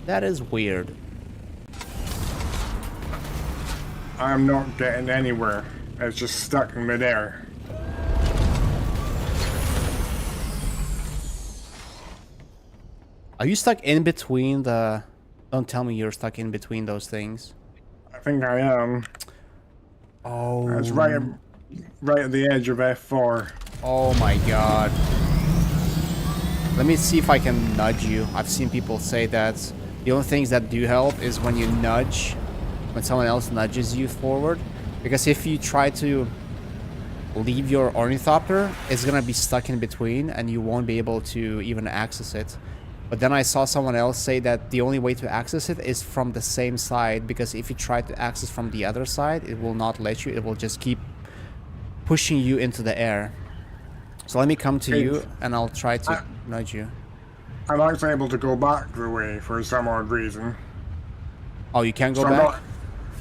That is weird. I'm not getting anywhere. It's just stuck in midair. Are you stuck in between the... Don't tell me you're stuck in between those things. I think I am. Oh. It's right at the edge of F4. Oh my god. Let me see if I can nudge you. I've seen people say that the only things that do help is when you nudge, when someone else nudges you forward. Because if you try to leave your ornithopter, it's gonna be stuck in between and you won't be able to even access it. But then I saw someone else say that the only way to access it is from the same side, because if you try to access from the other side, it will not let you. It will just keep pushing you into the air. So let me come to you and I'll try to nudge you. I'm actually able to go back the way for some odd reason. Oh, you can go So back?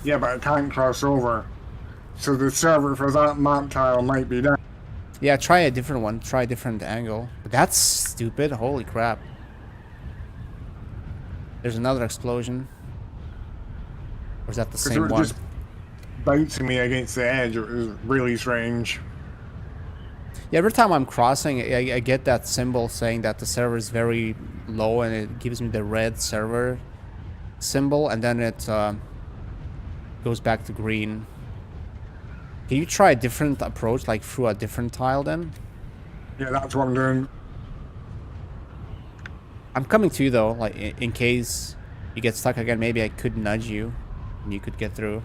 Yeah, but I can't cross over. So the server for that map tile might be down. Yeah, try a different one. Try a different angle. But that's stupid. Holy crap. There's another explosion. Or is that the Because it same was one? just bouncing me against the edge. It was really strange. Yeah, every time I'm crossing, I get that symbol saying that the server is very low, and it gives me the red server symbol, and then it goes back to green. Can you try a different approach, like through a different tile then? Yeah, that's what I'm doing. I'm coming to you though, like in case you get stuck again, maybe I could nudge you and you could get through.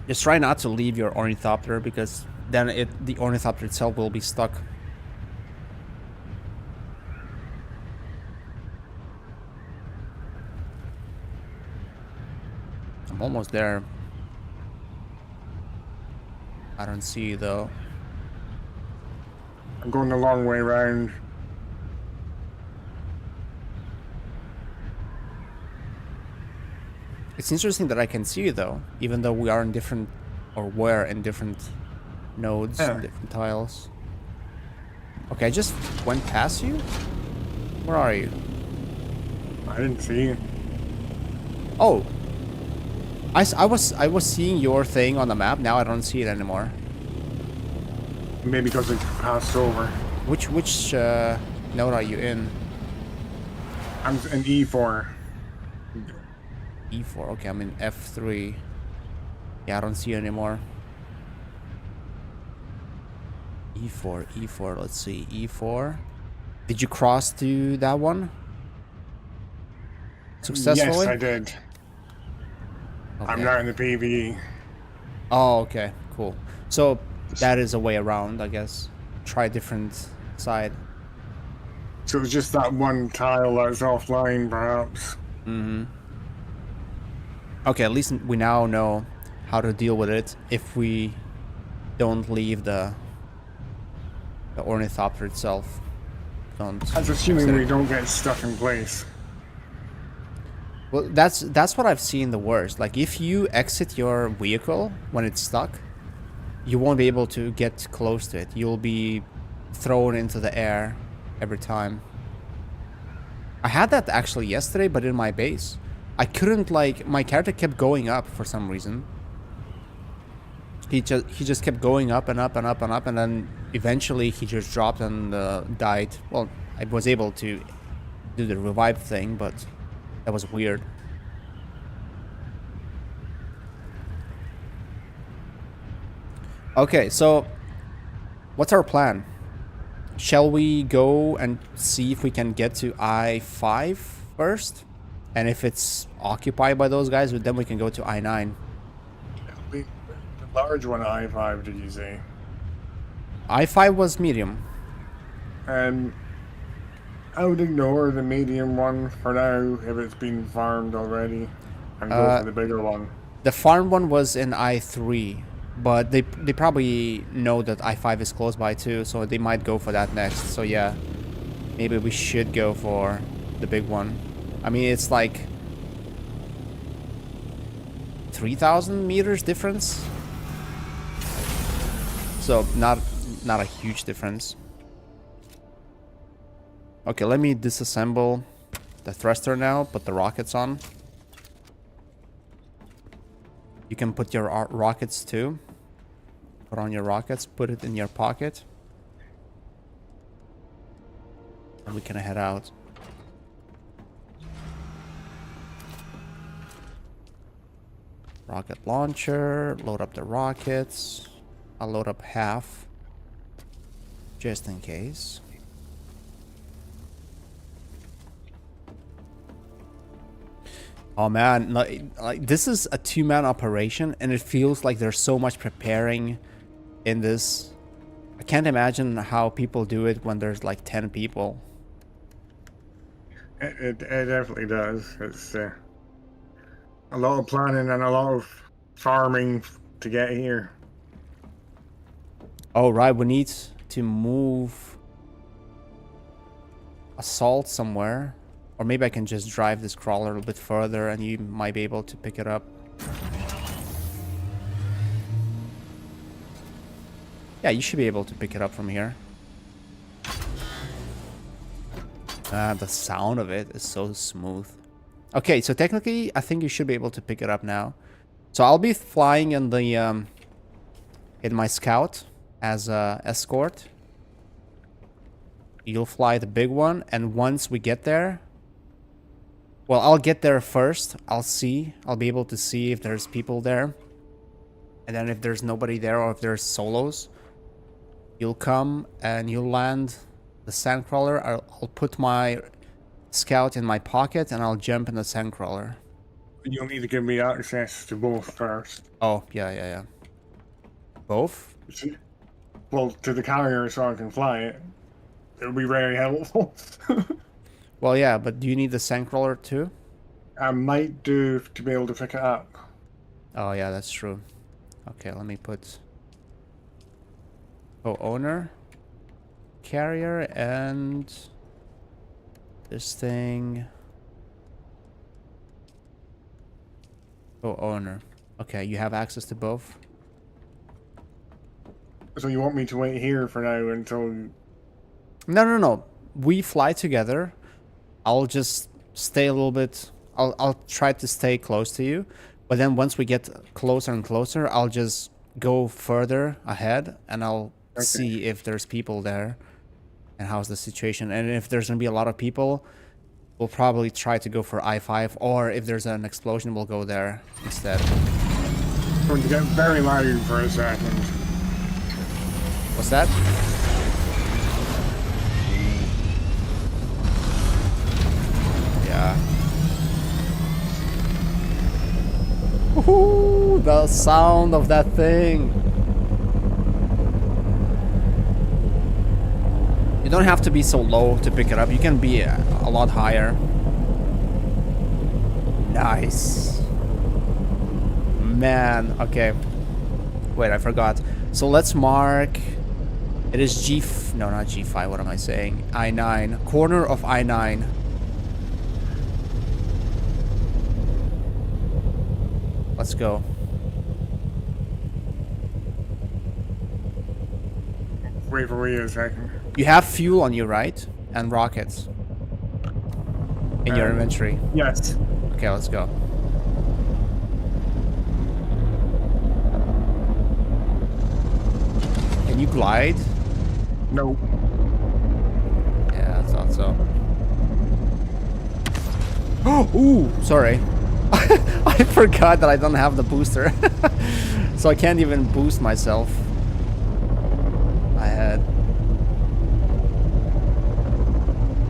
Just try not to leave your ornithopter, because then the ornithopter itself will be stuck. I'm almost there. I don't see you though. I'm going the long way round. It's interesting that I can see you though, even though we are in different, or were in different nodes, Yeah. different tiles. Okay, I just went past you? Where are you? I didn't see you. Oh! I was seeing your thing on the map, now I don't see it anymore. Maybe because it passed over. Which node are you in? I'm in E4. E4, okay, I'm in F3. Yeah, I don't see you anymore. E4, let's see, E4. Did you cross to that one? Successfully? Yes, I did. Okay. I'm not in the PvE. Oh, okay, cool. So that is a way around, I guess. Try a different side. So it's just that one tile that's offline, perhaps. Mm-hmm. Okay, at least we now know how to deal with it if we don't leave the The Ornithopter itself. Don't. That's assuming we don't get stuck in place. Well, that's what I've seen the worst. Like, if you exit your vehicle when it's stuck, you won't be able to get close to it. You'll be thrown into the air every time. I had that actually yesterday, but in my base. I couldn't, like, my character kept going up for some reason. He just kept going up and up and up and up, and then eventually he just dropped and died. Well, I was able to do the revive thing, but that was weird. Okay, so what's our plan? Shall we go and see if we can get to I-5 first? And if it's occupied by those guys, then we can go to I-9. The large one, I-5, did you say? I-5 was medium. I would ignore the medium one for now if it's been farmed already, and go for the bigger one. The farm one was in I-3, but they probably know that I-5 is close by too, so they might go for that next. So yeah, maybe we should go for the big one. I mean, it's like 3,000 meters difference, so not a huge difference. Okay, let me disassemble the thruster now, put the rockets on. You can put your rockets too. Put on your rockets, put it in your pocket. And we can head out. Rocket launcher, load up the rockets. I'll load up half, just in case. Oh man, like this is a two-man operation, and it feels like there's so much preparing in this. I can't imagine how people do it when there's like 10 people. It definitely does. It's a lot of planning and a lot of farming to get here. Oh right, we need to move assault somewhere. Or maybe I can just drive this crawler a little bit further and you might be able to pick it up. Yeah, you should be able to pick it up from here. The sound of it is so smooth. Okay, so technically, I think you should be able to pick it up now. So I'll be flying in the in my scout as a escort. You'll fly the big one, and once we get there, well, I'll get there first. I'll be able to see if there's people there. And then if there's nobody there or if there's solos, you'll come and you'll land the sandcrawler. I'll put my scout in my pocket and I'll jump in the sandcrawler. You'll need to give me access to both first. Oh, yeah. Both? Well, to the carrier so I can fly it. It would be very helpful. Well, yeah, but do you need the sandcrawler too? I might do to be able to pick it up. Oh, yeah, that's true. Okay, let me put... Oh, owner, carrier, and this thing. Oh, owner. Okay, you have access to both. So you want me to wait here for now until... No. We fly together. I'll just stay a little bit. I'll try to stay close to you. But then once we get closer and closer, I'll just go further ahead and I'll see if there's people there and how's the situation. And if there's going to be a lot of people, we'll probably try to go for I-5, or if there's an explosion, we'll go there instead. Going to get very loud for a second. What's that? Yeah. Woohoo! The sound of that thing. You don't have to be so low to pick it up. You can be a lot higher. Nice. Man, okay. Wait, I forgot. So let's mark It is no, not G5. What am I saying? I-9. Corner of I-9. Let's go. Wait for me a second. You have fuel on you, right? And rockets. In your inventory. Yes. Okay, let's go. Can you glide? No. Yeah, I thought so. Ooh, sorry. I forgot that I don't have the booster. So I can't even boost myself. I had...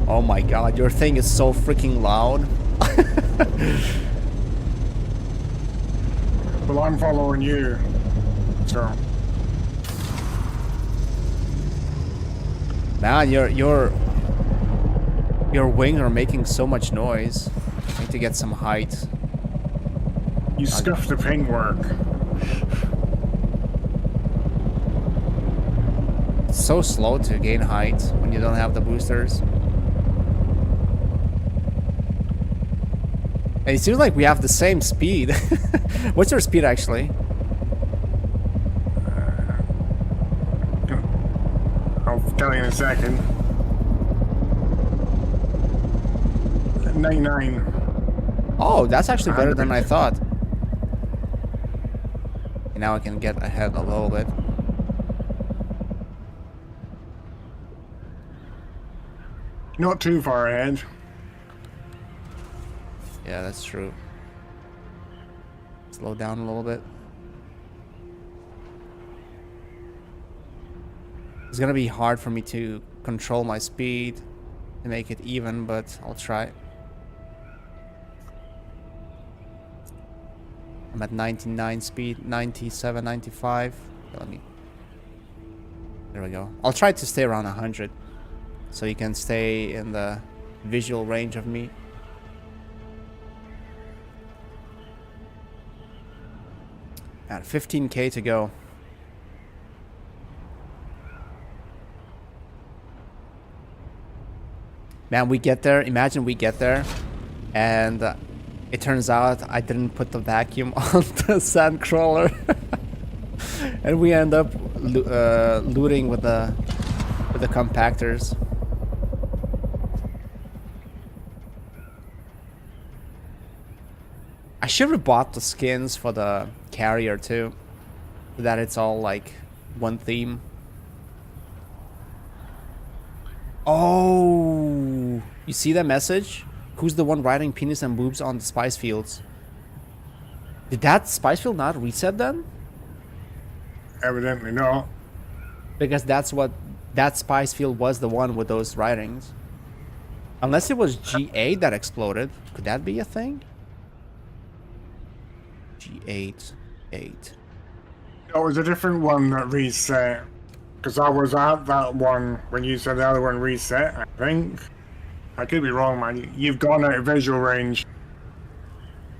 Oh my god, your thing is so freaking loud. Well, I'm following you. So. Man, your wings are making so much noise. I need to get some height. You scuffed the paintwork. It's so slow to gain height when you don't have the boosters. And it seems like we have the same speed. What's your speed actually? I'll tell you in a second. 99. Oh, that's actually better than I thought. And now I can get ahead a little bit. Not too far ahead. Yeah, that's true. Slow down a little bit. It's gonna be hard for me to control my speed to make it even, but I'll try. I'm at 99 speed, 97, 95. Let me... There we go. I'll try to stay around 100, so you can stay in the visual range of me. At 15k to go. Man, we get there. Imagine we get there, and it turns out I didn't put the vacuum on the sand crawler, and we end up looting with the compactors. I should have bought the skins for the carrier too, so that it's all like one theme. Oh, you see that message? Who's the one writing penis and boobs on the spice fields? Did that spice field not reset then? Evidently not. Because that's what that spice field was, the one with those writings. Unless it was G8 that exploded. Could that be a thing? G8, 8. It was a different one that reset. Because I was at that one when you said the other one reset, I think. I could be wrong, man. You've gone out of visual range.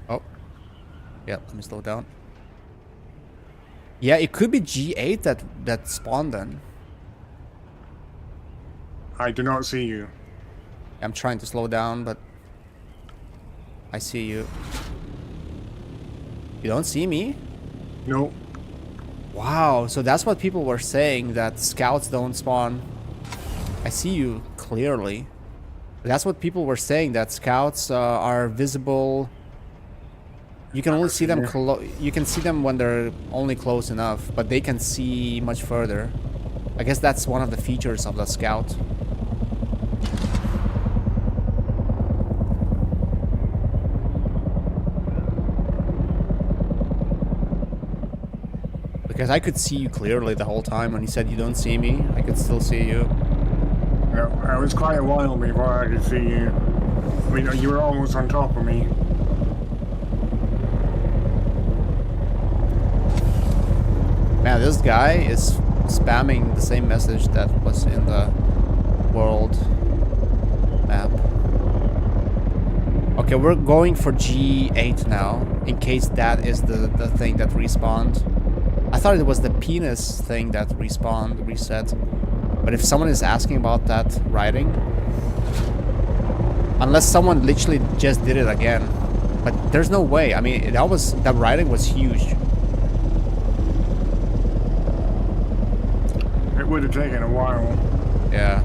Oh. Yeah, let me slow down. Yeah, it could be G8 that spawned then. I do not see you. I'm trying to slow down, but I see you. You don't see me? Nope. Wow, so that's what people were saying, that scouts don't spawn. I see you clearly. That's what people were saying, that scouts are visible. You can only see them you can see them when they're only close enough, but they can see much further. I guess that's one of the features of the scout. Because I could see you clearly the whole time. When you said you don't see me, I could still see you. It was quite a while before I could see you. I mean, you were almost on top of me. Man, this guy is spamming the same message that was in the world map. Okay, we're going for G8 now, in case that is the thing that respawned. I thought it was the penis thing that reset. But if someone is asking about that writing, unless someone literally just did it again, but there's no way. I mean, that writing was huge. It would have taken a while. Yeah.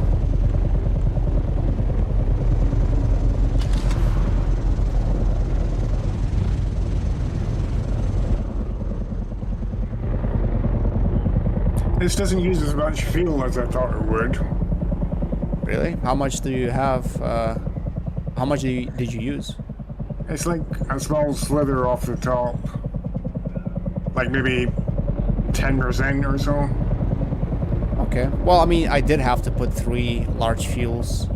This doesn't use as much fuel as I thought it would. Really? How much do you have? How much did you use? It's like a small slither off the top. Like maybe 10% or so. Okay. Well, I mean, I did have to put 3 large fuels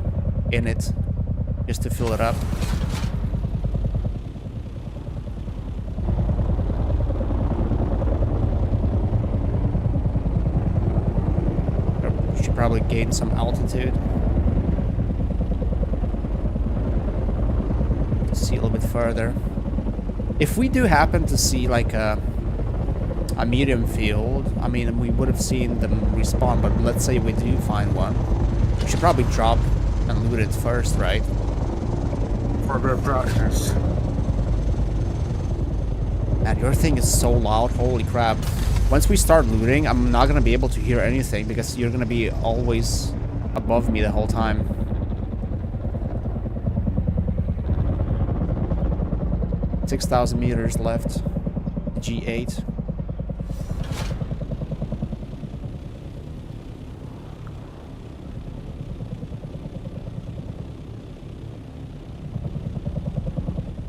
in it just to fill it up. Should probably gain some altitude. See a little bit further. If we do happen to see like a medium field, I mean, we would have seen them respawn, but let's say we do find one. We should probably drop and loot it first, right? For a bit of practice. Man, your thing is so loud, holy crap. Once we start looting, I'm not gonna be able to hear anything because you're gonna be always above me the whole time. $6,000 meters left. G8.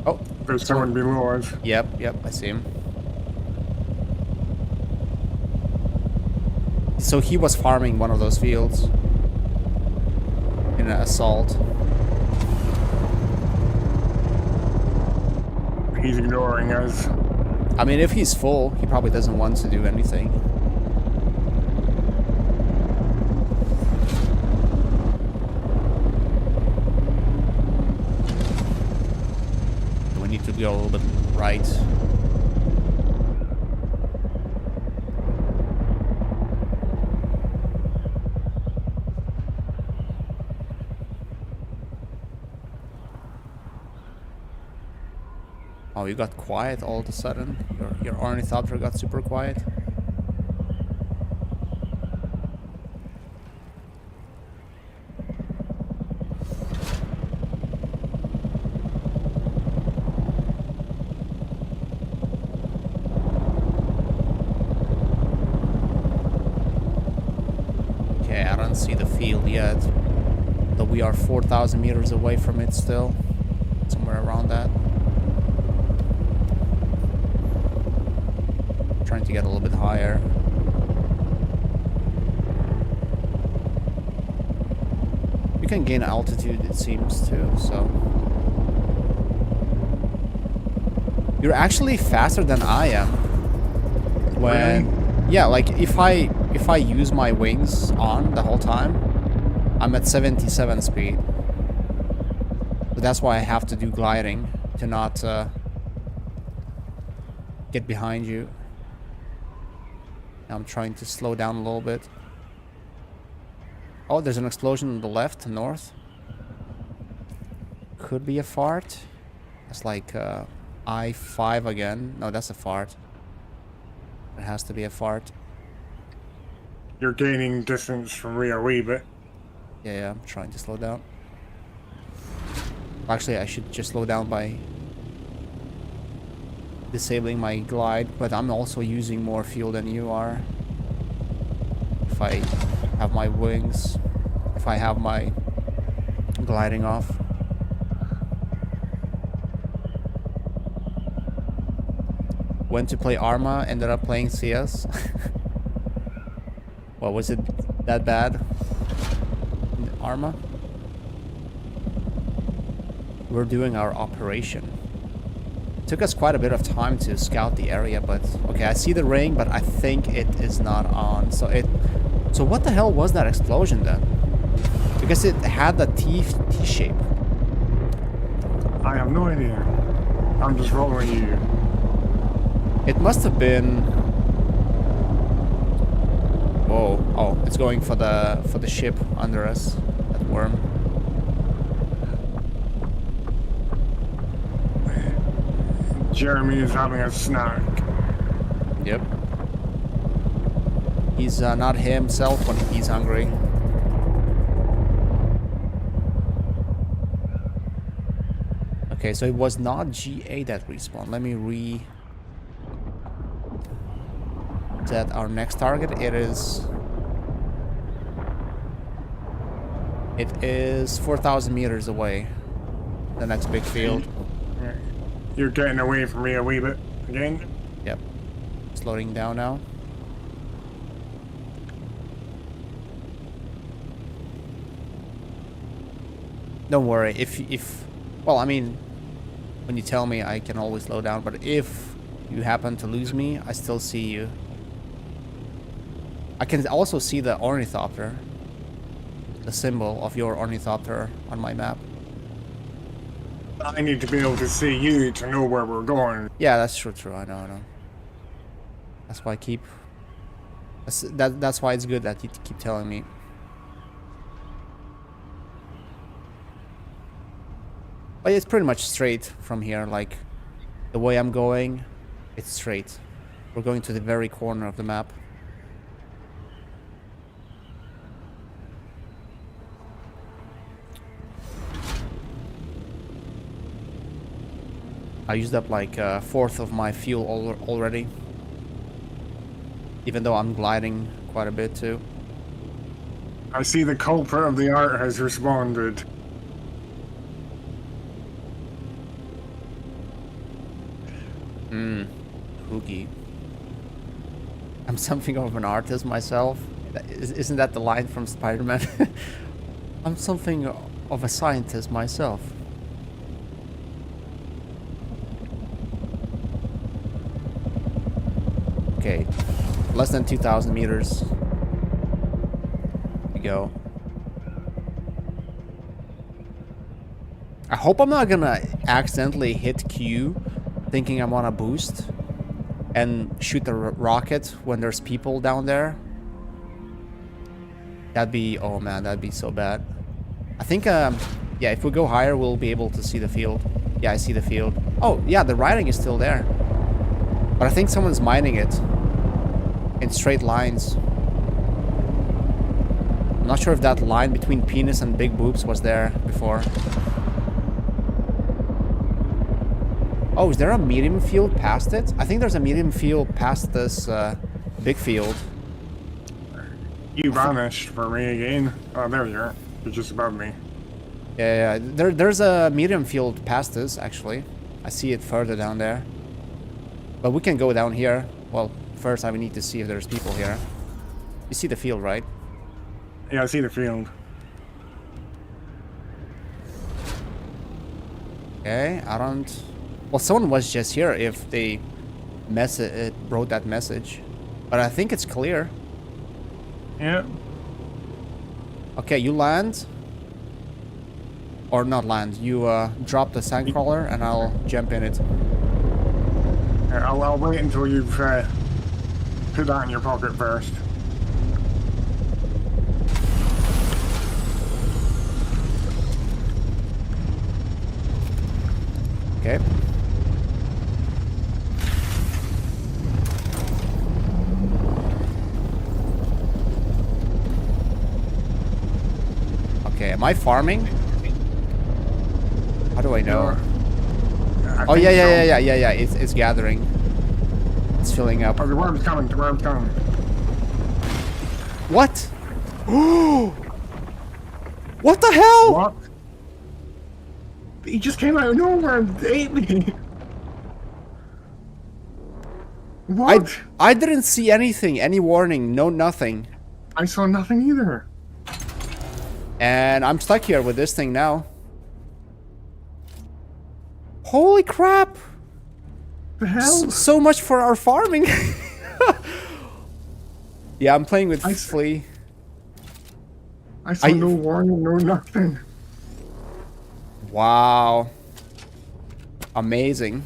Oh, There's someone below us. Yep, I see him. So he was farming one of those fields in an assault. He's ignoring us. I mean, if he's full, he probably doesn't want to do anything. We need to go a little bit right. Oh, you got quiet all of a sudden. Your Ornithopter got super quiet. Okay, I don't see the field yet. Though we are 4,000 meters away from it still. Somewhere around that. Trying to get a little bit higher. You can gain altitude, it seems, too, so... You're actually faster than I am. When... Really? Yeah, like, if I use my wings on the whole time, I'm at 77 speed. So that's why I have to do gliding, to not, get behind you. I'm trying to slow down a little bit. Oh, there's an explosion on the left, north. Could be a fart. It's like I-5 again. No, that's a fart. It has to be a fart. You're gaining distance from me a wee bit. Yeah, I'm trying to slow down. Actually, I should just slow down by disabling my glide, but I'm also using more fuel than you are. If I have my wings, if I have my gliding off. Went to play Arma, ended up playing CS. What, was it that bad? Arma? We're doing our operation. Took us quite a bit of time to scout the area, but okay, I see the ring, but I think it is not on. So what the hell was that explosion then? Because it had the T shape. I have no idea. I'm just following you. It must have been... Whoa. Oh, it's going for the ship under us. That worm. Jeremy is having a snack. Yep. He's not himself when he's hungry. Okay, so it was not GA that respawned. Let me set our next target. It is 4,000 meters away. The next big field. You're getting away from me a wee bit again. Yep. Slowing down now. Don't worry. If well, I mean, when you tell me, I can always slow down. But if you happen to lose me, I still see you. I can also see the Ornithopter. The symbol of your Ornithopter on my map. I need to be able to see you to know where we're going. Yeah, that's true. I know. That's why I keep. That's why it's good that you keep telling me. But it's pretty much straight from here. Like the way I'm going, it's straight. We're going to the very corner of the map. I used up like a fourth of my fuel already. Even though I'm gliding quite a bit too. I see the culprit of the art has responded. Spooky. I'm something of an artist myself. Isn't that the line from Spider-Man? I'm something of a scientist myself. Okay, less than 2,000 meters. Here we go. I hope I'm not gonna accidentally hit Q thinking I'm on a boost and shoot the rocket when there's people down there. That'd be, oh man, that'd be so bad. I think, yeah, if we go higher, we'll be able to see the field. Yeah, I see the field. Oh, yeah, the writing is still there. But I think someone's mining it in straight lines. I'm not sure if that line between penis and big boobs was there before. Oh, is there a medium field past it? I think there's a medium field past this big field. You vanished for me again. Oh, there you are. You're just above me. Yeah. There's a medium field past this, actually. I see it further down there. But we can go down here. Well, first I would need to see if there's people here. You see the field, right? Yeah, I see the field. Okay, I don't... Well, someone was just here if they wrote that message. But I think it's clear. Yeah. Okay, you land. Or not land. You drop the sandcrawler and I'll jump in it. I'll wait until you've put that in your pocket first. Okay. Okay, am I farming? How do I know? Oh yeah. It's gathering. It's filling up. Oh, the worm's coming. The worm's coming. What? What the hell? What? He just came out of nowhere and ate me. What? I didn't see anything, any warning, no nothing. I saw nothing either. And I'm stuck here with this thing now. Holy crap! The hell? So much for our farming. Yeah, I'm playing with Flea. I saw no warning, no nothing. Wow. Amazing.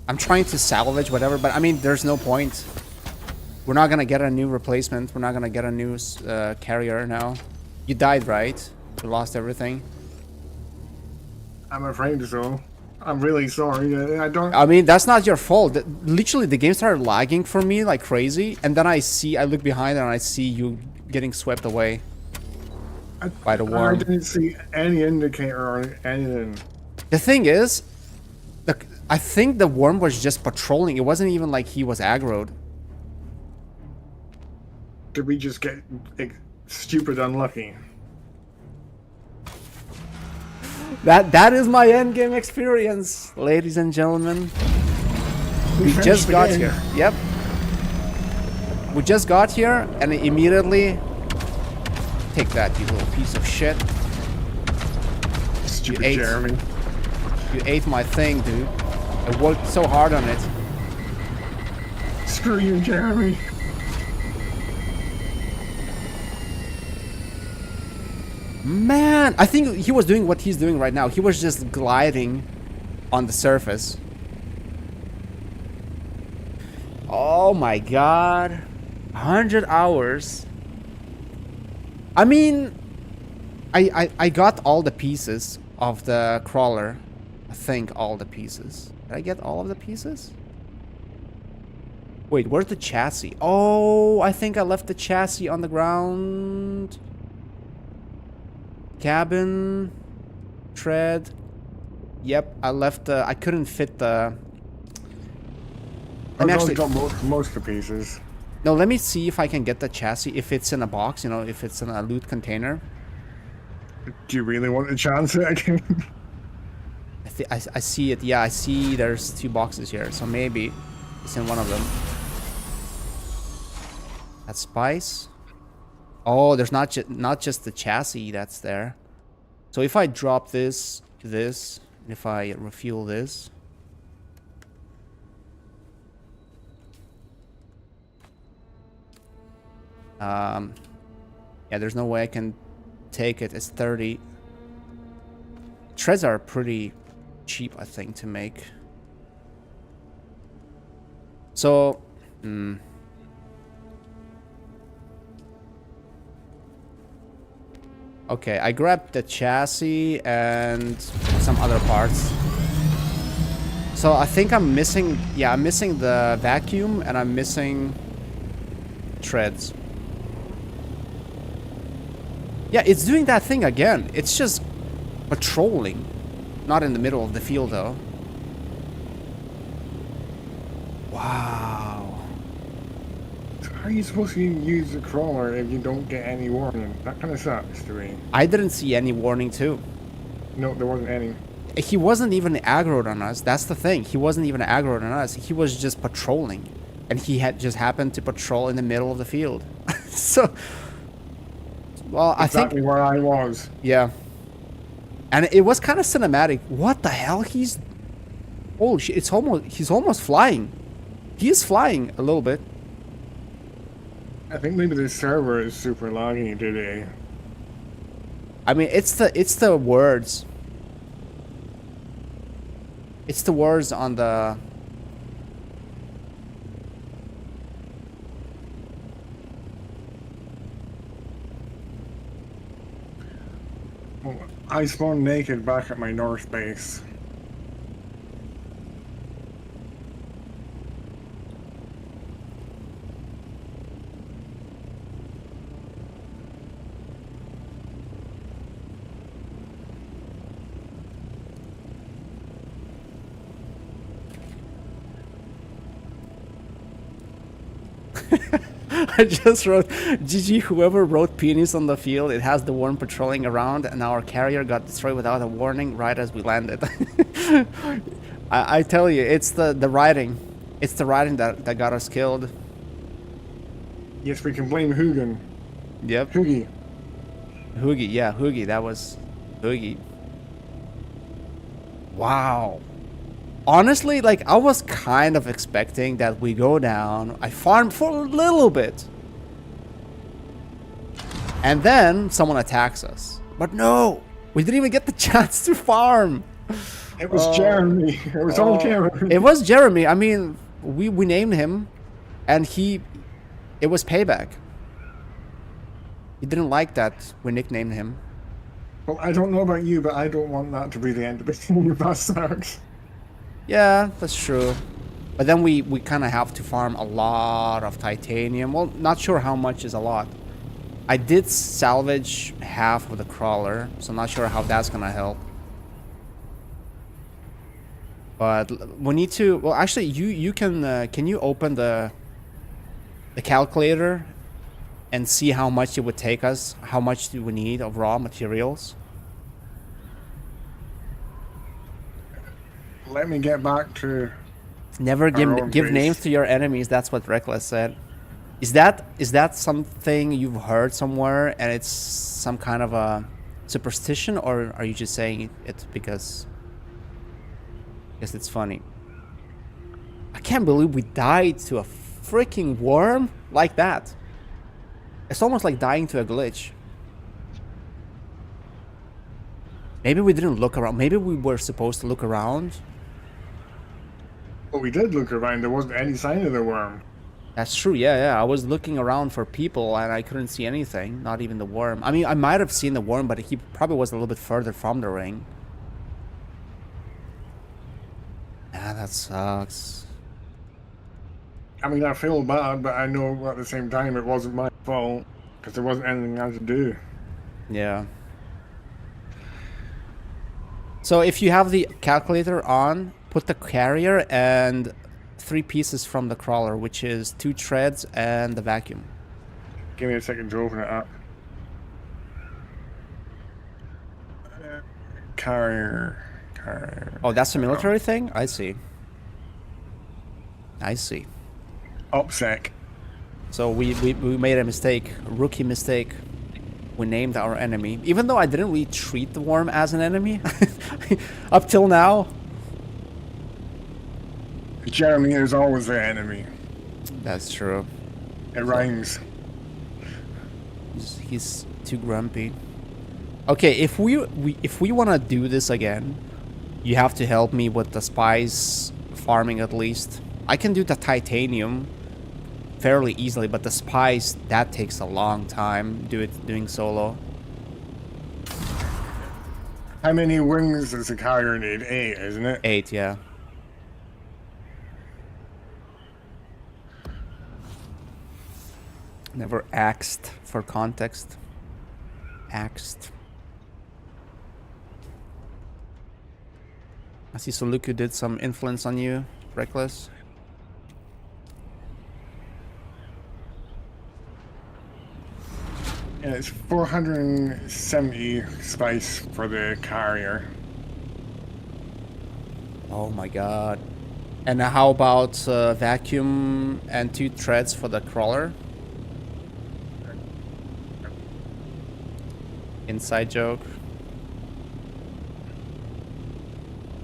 I'm trying to salvage whatever, but I mean, there's no point. We're not gonna get a new replacement. We're not gonna get a new carrier now. You died, right? You lost everything. I'm afraid so. I'm really sorry. I don't. I mean, that's not your fault. Literally, the game started lagging for me like crazy, and then I look behind and I see you getting swept away by the I worm. didn't see any indicator or anything. The thing is, I think the worm was just patrolling. It wasn't even like he was aggroed. Did we just get like, stupid unlucky? That is my end game experience, ladies and gentlemen. We just got here. Yep. We just got here and immediately take that, you little piece of shit. Stupid ate- Jeremy. You ate my thing, dude. I worked so hard on it. Screw you, Jeremy. Man, I think he was doing what he's doing right now. He was just gliding on the surface. Oh my god. 100 hours. I mean, I got all the pieces of the crawler. I think all the pieces. Did I get all of the pieces? Wait, where's the chassis? Oh, I think I left the chassis on the ground. Cabin, tread. Yep, I left the. I couldn't fit the. I Let me actually. got most of the pieces. No, let me see if I can get the chassis. If it's in a box, you know, if it's in a loot container. Do you really want to chance it again? I see it. Yeah, I see. There's 2 boxes here, so maybe it's in one of them. That's spice. Oh, there's not just the chassis that's there. So if I drop this to this, and if I refuel this. Yeah, there's no way I can take it. It's 30. Treads are pretty cheap, I think, to make. So, okay, I grabbed the chassis and some other parts. So I think I'm missing, yeah, I'm missing the vacuum and I'm missing treads. Yeah, it's doing that thing again. It's just patrolling. Not in the middle of the field, though. Wow. How are you supposed to use the crawler if you don't get any warning? That kind of sucks to me. I didn't see any warning, too. No, there wasn't any. He wasn't even aggroed on us. That's the thing. He wasn't even aggroed on us. He was just patrolling. And he had just happened to patrol in the middle of the field. So... Well, exactly where I was. Yeah. And it was kind of cinematic. What the hell? He's... Holy shit, it's almost... He's almost flying. He is flying a little bit. I think maybe the server is super laggy today. I mean, it's the words. It's the words on the... I spawned naked back at my north base. I just wrote, GG, whoever wrote penis on the field, it has the worm patrolling around, and our carrier got destroyed without a warning right as we landed. I tell you, it's the writing. It's the writing that got us killed. Yes, we can blame Hugin. Yep. Hoogie. Hoogie, yeah, Hoogie, that was Hoogie. Wow. Honestly, like, I was kind of expecting that we go down, I farm for a little bit, and then someone attacks us. But no, we didn't even get the chance to farm. It was Jeremy. It was all Jeremy. It was Jeremy. I mean, we named him, and he It was Payback. He didn't like that we nicknamed him. Well, I don't know about you, but I don't want that to be the end of it. You bastards. Yeah, that's true. But then we kind of have to farm a lot of titanium. Well, not sure how much is a lot. I did salvage half of the crawler, so I'm not sure how that's gonna help. But we need to. Well, actually, you can you open the calculator and see how much it would take us? How much do we need of raw materials? Let me get back to. Never Our own give base. names to your enemies. That's what Reckless said. Is that something you've heard somewhere, and it's some kind of a superstition, or are you just saying it because it's funny? I can't believe we died to a freaking worm like that. It's almost like dying to a glitch. Maybe we didn't look around. Maybe we were supposed to look around. Well, we did look around. There wasn't any sign of the worm. That's true. Yeah. I was looking around for people and I couldn't see anything. Not even the worm. I mean, I might have seen the worm, but he probably was a little bit further from the ring. Ah, that sucks. I mean, I feel bad, but I know at the same time it wasn't my fault because there wasn't anything I could do. Yeah. So if you have the calculator on, put the carrier and 3 pieces from the crawler, which is 2 treads and the vacuum. Give me a second to open it up. Carrier. Oh, that's a military thing? I see. OPSEC. So we made a mistake, a rookie mistake. We named our enemy, even though I didn't really treat the worm as an enemy up till now. Jeremy is always their enemy. That's true. It rhymes. He's too grumpy. Okay, if we want to do this again, you have to help me with the spice farming at least. I can do the titanium fairly easily, but the spice, that takes a long time doing solo. How many wings does a carrier need? 8, isn't it? 8, yeah. Never axed for context. Axed. I see Soluku did some influence on you, Reckless. Yeah, it's 470 spice for the carrier. Oh my god. And how about vacuum and 2 treads for the crawler? Inside joke.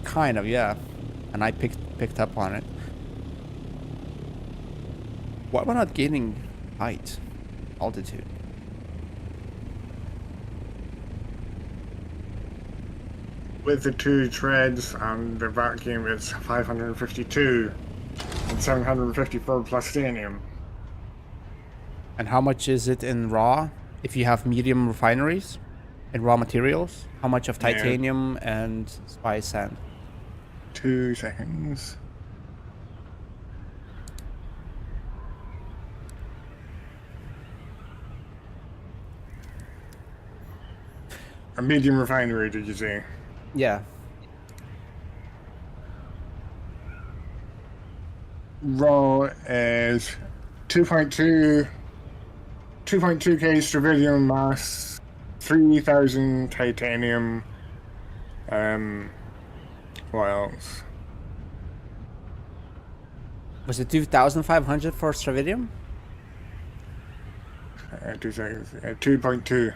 Kind of, yeah. And I picked up on it. Why am I not gaining height? Altitude. With the 2 treads and the vacuum, it's 552 and 754 plus titanium. And how much is it in raw? If you have medium refineries and raw materials, how much of titanium and spice sand? 2 seconds. A medium refinery, did you say? Yeah. Raw is 2.2 2.2k strividium mass, 3,000 titanium. What else? Was it 2,500 for Stravidium? 2 seconds. 2.2.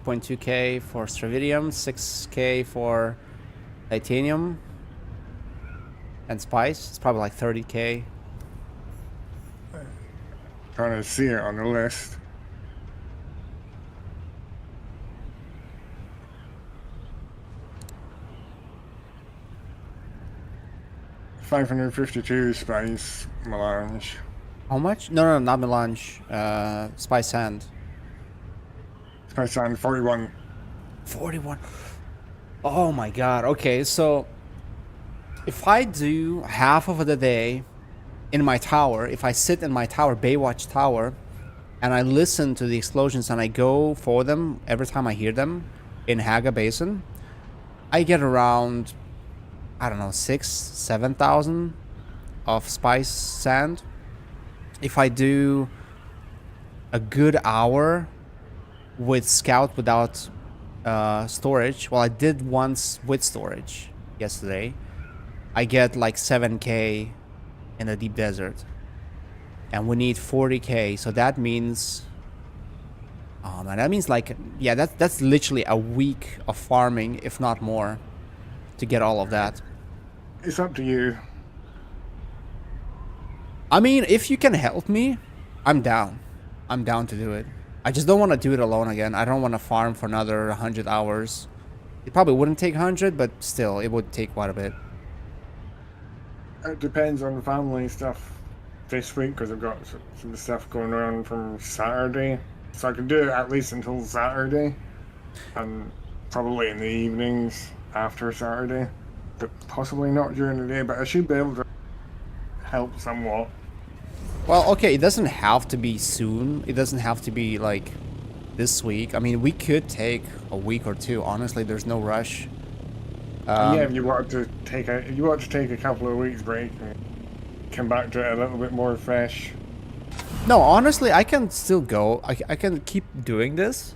2.2k for Stravidium, 6k for titanium and spice. It's probably like 30k. Trying to see it on the list. $552 spice melange. How much? No, no, not melange. Spice sand. I signed 41. 41. Oh my god. Okay, so if I do half of the day in my tower, if I sit in my tower, Baywatch Tower, and I listen to the explosions and I go for them every time I hear them in Haga Basin, I get around, I don't know, 7,000 of spice sand. If I do a good hour with Scout without storage, well, I did once with storage yesterday, I get like 7k in the deep desert, and we need 40k, so that means, oh man, that means like, yeah, that's literally a week of farming, if not more, to get all of that. It's up to you. I mean, if you can help me, I'm down to do it. I just don't want to do it alone again. I don't want to farm for another 100 hours. It probably wouldn't take 100, but still, it would take quite a bit. It depends on the family stuff this week, because I've got some stuff going on from Saturday. So I can do it at least until Saturday, and probably in the evenings after Saturday. But possibly not during the day, but I should be able to help somewhat. Well, okay, it doesn't have to be soon. It doesn't have to be like this week. I mean, we could take a week or two. Honestly, there's no rush. Yeah, if you want to take a couple of weeks break and come back to it a little bit more fresh. No, honestly, I can still go. I can keep doing this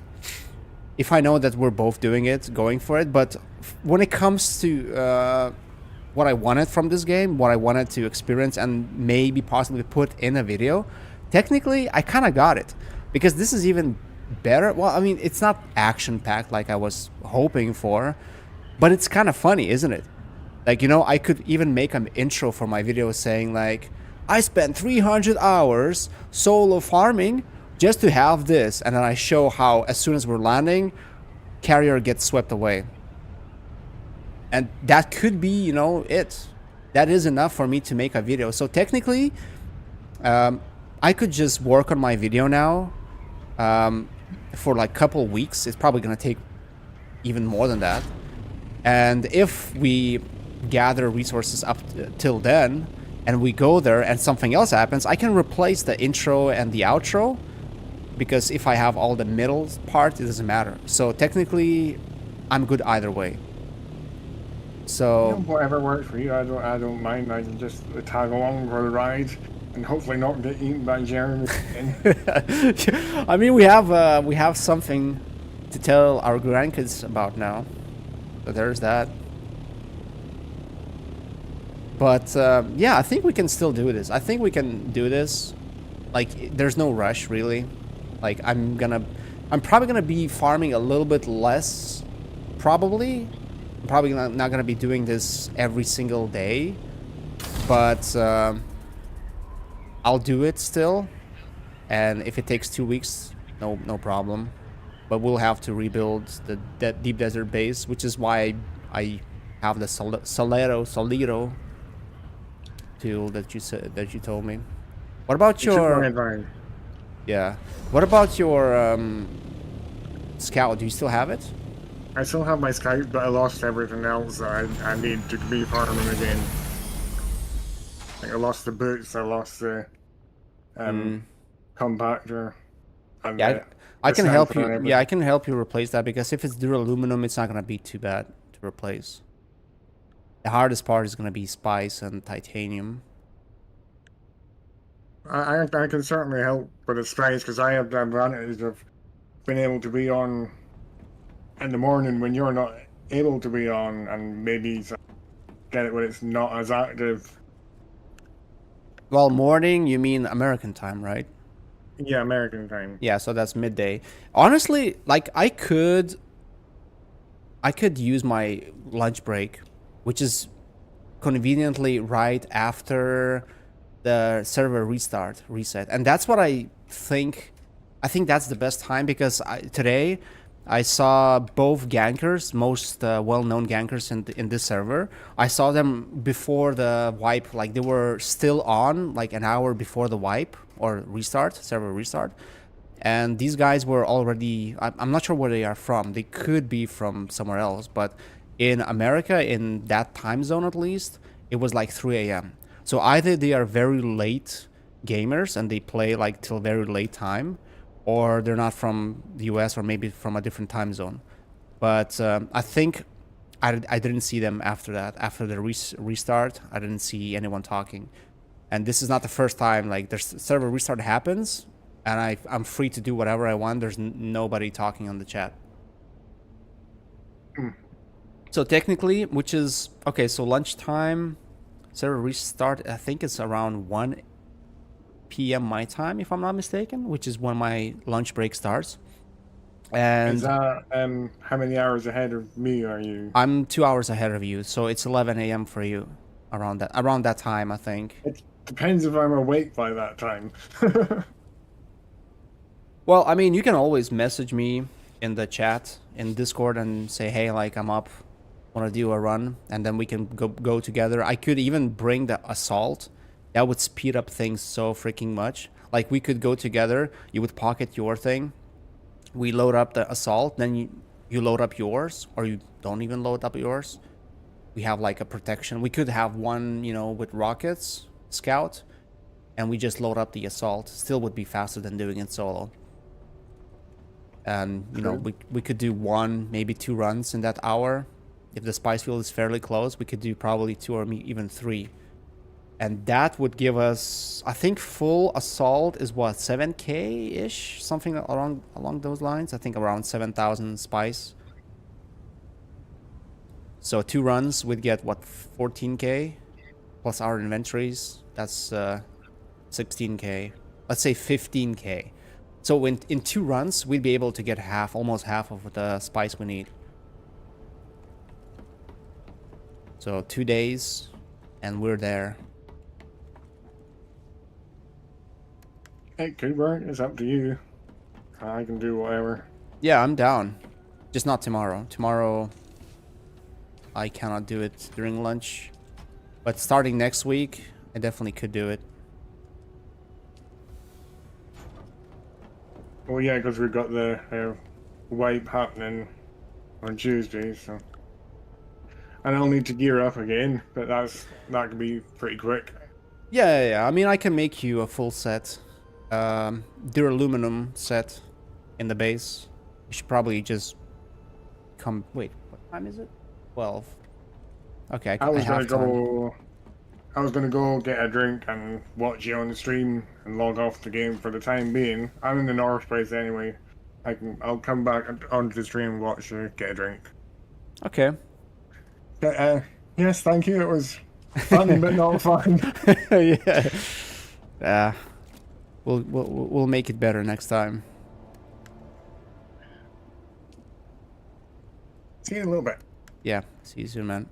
if I know that we're both doing it, going for it. But when it comes to what I wanted from this game, what I wanted to experience and maybe possibly put in a video, technically, I kind of got it. Because this is even better. Well, I mean, it's not action-packed like I was hoping for, but it's kind of funny, isn't it? Like, you know, I could even make an intro for my video saying like, I spent 300 hours solo farming just to have this. And then I show how as soon as we're landing, Carrier gets swept away. And that could be, you know, it. That is enough for me to make a video. So technically, I could just work on my video now for like a couple weeks. It's probably going to take even more than that. And if we gather resources up till then, and we go there and something else happens, I can replace the intro and the outro, because if I have all the middle part, it doesn't matter. So technically, I'm good either way. So Whatever works for you, I don't mind. I can just tag along for the ride and hopefully not get eaten by Jeremy. I mean, we have something to tell our grandkids about now. So there's that. But yeah, I think we can still do this. I think we can do this. Like, there's no rush really. Like, I'm probably gonna be farming a little bit less. Probably. I'm probably not gonna be doing this every single day. But I'll do it still. And if it takes 2 weeks, no problem. But we'll have to rebuild the deep desert base, which is why I have the Solero tool that you told me. What about your? Yeah. What about your scout? Do you still have it? I still have my scout, but I lost everything else. I need to be farming again. Like, I lost the boots. I lost the compactor. And yeah, I can help you. Yeah, I can help you replace that, because if it's duraluminum, it's not gonna be too bad to replace. The hardest part is gonna be spice and titanium. I can certainly help with the spice, because I have the advantage of being able to be on in the morning when you're not able to be on, and maybe get it when it's not as active. Well, morning, you mean American time, right? Yeah, American time. Yeah, so that's midday. Honestly, like, I could use my lunch break, which is conveniently right after the server reset. And that's what I think that's the best time, because today I saw both gankers, most well-known gankers in this server. I saw them before the wipe, like they were still on, like an hour before the wipe or restart, server restart. And these guys were already, I'm not sure where they are from. They could be from somewhere else, but in America, in that time zone at least, it was like 3 a.m. So either they are very late gamers and they play like till very late time, or they're not from the US or maybe from a different time zone. But I think I didn't see them after that. After the restart, I didn't see anyone talking. And this is not the first time like there's server restart happens and I'm free to do whatever I want. There's nobody talking on the chat. So technically, which is, okay, so lunchtime, server restart, I think it's around 1 p.m. my time, if I'm not mistaken, which is when my lunch break starts. And is that how many hours ahead of me are you? I'm 2 hours ahead of you, so it's 11 a.m. for you, around that time, I think. It depends if I'm awake by that time. Well, I mean, you can always message me in the chat in Discord and say, hey, like I'm up, want to do a run, and then we can go together. I could even bring the assault. That would speed up things so freaking much. Like we could go together, you would pocket your thing, we load up the assault, then you load up yours, or you don't even load up yours. We have like a protection. We could have one, you know, with rockets, scout, and we just load up the assault. Still would be faster than doing it solo. And, you know, we could do 1, maybe 2 runs in that hour. If the spice field is fairly close, we could do probably 2 or even 3. And that would give us, I think full assault is what, 7k-ish? Something along those lines. I think around 7,000 spice. So 2 runs, we'd get, what, 14k? Plus our inventories, that's 16k. Let's say 15k. So in 2 runs, we'd be able to get almost half of the spice we need. So 2 days, and we're there. It could work. It's up to you. I can do whatever. Yeah, I'm down. Just not tomorrow. Tomorrow, I cannot do it during lunch. But starting next week, I definitely could do it. Well, yeah, because we've got the wipe happening on Tuesday, so. And I'll need to gear up again, but that could be pretty quick. Yeah. I mean, I can make you a full set. Duraluminum set in the base. You should probably just come. Wait, what time is it? 12. Okay, I was gonna go. I was gonna go get a drink and watch you on the stream and log off the game for the time being. I'm in the north place anyway. I'll come back onto the stream and watch you get a drink. Okay. But, yes, thank you. It was fun, but not fun. Yeah. We'll make it better next time. See you in a little bit. Yeah. See you soon, man.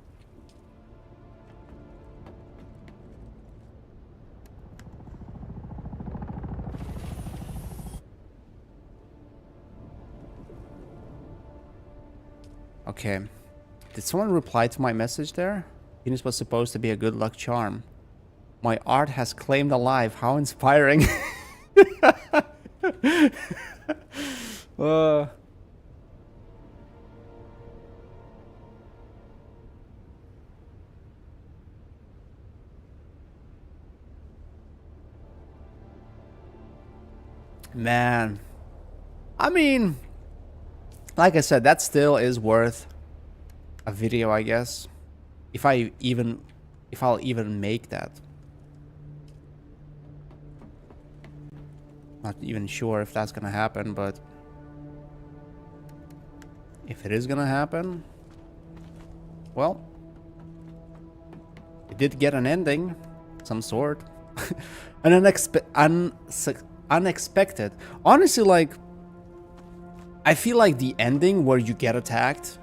Okay. Did someone reply to my message there? Venus was supposed to be a good luck charm. My art has claimed alive. How inspiring. Man. I mean, like I said, that still is worth a video, I guess. If I'll even make that. Not even sure if that's gonna happen, but if it is gonna happen, well, it did get an ending, some sort. An unexpected. Honestly, like, I feel like the ending where you get attacked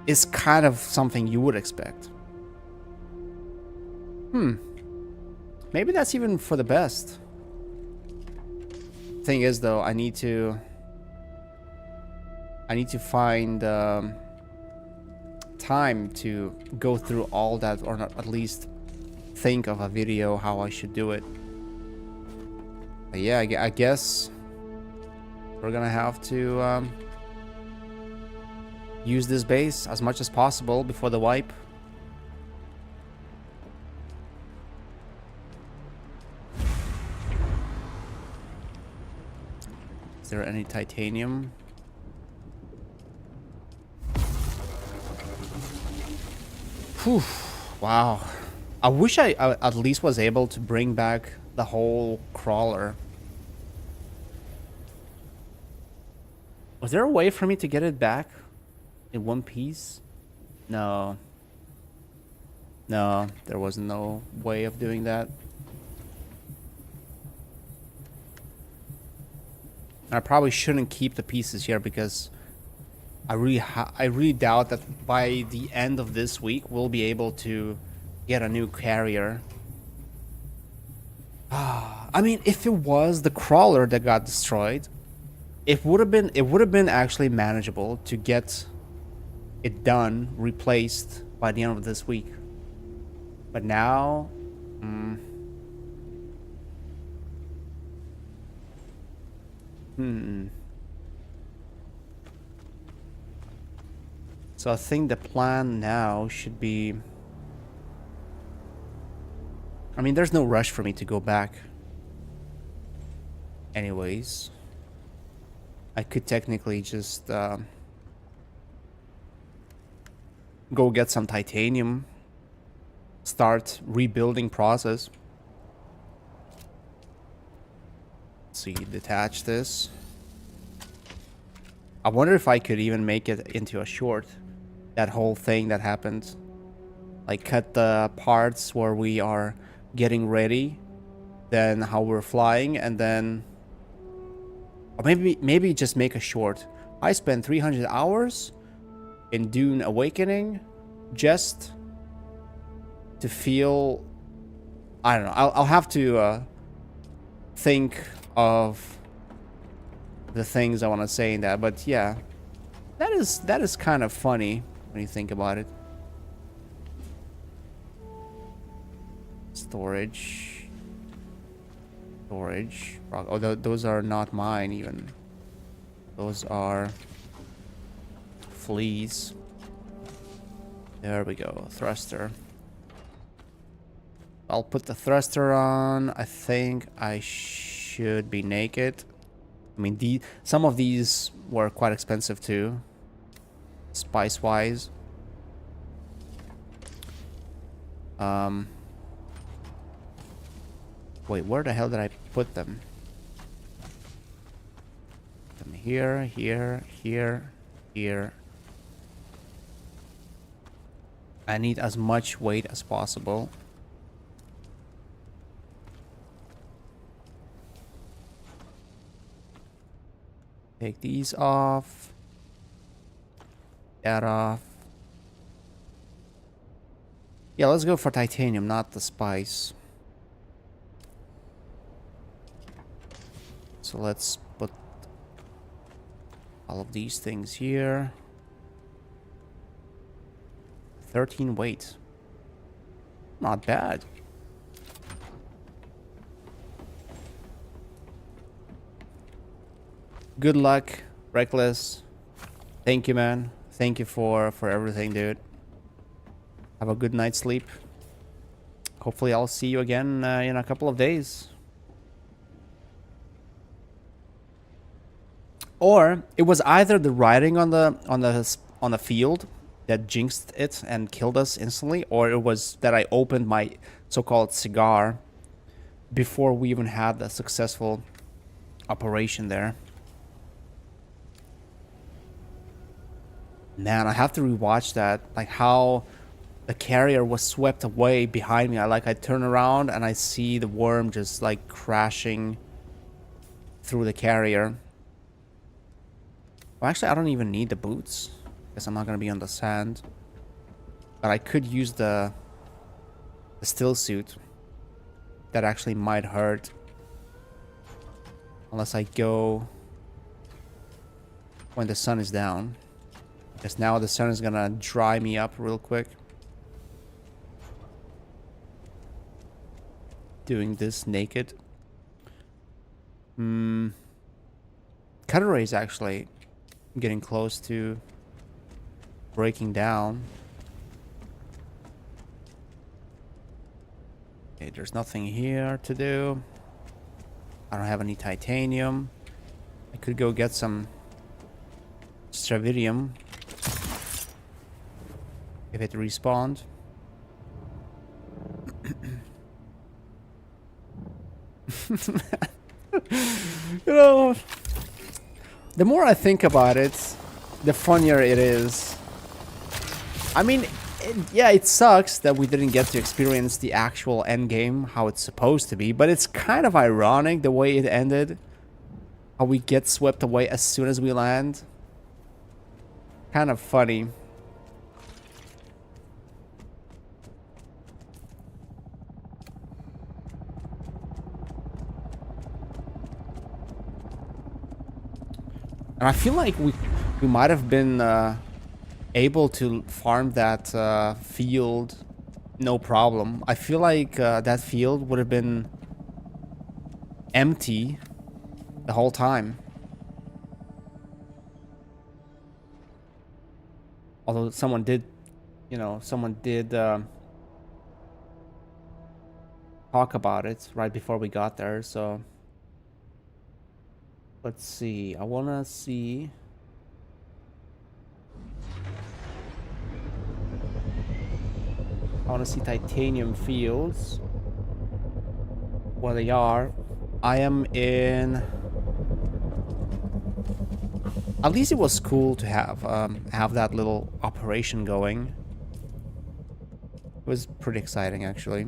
is kind of something you would expect. Maybe that's even for the best. Thing is, though, I need to I need to find time to go through all that, or not, at least think of a video how I should do it. But yeah, I guess we're gonna have to use this base as much as possible before the wipe. Is there any titanium? Whew. Wow. I wish I at least was able to bring back the whole crawler. Was there a way for me to get it back in one piece? No. No, there was no way of doing that. I probably shouldn't keep the pieces here because I really doubt that by the end of this week we'll be able to get a new carrier. I mean, if it was the crawler that got destroyed, it would have been actually manageable to get it done, replaced by the end of this week. But now, So I think the plan now should be... I mean, there's no rush for me to go back. Anyways, I could technically just go get some titanium, start rebuilding process. Let's see, detach this. I wonder if I could even make it into a short, that whole thing that happened. Like cut the parts where we are getting ready, then how we're flying, and then... Or maybe just make a short. I spent 300 hours in Dune Awakening just to feel... I don't know. I'll have to think of the things I want to say in that. But yeah, that is kind of funny when you think about it. Storage. Oh, those are not mine even. Those are fleas. There we go. Thruster. I'll put the thruster on. I think I should be naked. I mean, some of these were quite expensive too, spice-wise. Wait, where the hell did I put them? Put them here, here, here, here. I need as much weight as possible. Take these off. That off. Yeah, let's go for titanium, not the spice. So let's put all of these things here. 13 weight. Not bad. Good luck, Reckless. Thank you, man. Thank you for everything, dude. Have a good night's sleep. Hopefully I'll see you again in a couple of days. Or it was either the writing on the field that jinxed it and killed us instantly, or it was that I opened my so-called cigar before we even had the successful operation there. Man, I have to rewatch that, like how the carrier was swept away behind me. I turn around and I see the worm just like crashing through the carrier. Well, actually, I don't even need the boots because I'm not going to be on the sand. But I could use the still suit. That actually might hurt. Unless I go when the sun is down. Because now the sun is gonna dry me up real quick. Doing this naked. Cutter ray is actually getting close to breaking down. Okay, there's nothing here to do. I don't have any titanium. I could go get some stravidium if it respawned. You know, the more I think about it, the funnier it is. I mean, yeah, it sucks that we didn't get to experience the actual end game, how it's supposed to be, but it's kind of ironic the way it ended. How we get swept away as soon as we land. Kind of funny. And I feel like we might have been able to farm that field no problem. I feel like that field would have been empty the whole time. Although someone did, you know, talk about it right before we got there, so... Let's see, I wanna see... titanium fields. Where they are. I am in... At least it was cool to have that little operation going. It was pretty exciting, actually.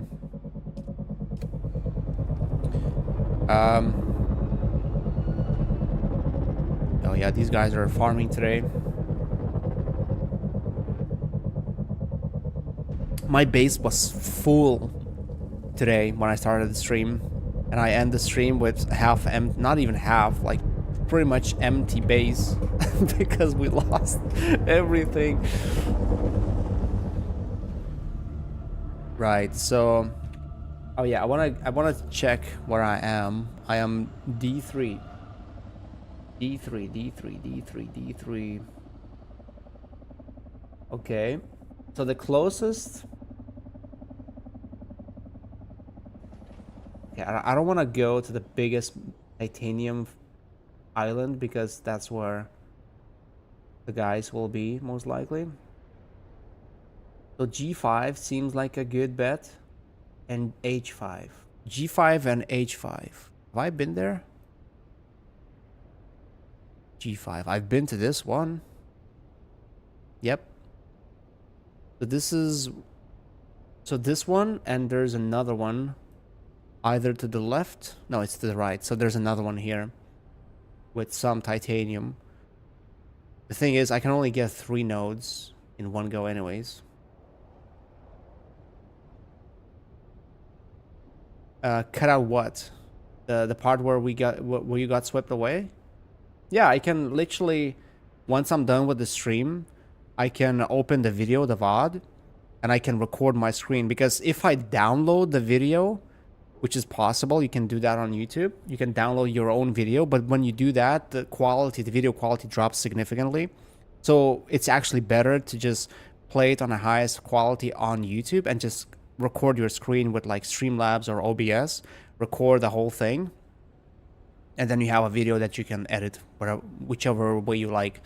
Oh yeah, these guys are farming today. My base was full today when I started the stream, and I end the stream with not even half, like pretty much empty base because we lost everything. Right, so oh yeah, I wanna check where I am. I am D3. D3. Okay. So the closest... Okay, I don't want to go to the biggest titanium island because that's where the guys will be, most likely. So G5 seems like a good bet. And H5. G5 and H5. Have I been there? G5. I've been to this one. Yep. So this is... So this one, and there's another one. Either to the left. No, it's to the right. So there's another one here. With some titanium. The thing is, I can only get 3 nodes in one go anyways. Cut out what? The part where where you got swept away? Yeah, I can literally, once I'm done with the stream, I can open the video, the VOD, and I can record my screen. Because if I download the video, which is possible, you can do that on YouTube. You can download your own video, but when you do that, the video quality drops significantly. So it's actually better to just play it on the highest quality on YouTube and just record your screen with like Streamlabs or OBS, record the whole thing. And then you have a video that you can edit whichever way you like.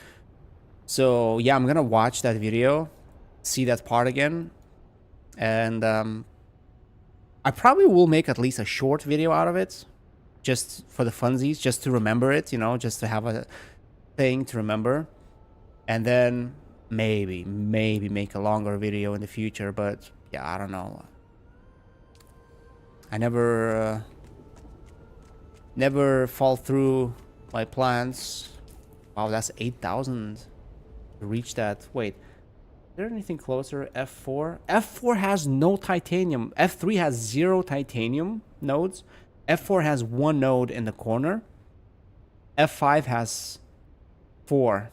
So yeah, I'm gonna watch that video, see that part again, and I probably will make at least a short video out of it, just for the funsies, just to remember it, you know, just to have a thing to remember, and then maybe make a longer video in the future. But yeah, I don't know. I never fall through my plans. Wow, that's 8,000 to reach that. Wait, is there anything closer? F4? F4 has no titanium. F3 has 0 titanium nodes. F4 has 1 node in the corner. F5 has 4.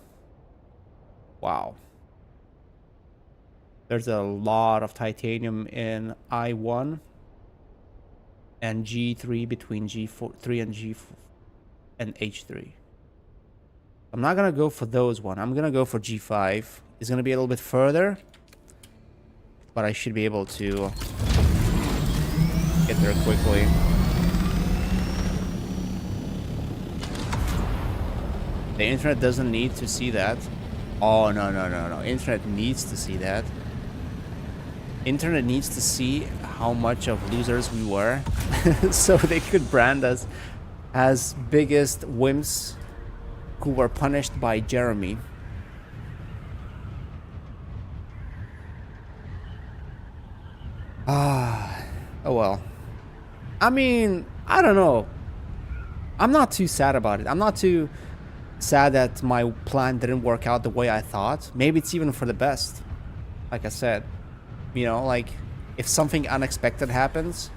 Wow. There's a lot of titanium in I1 and G3 between G3 and G4 and H3. I'm not gonna go for those one. I'm gonna go for G5. It's gonna be a little bit further, but I should be able to get there quickly. The internet doesn't need to see that. Oh, no. Internet needs to see that. Internet needs to see how much of losers we were so they could brand us as biggest wimps who were punished by Jeremy. Oh well. I mean, I don't know. I'm not too sad about it. I'm not too sad that my plan didn't work out the way I thought. Maybe it's even for the best. Like I said, you know, like if something unexpected happens,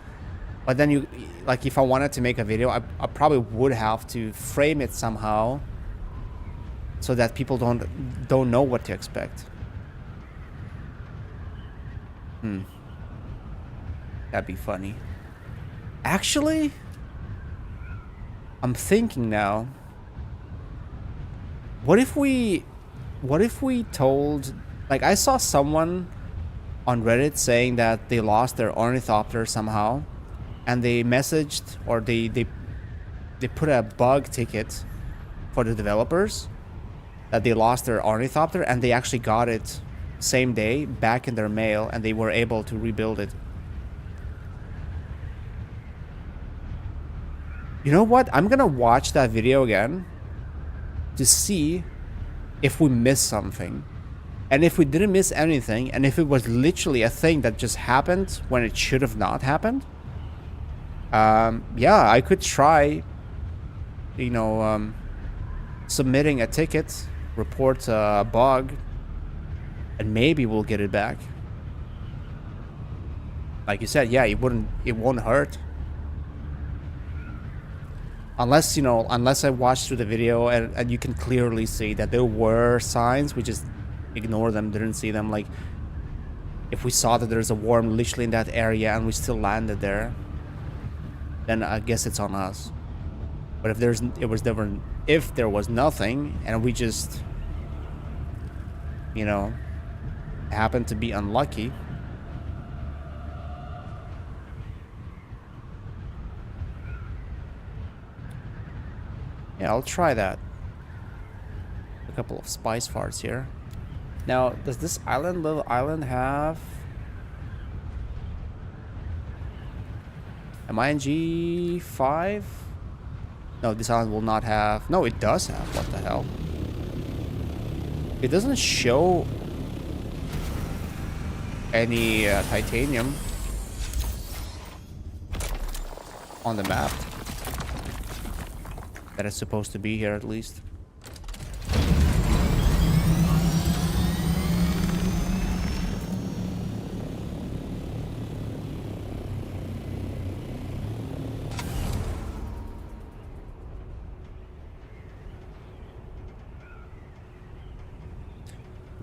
but then you, like if I wanted to make a video, I probably would have to frame it somehow so that people don't know what to expect. That'd be funny. Actually, I'm thinking now, what if we told, like I saw someone on Reddit saying that they lost their ornithopter somehow, and they messaged, or they put a bug ticket for the developers that they lost their ornithopter, and they actually got it same day back in their mail, and they were able to rebuild it. You know what? I'm gonna watch that video again to see if we missed something. And if we didn't miss anything, and if it was literally a thing that just happened when it should have not happened, yeah, I could try, you know, submitting a ticket, report a bug, and maybe we'll get it back. Like you said, yeah, it won't hurt. Unless, you know, unless I watched through the video and you can clearly see that there were signs, we just ignore them, didn't see them. Like, if we saw that there's a worm literally in that area and we still landed there, then I guess it's on us. But if there was nothing and we just, you know, happened to be unlucky, yeah, I'll try that. A couple of spice farts here. Now, does this little island have... Am I in G5? No, this island will not have... No, it does have. What the hell? It doesn't show any titanium on the map. That is supposed to be here, at least.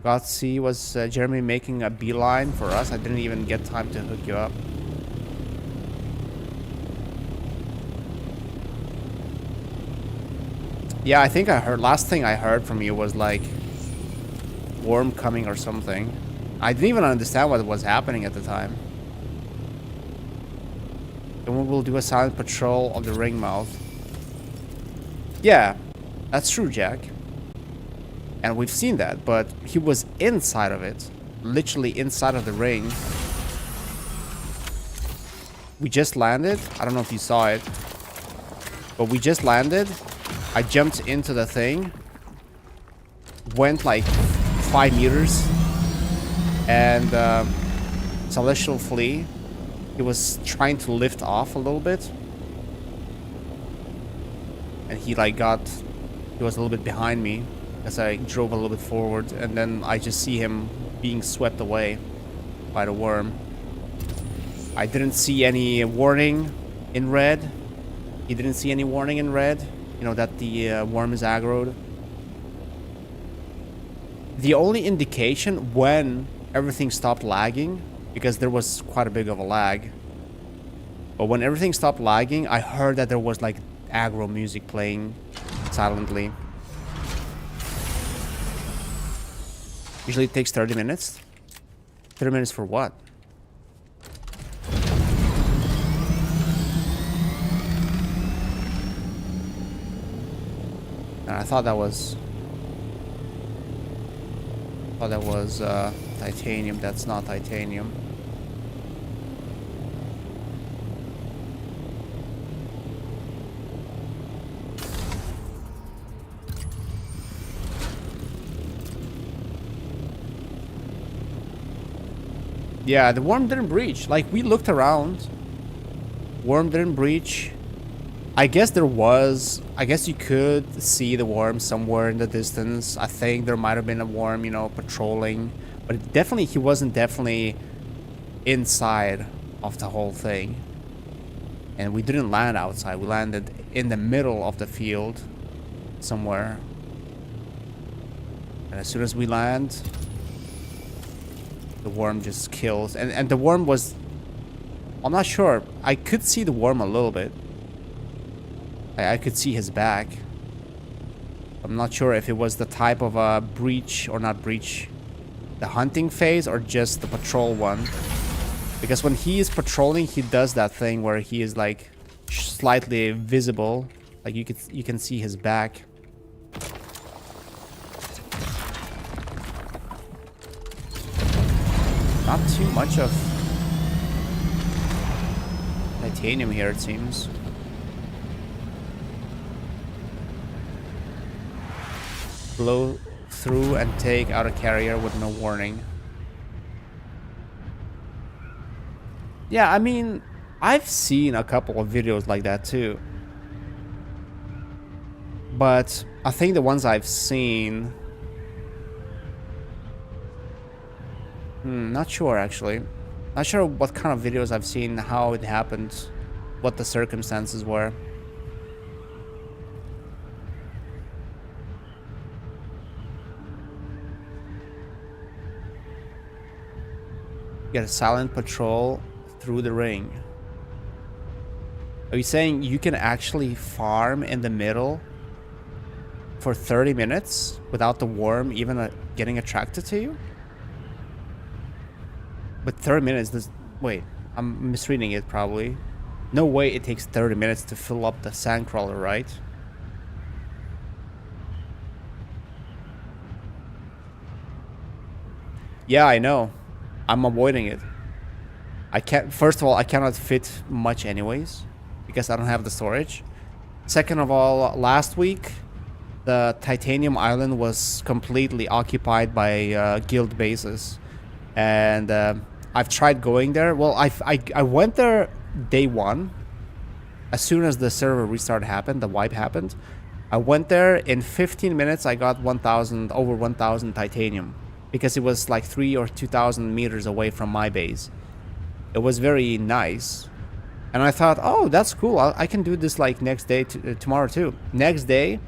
God, see, was Jeremy making a beeline for us? I didn't even get time to hook you up. Yeah, I think I heard, last thing I heard from you was like worm coming or something. I didn't even understand what was happening at the time. Then we will do a silent patrol of the ring mouth. Yeah, that's true, Jack. And we've seen that, but he was inside of it. Literally inside of the ring. We just landed. I don't know if you saw it. But we just landed. I jumped into the thing. Went like 5 meters. And Celestial Flea, he was trying to lift off a little bit. And he like he was a little bit behind me as I drove a little bit forward, and then I just see him being swept away by the worm. I didn't see any warning in red. He didn't see any warning in red, you know, that the worm is aggroed. The only indication when everything stopped lagging, because there was quite a big of a lag, but when everything stopped lagging, I heard that there was like aggro music playing silently. Usually it takes 30 minutes. 30 minutes for what? And I thought that was titanium. That's not titanium. Yeah, the worm didn't breach. Like, we looked around. Worm didn't breach. I guess there was... I guess you could see the worm somewhere in the distance. I think there might have been a worm, you know, patrolling. But definitely, he wasn't definitely inside of the whole thing. And we didn't land outside. We landed in the middle of the field somewhere. And as soon as we land... the worm just kills. And the worm was... I'm not sure. I could see the worm a little bit. I could see his back. I'm not sure if it was the type of a breach or not breach. The hunting phase or just the patrol one. Because when he is patrolling, he does that thing where he is like slightly visible. Like you can see his back. Not too much of titanium here, it seems. Blow through and take out a carrier with no warning. Yeah, I mean, I've seen a couple of videos like that too. But I think the ones I've seen... not sure, actually. Not sure what kind of videos I've seen, how it happened, what the circumstances were. Get a silent patrol through the ring. Are you saying you can actually farm in the middle for 30 minutes without the worm even getting attracted to you? But 30 minutes, wait, I'm misreading it probably. No way it takes 30 minutes to fill up the sandcrawler, right? Yeah, I know. I'm avoiding it. First of all, I cannot fit much anyways, because I don't have the storage. Second of all, last week, the Titanium Island was completely occupied by guild bases. And I've tried going there. Well, I went there day one. As soon as the server restart happened, the wipe happened. I went there. In 15 minutes, I got over 1,000 titanium. Because it was like 3,000 or 2,000 meters away from my base. It was very nice. And I thought, oh, that's cool. I can do this like next day, tomorrow too. Next day,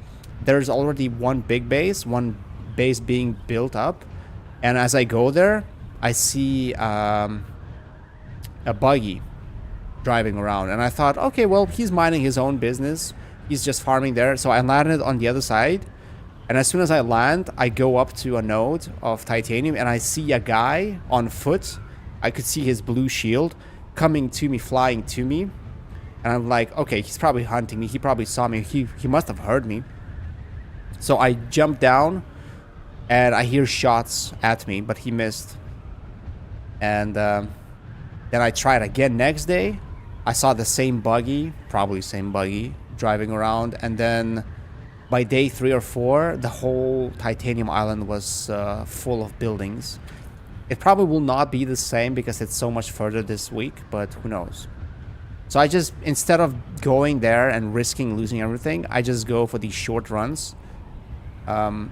there's already one big base, one base being built up. And as I go there, I see a buggy driving around. And I thought, okay, well, he's minding his own business. He's just farming there. So I landed on the other side. And as soon as I land, I go up to a node of titanium and I see a guy on foot. I could see his blue shield coming to me, flying to me. And I'm like, okay, he's probably hunting me. He probably saw me. He must have heard me. So I jump down and I hear shots at me, but he missed. And then I tried again next day. I saw the same buggy, probably same buggy, driving around. And then by day 3 or 4, the whole Titanium Island was full of buildings. It probably will not be the same because it's so much further this week, but who knows. So I just, instead of going there and risking losing everything, I just go for these short runs. I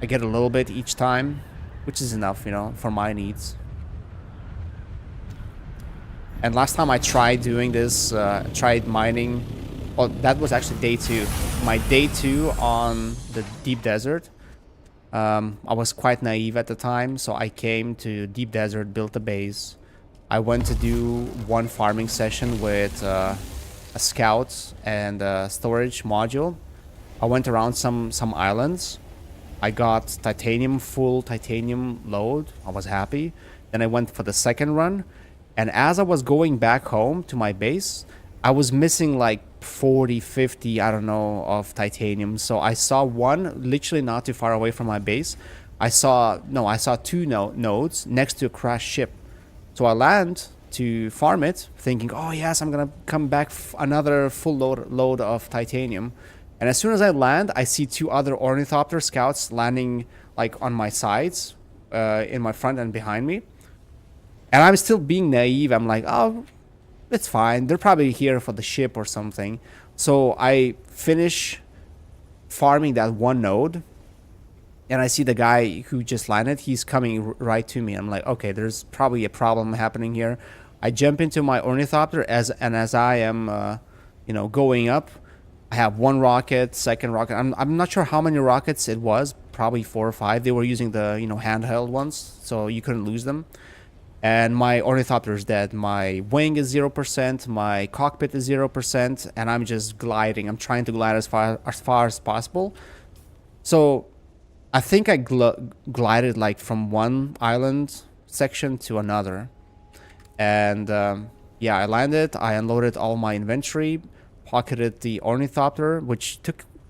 get a little bit each time, which is enough, you know, for my needs. And last time I tried doing this, tried mining. Well, that was actually day 2. My day 2 on the deep desert. I was quite naive at the time, so I came to deep desert, built a base. I went to do one farming session with a scout and a storage module. I went around some islands. I got titanium, full titanium load. I was happy. Then I went for the second run. And as I was going back home to my base, I was missing like 40, 50, I don't know, of titanium. So I saw one literally not too far away from my base. I saw two nodes next to a crashed ship. So I land to farm it, thinking, oh yes, I'm gonna come back another full load of titanium. And as soon as I land, I see two other Ornithopter scouts landing like on my sides, in my front and behind me. And I'm still being naive. I'm like, oh, it's fine. They're probably here for the ship or something. So I finish farming that one node. And I see the guy who just landed. He's coming right to me. I'm like, okay, there's probably a problem happening here. I jump into my Ornithopter as I am, going up. I have one rocket, second rocket. I'm not sure how many rockets it was. Probably 4 or 5. They were using the handheld ones, so you couldn't lose them. And my Ornithopter is dead. My wing is 0%. My cockpit is 0%, and I'm just gliding. I'm trying to glide as far as possible. So I think I glided like from one island section to another. And yeah, I landed. I unloaded all my inventory, pocketed the Ornithopter, which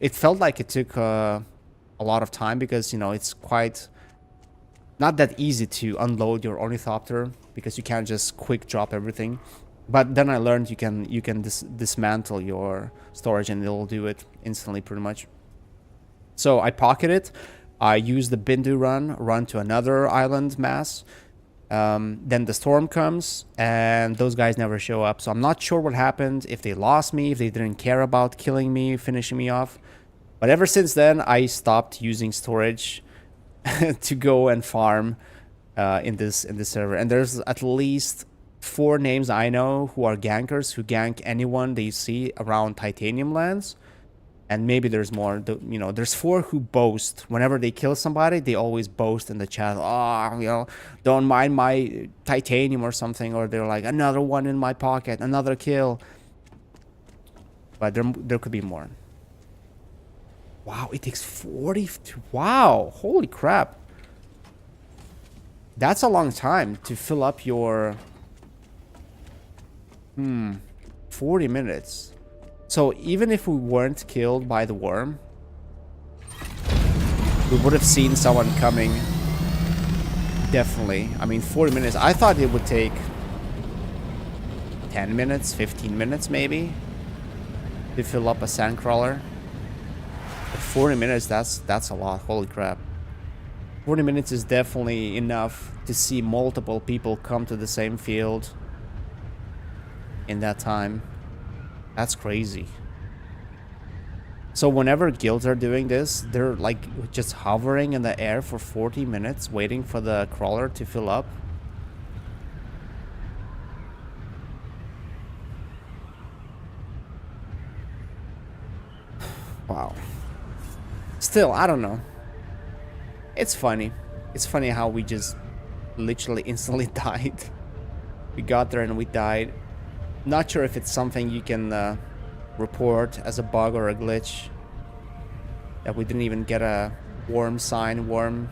it felt like it took a lot of time because, it's quite not that easy to unload your Ornithopter because you can't just quick drop everything. But then I learned you can dismantle your storage and it'll do it instantly pretty much. So I pocket it. I use the Bindu run to another island mass. Then the storm comes and those guys never show up. So I'm not sure what happened, if they lost me, if they didn't care about killing me, finishing me off. But ever since then, I stopped using storage to go and farm in this server. And there's at least 4 names I know who are gankers, who gank anyone they see around titanium lands. And maybe there's more. There's 4 who boast. Whenever they kill somebody, they always boast in the chat. Oh, don't mind my titanium or something. Or they're like, another one in my pocket, another kill. But there could be more. Wow, it takes 40. Wow, holy crap. That's a long time to fill up your 40 minutes. So even if we weren't killed by the worm, we would have seen someone coming. Definitely. I mean, 40 minutes. I thought it would take 10 minutes, 15 minutes maybe to fill up a sandcrawler. But 40 minutes, that's a lot. Holy crap. 40 minutes is definitely enough to see multiple people come to the same field in that time. That's crazy. So whenever guilds are doing this, they're like just hovering in the air for 40 minutes waiting for the crawler to fill up. Wow. Still, I don't know. It's funny. It's funny how we just literally instantly died. We got there and we died. Not sure if it's something you can report as a bug or a glitch. That we didn't even get a worm sign, worm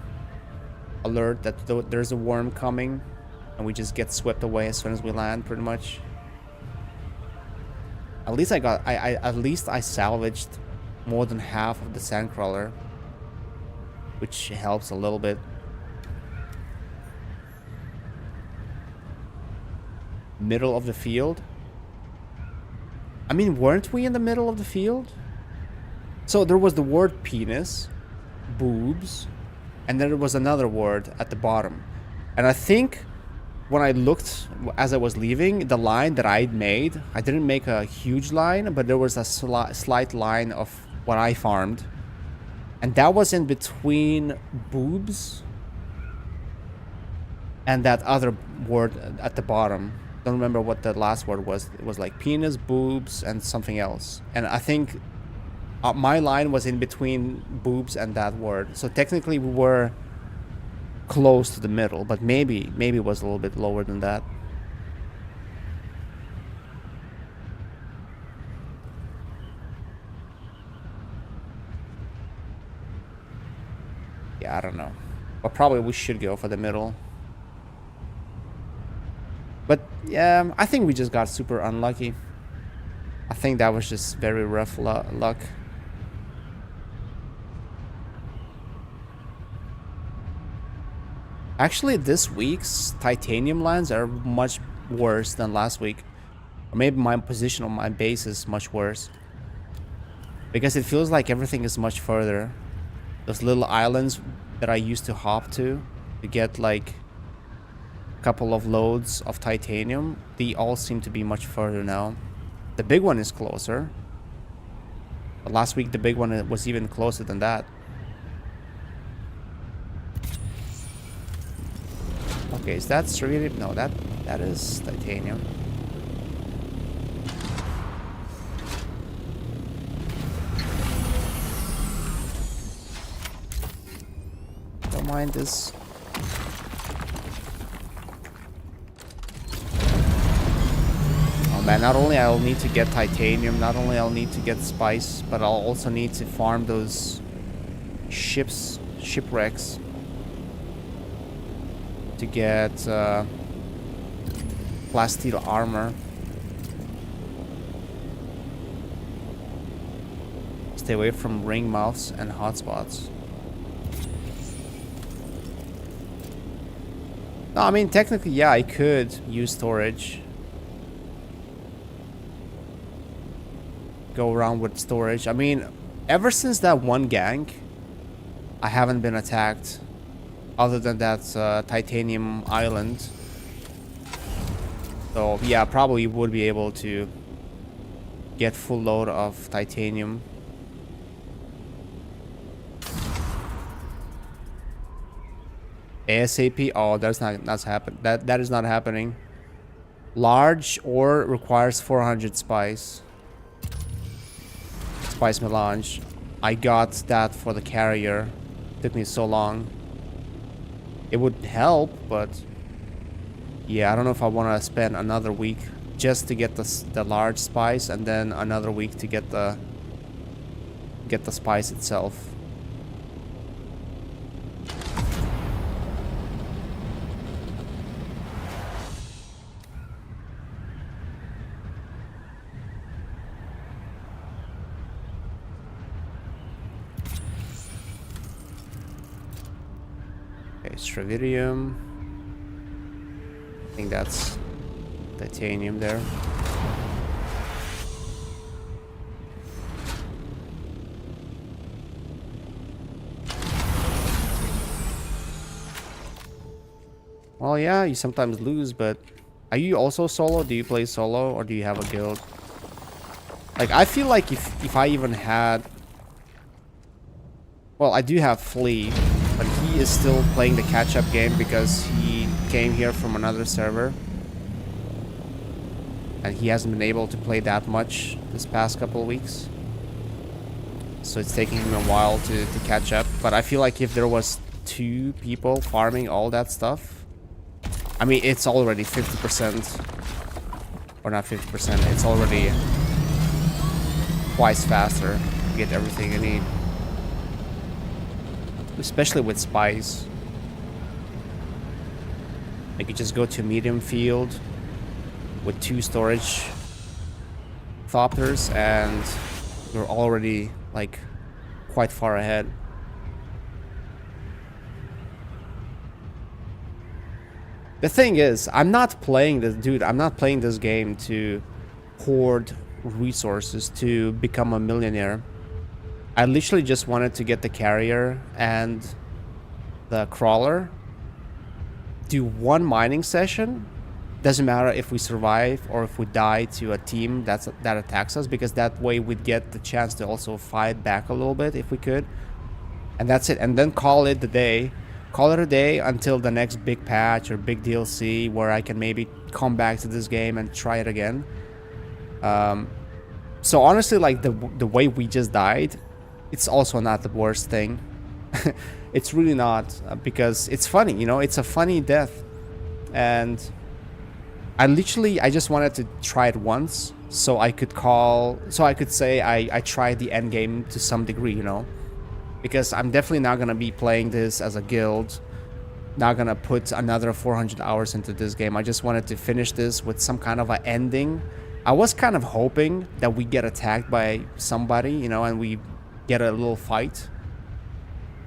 alert that there's a worm coming. And we just get swept away as soon as we land, pretty much. At least I salvaged more than half of the sandcrawler, which helps a little bit. Middle of the field. I mean, weren't we in the middle of the field? So there was the word penis, boobs, and then there was another word at the bottom. And I think when I looked as I was leaving, the line that I made, I didn't make a huge line, but there was a slight line of what I farmed. And that was in between boobs and that other word at the bottom. Don't remember what the last word was. It was like penis, boobs, and something else. And I think My line was in between boobs and that word. So technically we were close to the middle, but maybe it was a little bit lower than that. Yeah, I don't know. But probably we should go for the middle. But yeah, I think we just got super unlucky. I think that was just very rough luck. Actually, this week's titanium lands are much worse than last week. Or maybe my position on my base is much worse. Because it feels like everything is much further. Those little islands that I used to hop to get like a couple of loads of titanium, they all seem to be much further now. The big one is closer. But last week the big one was even closer than that. Okay, is that striated? No, that is titanium. Don't mind this. Oh man, not only I'll need to get titanium, not only I'll need to get spice, but I'll also need to farm those shipwrecks to get plasteel armor. Stay away from ring mouths and hotspots. No, I mean technically, yeah, I could use storage. Go around with storage. I mean, ever since that one gank, I haven't been attacked. Other than that titanium island. So yeah, probably would be able to get full load of titanium. ASAP? Oh, that's happen. That is not happening. Large ore requires 400 spice. Spice melange. I got that for the carrier. Took me so long. It would help, but yeah, I don't know if I want to spend another week just to get the large spice, and then another week to get the spice itself. Okay, Stravidium. I think that's titanium there. Well, yeah, you sometimes lose, but are you also solo? Do you play solo, or do you have a guild? Like, I feel like if I even had... Well, I do have Flea, but he is still playing the catch-up game because he came here from another server. And he hasn't been able to play that much this past couple of weeks. So it's taking him a while to catch up. But I feel like if there was 2 people farming all that stuff... I mean, it's already 50%. Or not 50%, it's already twice faster to get everything you need. Especially with spice. Like, you just go to a medium field with 2 storage thopters and you're already like quite far ahead. The thing is, I'm not playing this game to hoard resources to become a millionaire. I literally just wanted to get the carrier and the crawler, do 1 mining session. Doesn't matter if we survive or if we die to a team that attacks us, because that way we'd get the chance to also fight back a little bit if we could. And that's it. And then call it a day. Call it a day until the next big patch or big DLC where I can maybe come back to this game and try it again. So honestly, like the way we just died, it's also not the worst thing. It's really not, because it's funny, you know, it's a funny death. And I just wanted to try it once so I could say I tried the end game to some degree, you know, because I'm definitely not gonna be playing this as a guild, not gonna put another 400 hours into this game. I just wanted to finish this with some kind of an ending. I was kind of hoping that we get attacked by somebody, you know, and we get a little fight,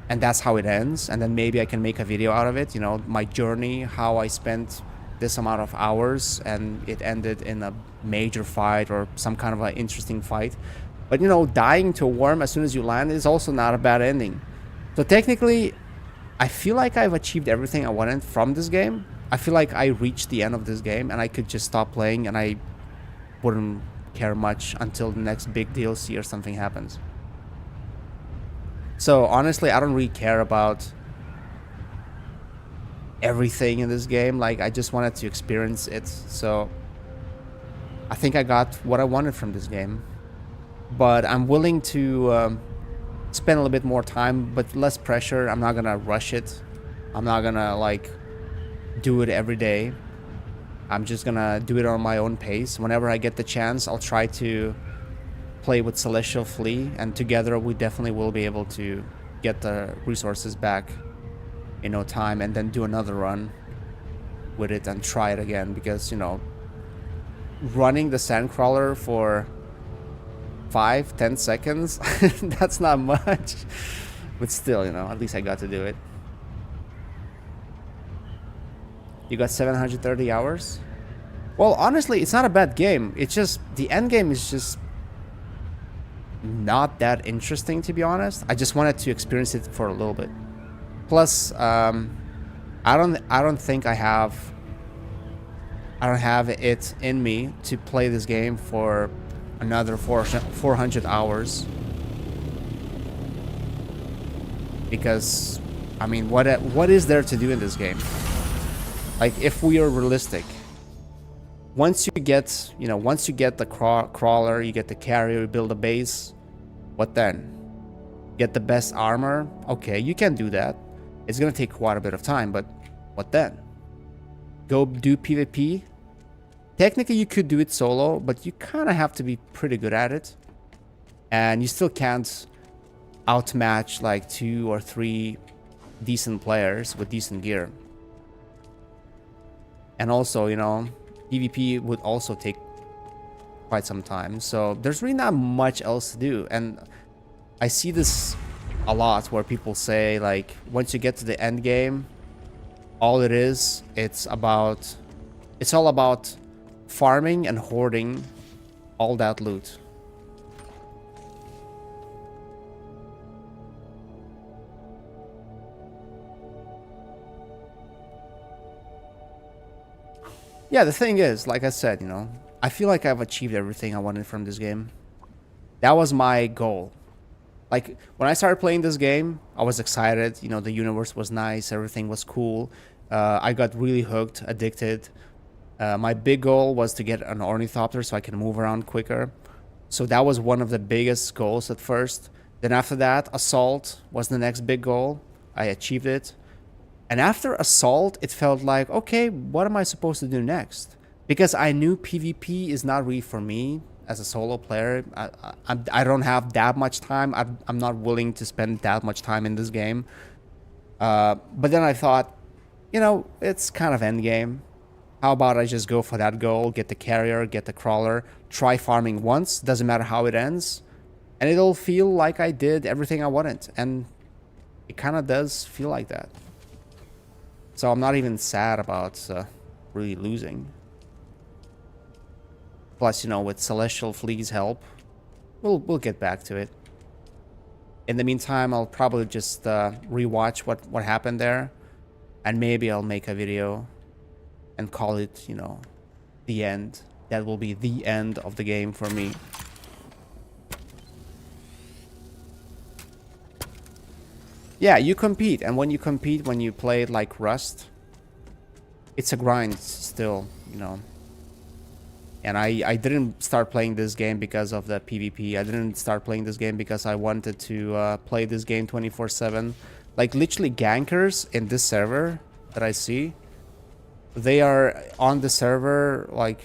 and that's how it ends. And then maybe I can make a video out of it, you know, my journey, how I spent this amount of hours and it ended in a major fight or some kind of an interesting fight. But, you know, dying to a worm as soon as you land is also not a bad ending. So technically, I feel like I've achieved everything I wanted from this game. I feel like I reached the end of this game and I could just stop playing and I wouldn't care much until the next big DLC or something happens. So honestly, I don't really care about everything in this game. Like, I just wanted to experience it. So I think I got what I wanted from this game. But I'm willing to spend a little bit more time, but less pressure. I'm not gonna rush it. I'm not gonna like do it every day. I'm just gonna do it on my own pace. Whenever I get the chance, I'll try to play with Celestial Flea, and together we definitely will be able to get the resources back in no time, and then do another run with it and try it again. Because, you know, running the Sandcrawler for 5-10 seconds, that's not much, but still, you know, at least I got to do it. You got 730 hours? Well, honestly, it's not a bad game. It's just the end game is just not that interesting, to be honest. I just wanted to experience it for a little bit. Plus, I don't think I don't have it in me to play this game for another 400 hours. Because, I mean, what is there to do in this game? Like, if we are realistic, once you get the crawler, you get the carrier, you build a base, what then? Get the best armor? Okay, you can do that. It's gonna take quite a bit of time, but what then? Go do PvP? Technically, you could do it solo, but you kind of have to be pretty good at it. And you still can't outmatch like 2 or 3 decent players with decent gear. And also, you know, PvP would also take quite some time. So there's really not much else to do. And I see this a lot where people say, like, once you get to the end game, all it is, it's all about farming and hoarding all that loot. Yeah, the thing is, like I said, you know, I feel like I've achieved everything I wanted from this game. That was my goal. Like, when I started playing this game, I was excited. You know, the universe was nice. Everything was cool. I got really hooked, addicted. My big goal was to get an Ornithopter so I can move around quicker. So that was one of the biggest goals at first. Then after that, Assault was the next big goal. I achieved it. And after Assault, it felt like, okay, what am I supposed to do next? Because I knew PvP is not really for me as a solo player. I don't have that much time. I'm not willing to spend that much time in this game. But then I thought, you know, it's kind of endgame. How about I just go for that goal, get the carrier, get the crawler, try farming once, doesn't matter how it ends, and it'll feel like I did everything I wanted. And it kind of does feel like that. So I'm not even sad about really losing. Plus, you know, with Celestial Flea's help, we'll get back to it. In the meantime, I'll probably just rewatch what happened there, and maybe I'll make a video and call it, you know, the end. That will be the end of the game for me. Yeah, you compete, and when you play it like Rust, it's a grind still, you know. And I didn't start playing this game because of the PvP. I didn't start playing this game because I wanted to play this game 24/7. Like, literally, gankers in this server that I see, they are on the server, like,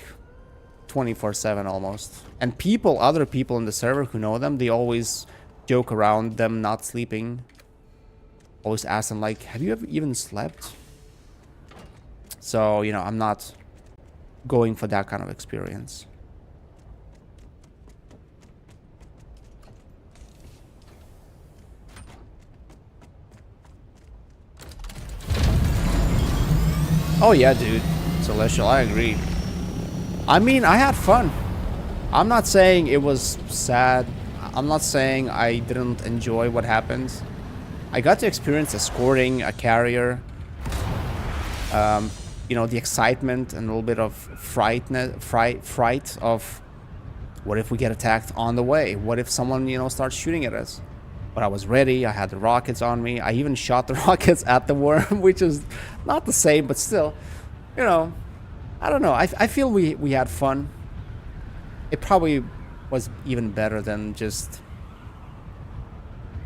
24/7 almost. And people, other people in the server who know them, they always joke around them not sleeping. Always ask them, like, have you ever even slept? So, you know, I'm not going for that kind of experience. Oh yeah, dude. Celestial, I agree. I mean, I had fun. I'm not saying it was sad. I'm not saying I didn't enjoy what happened. I got to experience escorting a carrier. You know, the excitement and a little bit of fright of what if we get attacked on the way? What if someone, you know, starts shooting at us? But I was ready. I had the rockets on me. I even shot the rockets at the worm, which is not the same, but still, you know, I don't know. I feel we had fun. It probably was even better than just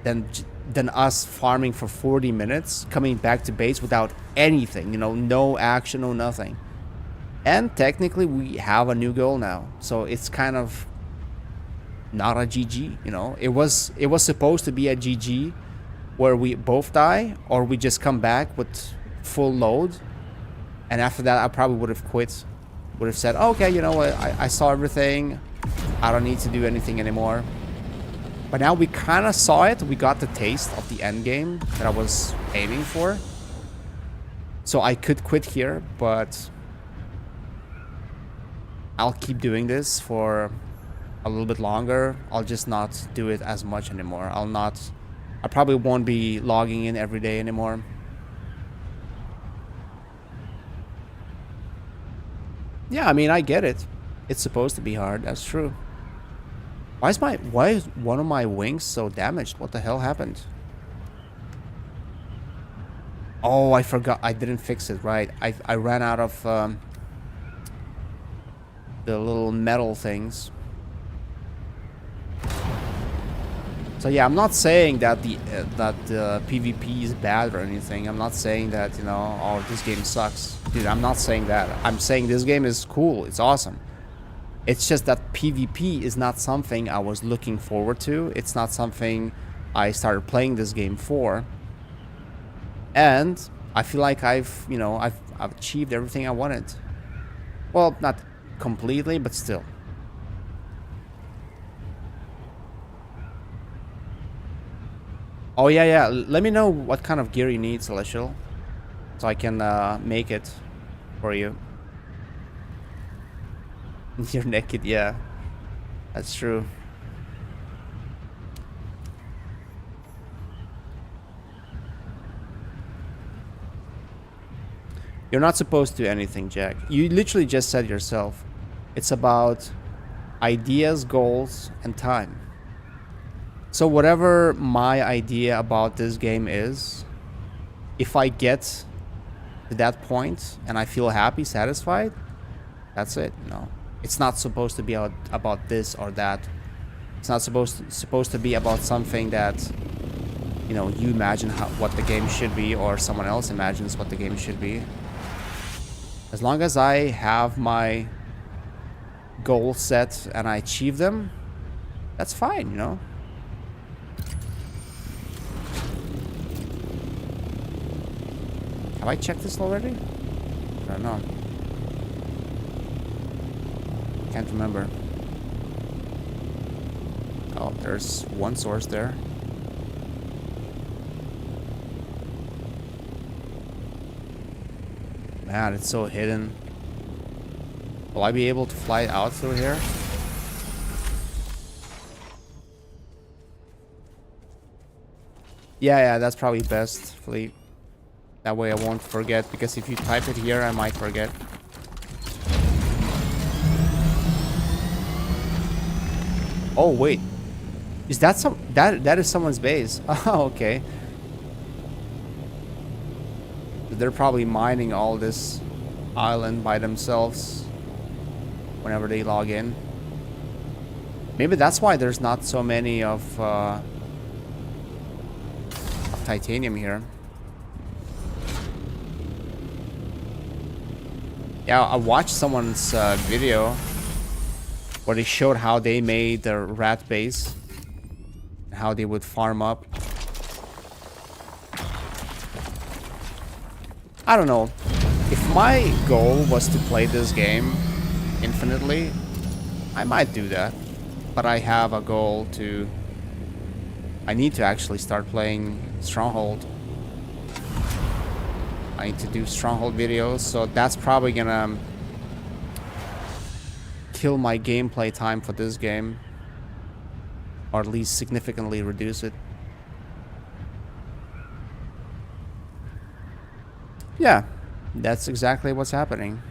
than us farming for 40 minutes, coming back to base without anything, you know, no action, no nothing. And technically we have a new goal now, so it's kind of not a GG, you know. It was supposed to be a GG where we both die or we just come back with full load, and after that I probably would have quit, would have said, okay, you know what, I saw everything, I don't need to do anything anymore. But now we kind of saw it. We got the taste of the end game that I was aiming for. So I could quit here, but I'll keep doing this for a little bit longer. I'll just not do it as much anymore. I probably won't be logging in every day anymore. Yeah, I mean, I get it. It's supposed to be hard. That's true. Why is one of my wings so damaged? What the hell happened? Oh, I forgot. I didn't fix it, right. I ran out of the little metal things. So yeah, I'm not saying that the PvP is bad or anything. I'm not saying that, you know, oh, this game sucks. Dude, I'm not saying that. I'm saying this game is cool. It's awesome. It's just that PvP is not something I was looking forward to. It's not something I started playing this game for. And I feel like I've achieved everything I wanted. Well, not completely, but still. Oh yeah. Let me know what kind of gear you need, Celestial, so I can make it for you. You're naked, yeah. That's true. You're not supposed to do anything, Jack. You literally just said yourself. It's about ideas, goals, and time. So whatever my idea about this game is, if I get to that point and I feel happy, satisfied, that's it, you know. It's not supposed to be about this or that. It's not supposed to be about something that, you know, you imagine what the game should be or someone else imagines what the game should be. As long as I have my goals set and I achieve them, that's fine, you know. Have I checked this already? I don't know. Can't remember. Oh, there's one source there. Man, it's so hidden. Will I be able to fly out through here? Yeah, that's probably best, Fleet. That way I won't forget, because if you type it here, I might forget. Oh wait, is that that is someone's base? Oh, okay. They're probably mining all this island by themselves. whenever they log in. Maybe that's why there's not so many of titanium here. Yeah, I watched someone's video where they showed how they made their rat base, how they would farm up. I don't know. If my goal was to play this game infinitely, I might do that. But I have a goal to... I need to actually start playing Stronghold. I need to do Stronghold videos, so that's probably gonna kill my gameplay time for this game. Or at least significantly reduce it. Yeah, that's exactly what's happening.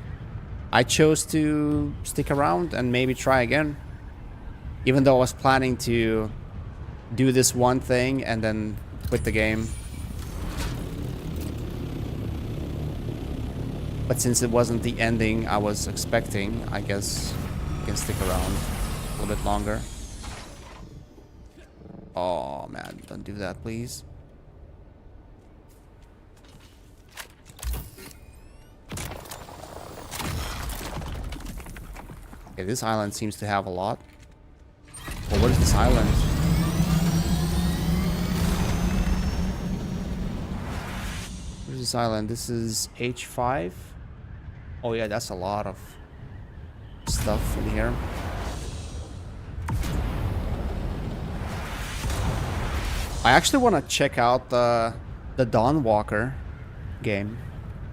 I chose to stick around and maybe try again. Even though I was planning to do this one thing and then quit the game. But since it wasn't the ending I was expecting, I guess I can stick around a little bit longer. Oh man, don't do that, please. Okay, this island seems to have a lot. Well, what is this island? Where's this island? This is H5. Oh yeah, that's a lot of stuff in here. I actually want to check out the Dawn Walker game.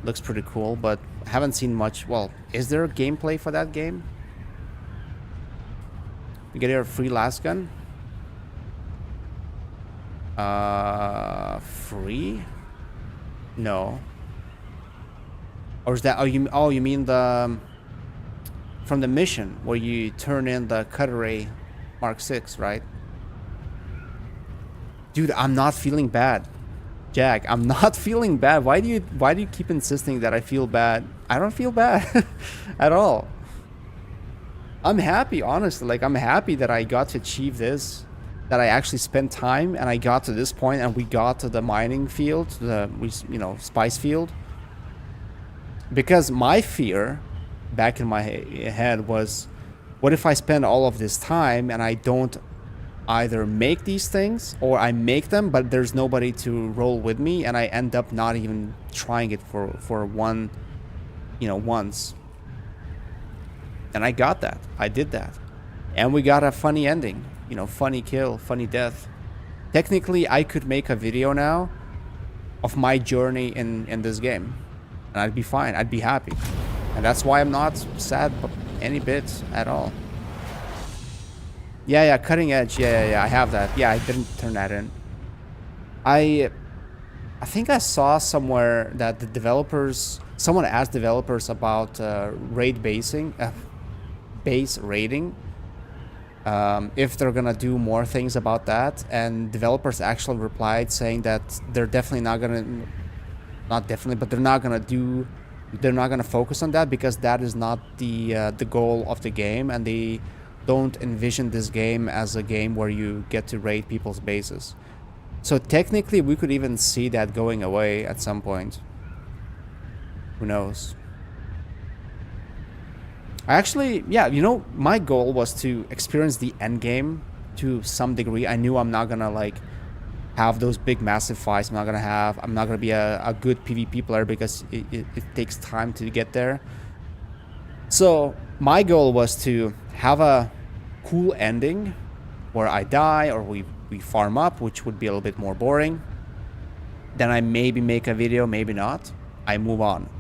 Looks pretty cool, but I haven't seen much. Well, is there a gameplay for that game? We get here a free last gun. Free? No. Or is that? Oh, you mean the from the mission where you turn in the Carrier Mark 6, right? Dude, I'm not feeling bad. Jack, I'm not feeling bad. Why do you keep insisting that I feel bad? I don't feel bad at all. I'm happy, honestly. Like, I'm happy that I got to achieve this, that I actually spent time and I got to this point and we got to the mining field, spice field. Because my fear back in my head was, what if I spend all of this time and I don't either make these things, or I make them but there's nobody to roll with me and I end up not even trying it for one, once. And I got that. I did that. And we got a funny ending. Funny kill, funny death. Technically, I could make a video now of my journey in this game. And I'd be fine. I'd be happy. And that's why I'm not sad any bit at all. Yeah, cutting edge. Yeah, I have that. Yeah, I didn't turn that in. I think I saw somewhere that the developers... Someone asked developers about raid basing... base raiding, if they're gonna do more things about that, and developers actually replied saying that they're definitely not gonna, but they're not gonna focus on that because that is not the goal of the game, and they don't envision this game as a game where you get to raid people's bases. So technically we could even see that going away at some point. Who knows? I actually, yeah, my goal was to experience the end game to some degree. I knew I'm not gonna have those big massive fights. I'm not gonna be a good PvP player because it takes time to get there. So my goal was to have a cool ending where I die or we farm up, which would be a little bit more boring. Then I maybe make a video, maybe not. I move on.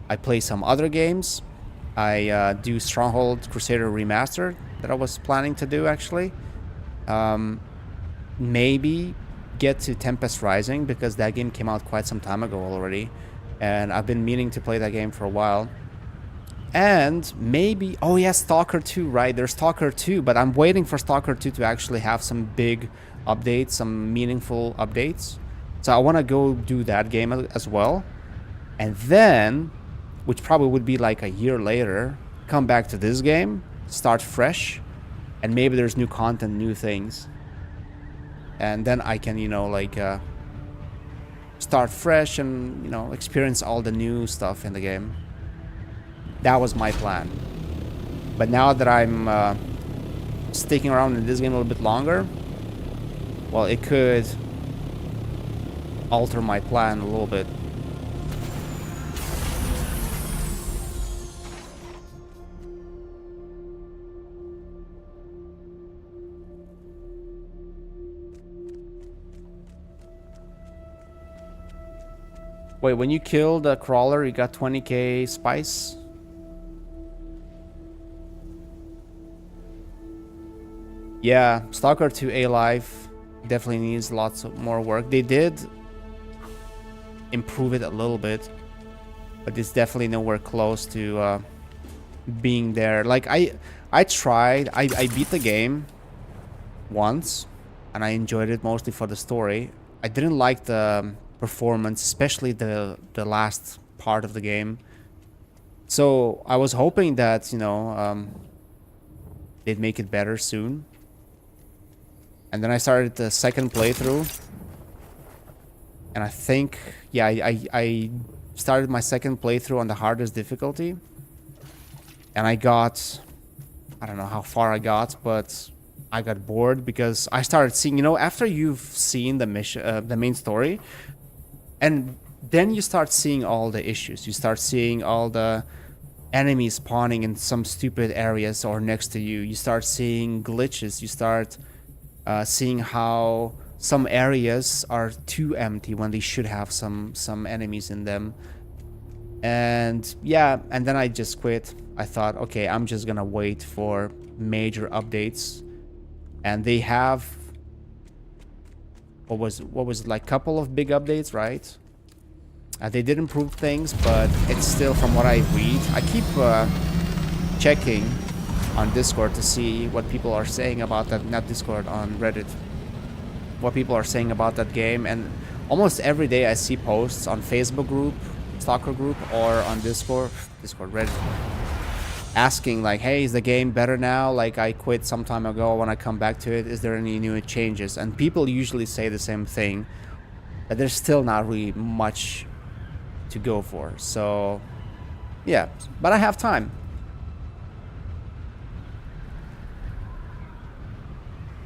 I play some other games. I do Stronghold Crusader Remastered that I was planning to do, actually. Maybe get to Tempest Rising because that game came out quite some time ago already. And I've been meaning to play that game for a while. And maybe... Oh, yeah, Stalker 2, right? There's Stalker 2, but I'm waiting for Stalker 2 to actually have some big updates, some meaningful updates. So I want to go do that game as well. And then... which probably would be like a year later, come back to this game start fresh, and maybe there's new content, new things, and then I can, you know, like start fresh and, you know, experience all the new stuff in the game. That was my plan. But now that I'm sticking around in this game a little bit longer, well, it could alter my plan a little bit. Wait, when you killed the crawler, you got 20k spice? Yeah, Stalker 2 Alive definitely needs lots of more work. They did improve it a little bit, but it's definitely nowhere close to being there. Like, I tried, I beat the game once, and I enjoyed it mostly for the story. I didn't like the performance, especially the last part of the game. So I was hoping that, you know, they'd make it better soon. And then I started the second playthrough, and I think, yeah, I started my second playthrough on the hardest difficulty, and I got, I don't know how far I got, but I got bored because I started seeing, you know, after you've seen the mission, the main story, and then you start seeing all the issues. You start seeing all the enemies spawning in some stupid areas or next to you. You start seeing glitches. You start seeing how some areas are too empty when they should have some enemies in them. And yeah, and then I just quit. I thought, okay, I'm just gonna wait for major updates. And they have, what was it, like couple of big updates, right? They did improve things, but it's still, from what I read, I keep checking on Discord to see what people are saying about that, not Discord, on Reddit, what people are saying about that game, and almost every day I see posts on Facebook group, Stalker group, or on Discord, Reddit, asking like, hey, is the game better now? Like, I quit some time ago, when I come back to it, is there any new changes? And people usually say the same thing, but there's still not really much to go for. So yeah, but I have time.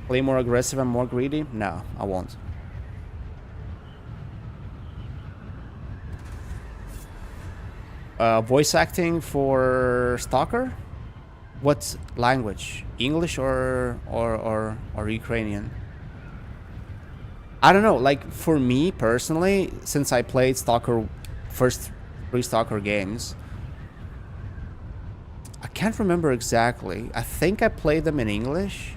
Play more aggressive and more greedy? No, I won't. Voice acting for Stalker? What language? English or Ukrainian? I don't know. Like, for me personally, since I played Stalker, first 3 Stalker games, I can't remember exactly. I think I played them in English,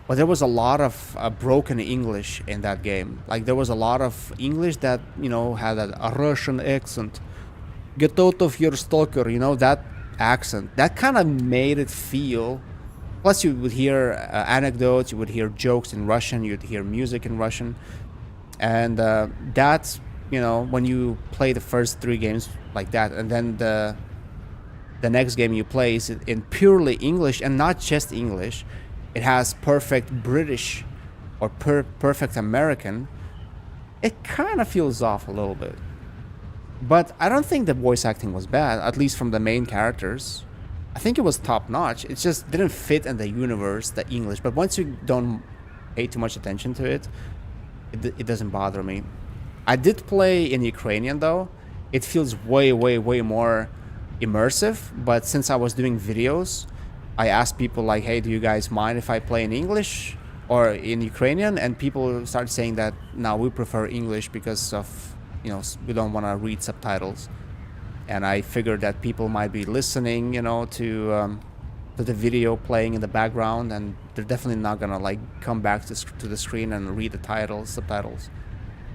but there was a lot of broken English in that game. Like, there was a lot of English that, you know, had a Russian accent. Get out of your Stalker, you know, that accent. That kind of made it feel... Plus, you would hear anecdotes, you would hear jokes in Russian, you'd hear music in Russian. And that's, you know, when you play the first 3 games like that, and then the next game you play is in purely English, and not just English. It has perfect British or perfect American. It kind of feels off a little bit. But I don't think the voice acting was bad, at least from the main characters. I think it was top notch. It just didn't fit in the universe, the English. But once you don't pay too much attention to it, it doesn't bother me. I did play in Ukrainian though. It feels way more immersive. But since I was doing videos, I asked people like, hey, do you guys mind if I play in English or in Ukrainian? And people started saying that, no, we prefer English because of, you know, we don't want to read subtitles. And I figured that people might be listening, you know, to the video playing in the background, and they're definitely not gonna like come back to the screen and read the subtitles.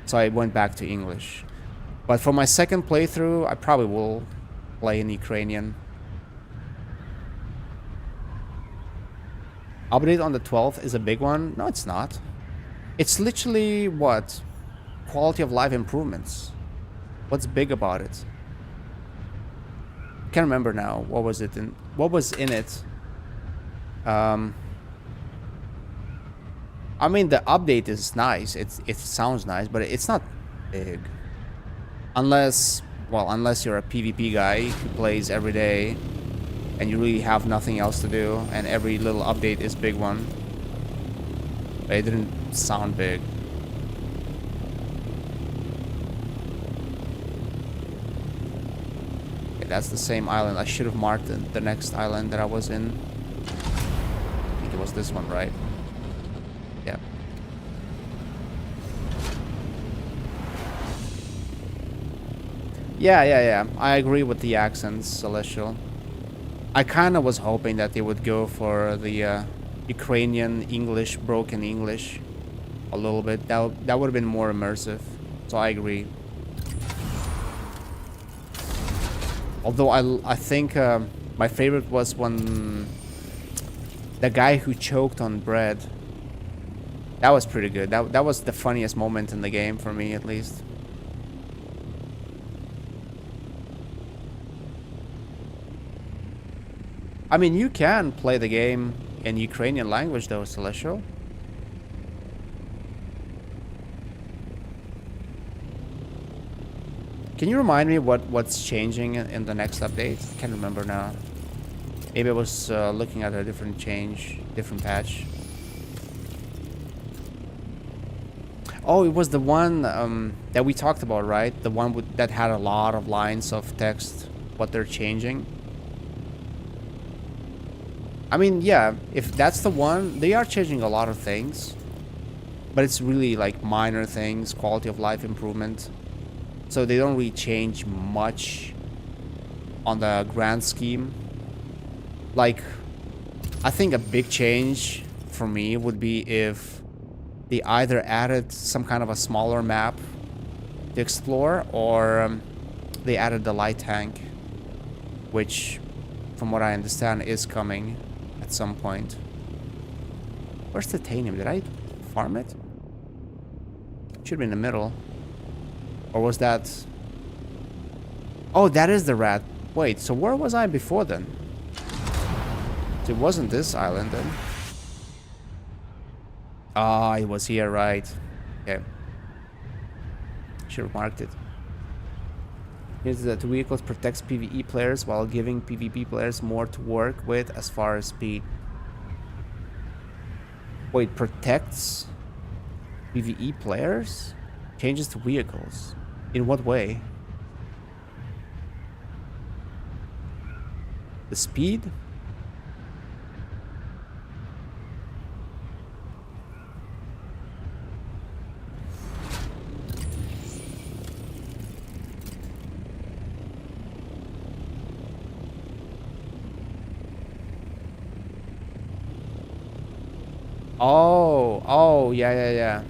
So I went back to English. But for my second playthrough, I probably will play in Ukrainian. Update on the 12th is a big one. No, it's not. It's literally what? Quality of life improvements. What's big about it? I can't remember now. What was in it? I mean, the update is nice. It sounds nice, but it's not big. Unless, well, unless you're a PvP guy who plays every day and you really have nothing else to do and every little update is big one. But it didn't sound big. Okay, that's the same island. I should have marked the next island that I was in. I think it was this one, right? Yeah. Yeah. I agree with the accents, Celestial. I kind of was hoping that they would go for the Ukrainian English, broken English, a little bit. That would have been more immersive. So I agree. Although I think my favorite was when the guy who choked on bread. That was pretty good. That was the funniest moment in the game for me, at least. I mean, you can play the game in Ukrainian language, though, Celestial. Can you remind me what's changing in the next update? I can't remember now. Maybe I was looking at a different patch. Oh, it was the one that we talked about, right? The one that had a lot of lines of text, what they're changing. I mean, yeah, if that's the one, they are changing a lot of things. But it's really like minor things, quality of life improvement. So they don't really change much on the grand scheme. Like, I think a big change for me would be if they either added some kind of a smaller map to explore, or they added the light tank, which, from what I understand, is coming at some point. Where's titanium? Did I farm it? Should be in the middle. Or was that... Oh, that is the rat. Wait, so where was I before then? It wasn't this island then. Ah, it was here, right. Okay. Should have marked it. Here's that the vehicles protects PvE players while giving PvP players more to work with as far as speed. Wait, protects PvE players? Changes to vehicles. In what way? The speed? Oh, yeah.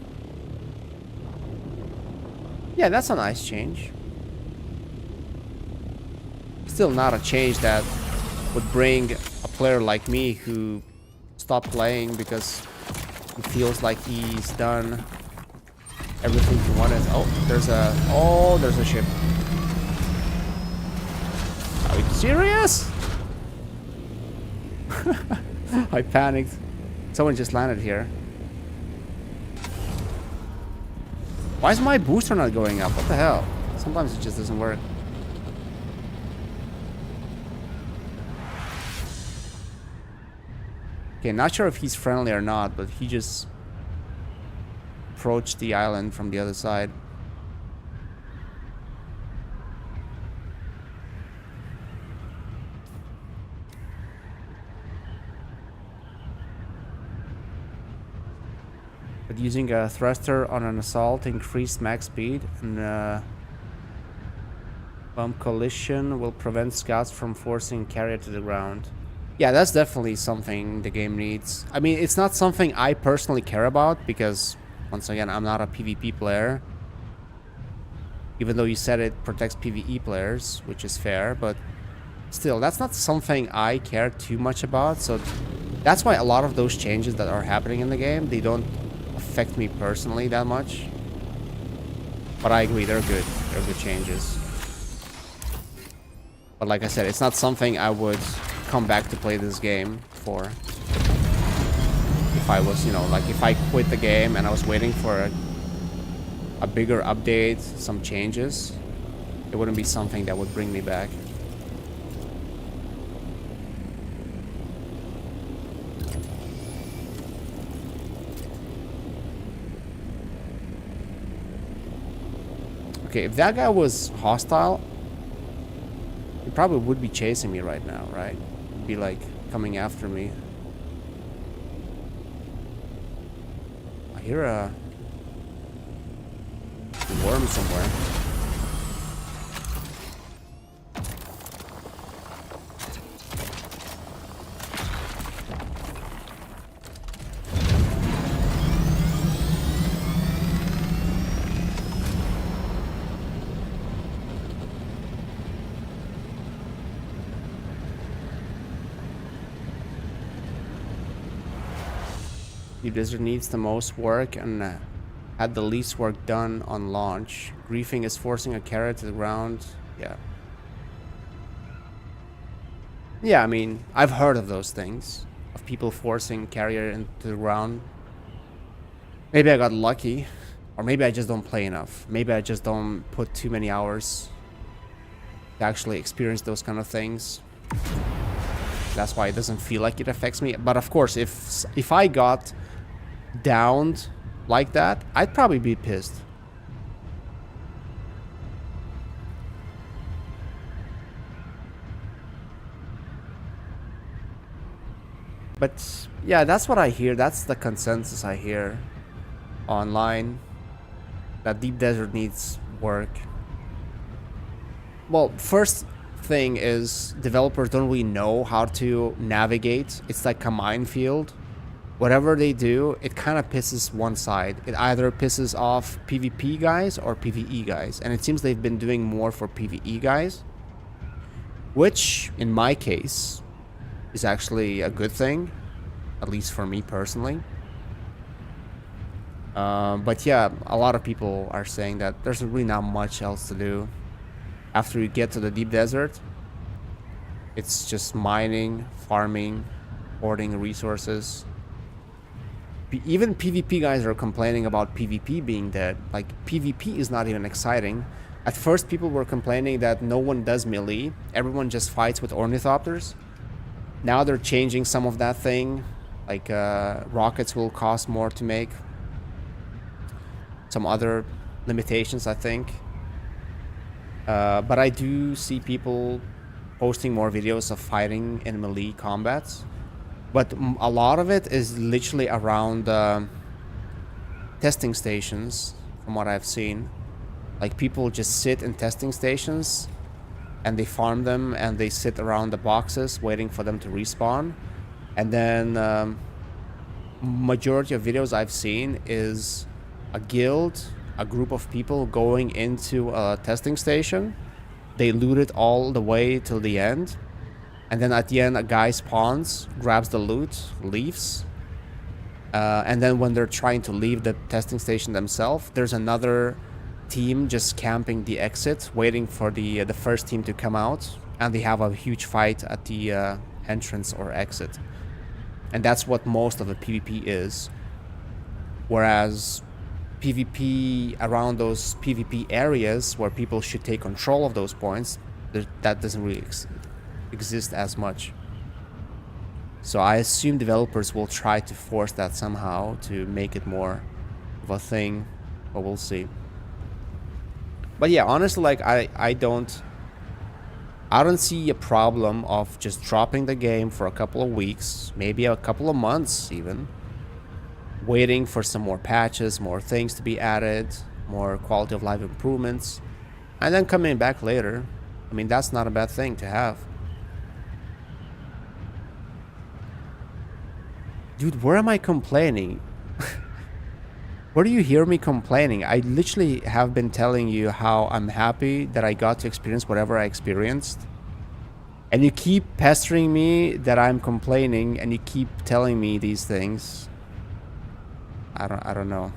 Yeah, that's a nice change. Still not a change that would bring a player like me who stopped playing because he feels like he's done everything he wanted. Oh, there's a ship. Are you serious? I panicked. Someone just landed here. Why is my booster not going up? What the hell? Sometimes it just doesn't work. Okay, not sure if he's friendly or not, but he just approached the island from the other side. But using a thruster on an assault increased max speed, and bump collision will prevent scouts from forcing carrier to the ground. Yeah, that's definitely something the game needs. I mean, it's not something I personally care about because, once again, I'm not a PvP player. Even though you said it protects PvE players, which is fair, but still, that's not something I care too much about. So that's why a lot of those changes that are happening in the game, they don't affect me personally that much. But I agree, they're good. They're good changes. But like I said, it's not something I would come back to play this game for. If I was, you know, like if I quit the game and I was waiting for a bigger update, some changes, it wouldn't be something that would bring me back. Okay, if that guy was hostile, he probably would be chasing me right now, right? He'd be like coming after me. I hear a worm somewhere. The desert needs the most work and had the least work done on launch. Griefing is forcing a carrier to the ground. Yeah. Yeah, I mean, I've heard of those things. Of people forcing carrier into the ground. Maybe I got lucky. Or maybe I just don't play enough. Maybe I just don't put too many hours to actually experience those kind of things. That's why it doesn't feel like it affects me. But of course, if I got downed like that, I'd probably be pissed. But yeah, that's what I hear. That's the consensus I hear online. That Deep Desert needs work. Well, first thing is developers don't really know how to navigate. It's like a minefield. Whatever they do, it kind of pisses one side. It either pisses off PvP guys or PvE guys. And it seems they've been doing more for PvE guys. Which, in my case, is actually a good thing. At least for me personally. But yeah, a lot of people are saying that there's really not much else to do. After you get to the Deep Desert, it's just mining, farming, hoarding resources. Even PvP guys are complaining about PvP being dead. Like, PvP is not even exciting. At first, people were complaining that no one does melee. Everyone just fights with ornithopters. Now they're changing some of that thing. Like, rockets will cost more to make. Some other limitations, I think. But I do see people posting more videos of fighting in melee combats. But a lot of it is literally around testing stations, from what I've seen. Like, people just sit in testing stations and they farm them and they sit around the boxes waiting for them to respawn. And then majority of videos I've seen is a guild, a group of people going into a testing station. They loot it all the way till the end. And then at the end, a guy spawns, grabs the loot, leaves. And then when they're trying to leave the testing station themselves, there's another team just camping the exit, waiting for the first team to come out. And they have a huge fight at the entrance or exit. And that's what most of the PvP is. Whereas PvP around those PvP areas where people should take control of those points, that doesn't really exist as much. So I assume developers will try to force that somehow to make it more of a thing, but we'll see. But yeah, honestly, like I don't see a problem of just dropping the game for a couple of weeks, maybe a couple of months even, waiting for some more patches, more things to be added, more quality of life improvements, and then coming back later. I mean, that's not a bad thing to have. Dude, where am I complaining? Where do you hear me complaining? I literally have been telling you how I'm happy that I got to experience whatever I experienced. And you keep pestering me that I'm complaining, and you keep telling me these things. I don't know.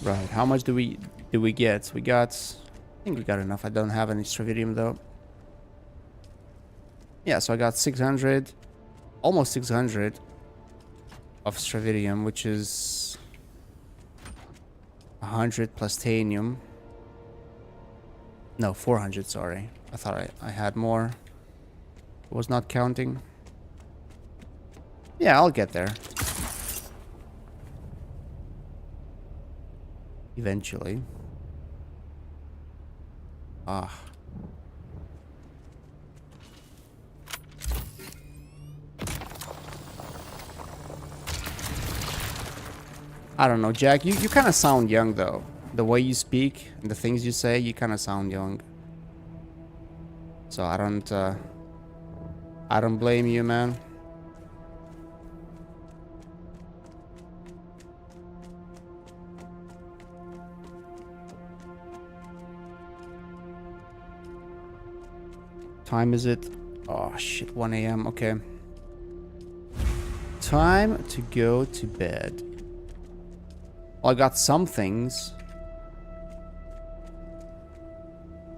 Right. How much do we get? We got. I think we got enough. I don't have any stravidium though. Yeah, so I got 600, almost 600 of stravidium, which is 100 plus tanium. No, 400, sorry. I thought I had more. Was not counting. Yeah, I'll get there. Eventually. Ah. I don't know, Jack. You kind of sound young, though. The way you speak and the things you say, you kind of sound young. So I don't blame you, man. Time is it? Oh shit, 1 a.m. Okay. Time to go to bed. Well, I got some things.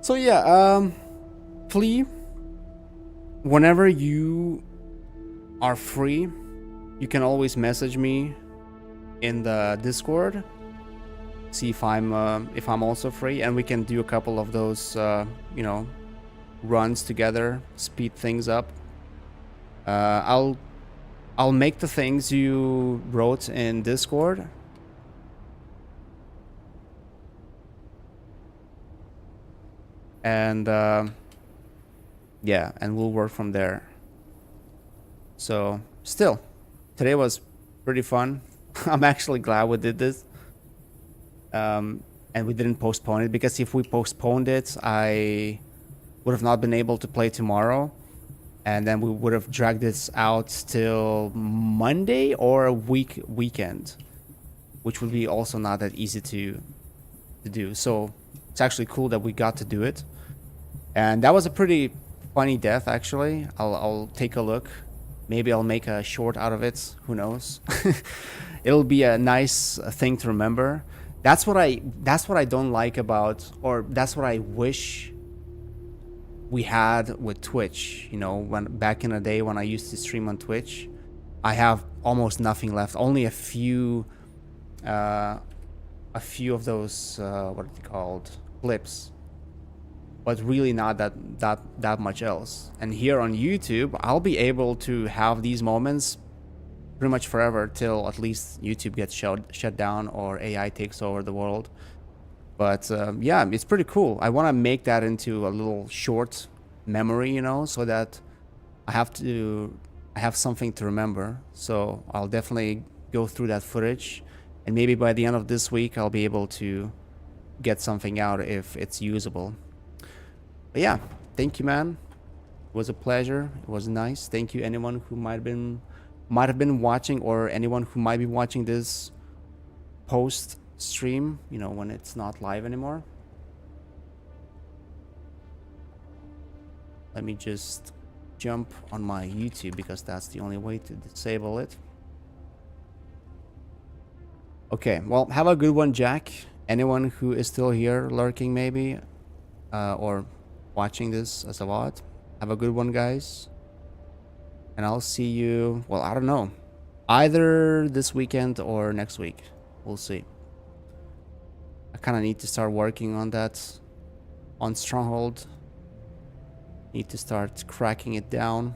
So yeah, Flea, whenever you are free, you can always message me in the Discord. See if I'm also free, and we can do a couple of those, you know, runs together, speed things up. I'll make the things you wrote in Discord. And yeah, and we'll work from there. So still, today was pretty fun. I'm actually glad we did this. And we didn't postpone it, because if we postponed it, I would have not been able to play tomorrow, and then we would have dragged this out till Monday or a weekend, which would be also not that easy to do. So it's actually cool that we got to do it, and that was a pretty funny death. Actually, I'll take a look. Maybe I'll make a short out of it. Who knows? It'll be a nice thing to remember. That's what I don't like about, or that's what I wish we had with Twitch. You know, when back in the day when I used to stream on Twitch, I have almost nothing left. Only a few of those what are they called, clips, but really not that much else. And here on YouTube, I'll be able to have these moments pretty much forever, till at least YouTube gets shut down or AI takes over the world. But yeah, it's pretty cool. I want to make that into a little short memory, you know, so that I have something to remember. So I'll definitely go through that footage, and maybe by the end of this week I'll be able to get something out if it's usable. But yeah, thank you, man. It was a pleasure. It was nice. Thank you anyone who might have been watching, or anyone who might be watching this post stream, you know, when it's not live anymore. Let me just jump on my YouTube, because that's the only way to disable it. Okay, well, have a good one, Jack. Anyone who is still here lurking, maybe, or watching this as a VOD, have a good one, guys. And I'll see you, well, I don't know, either this weekend or next week. We'll see. I kind of need to start working on that, on Stronghold. Need to start cracking it down.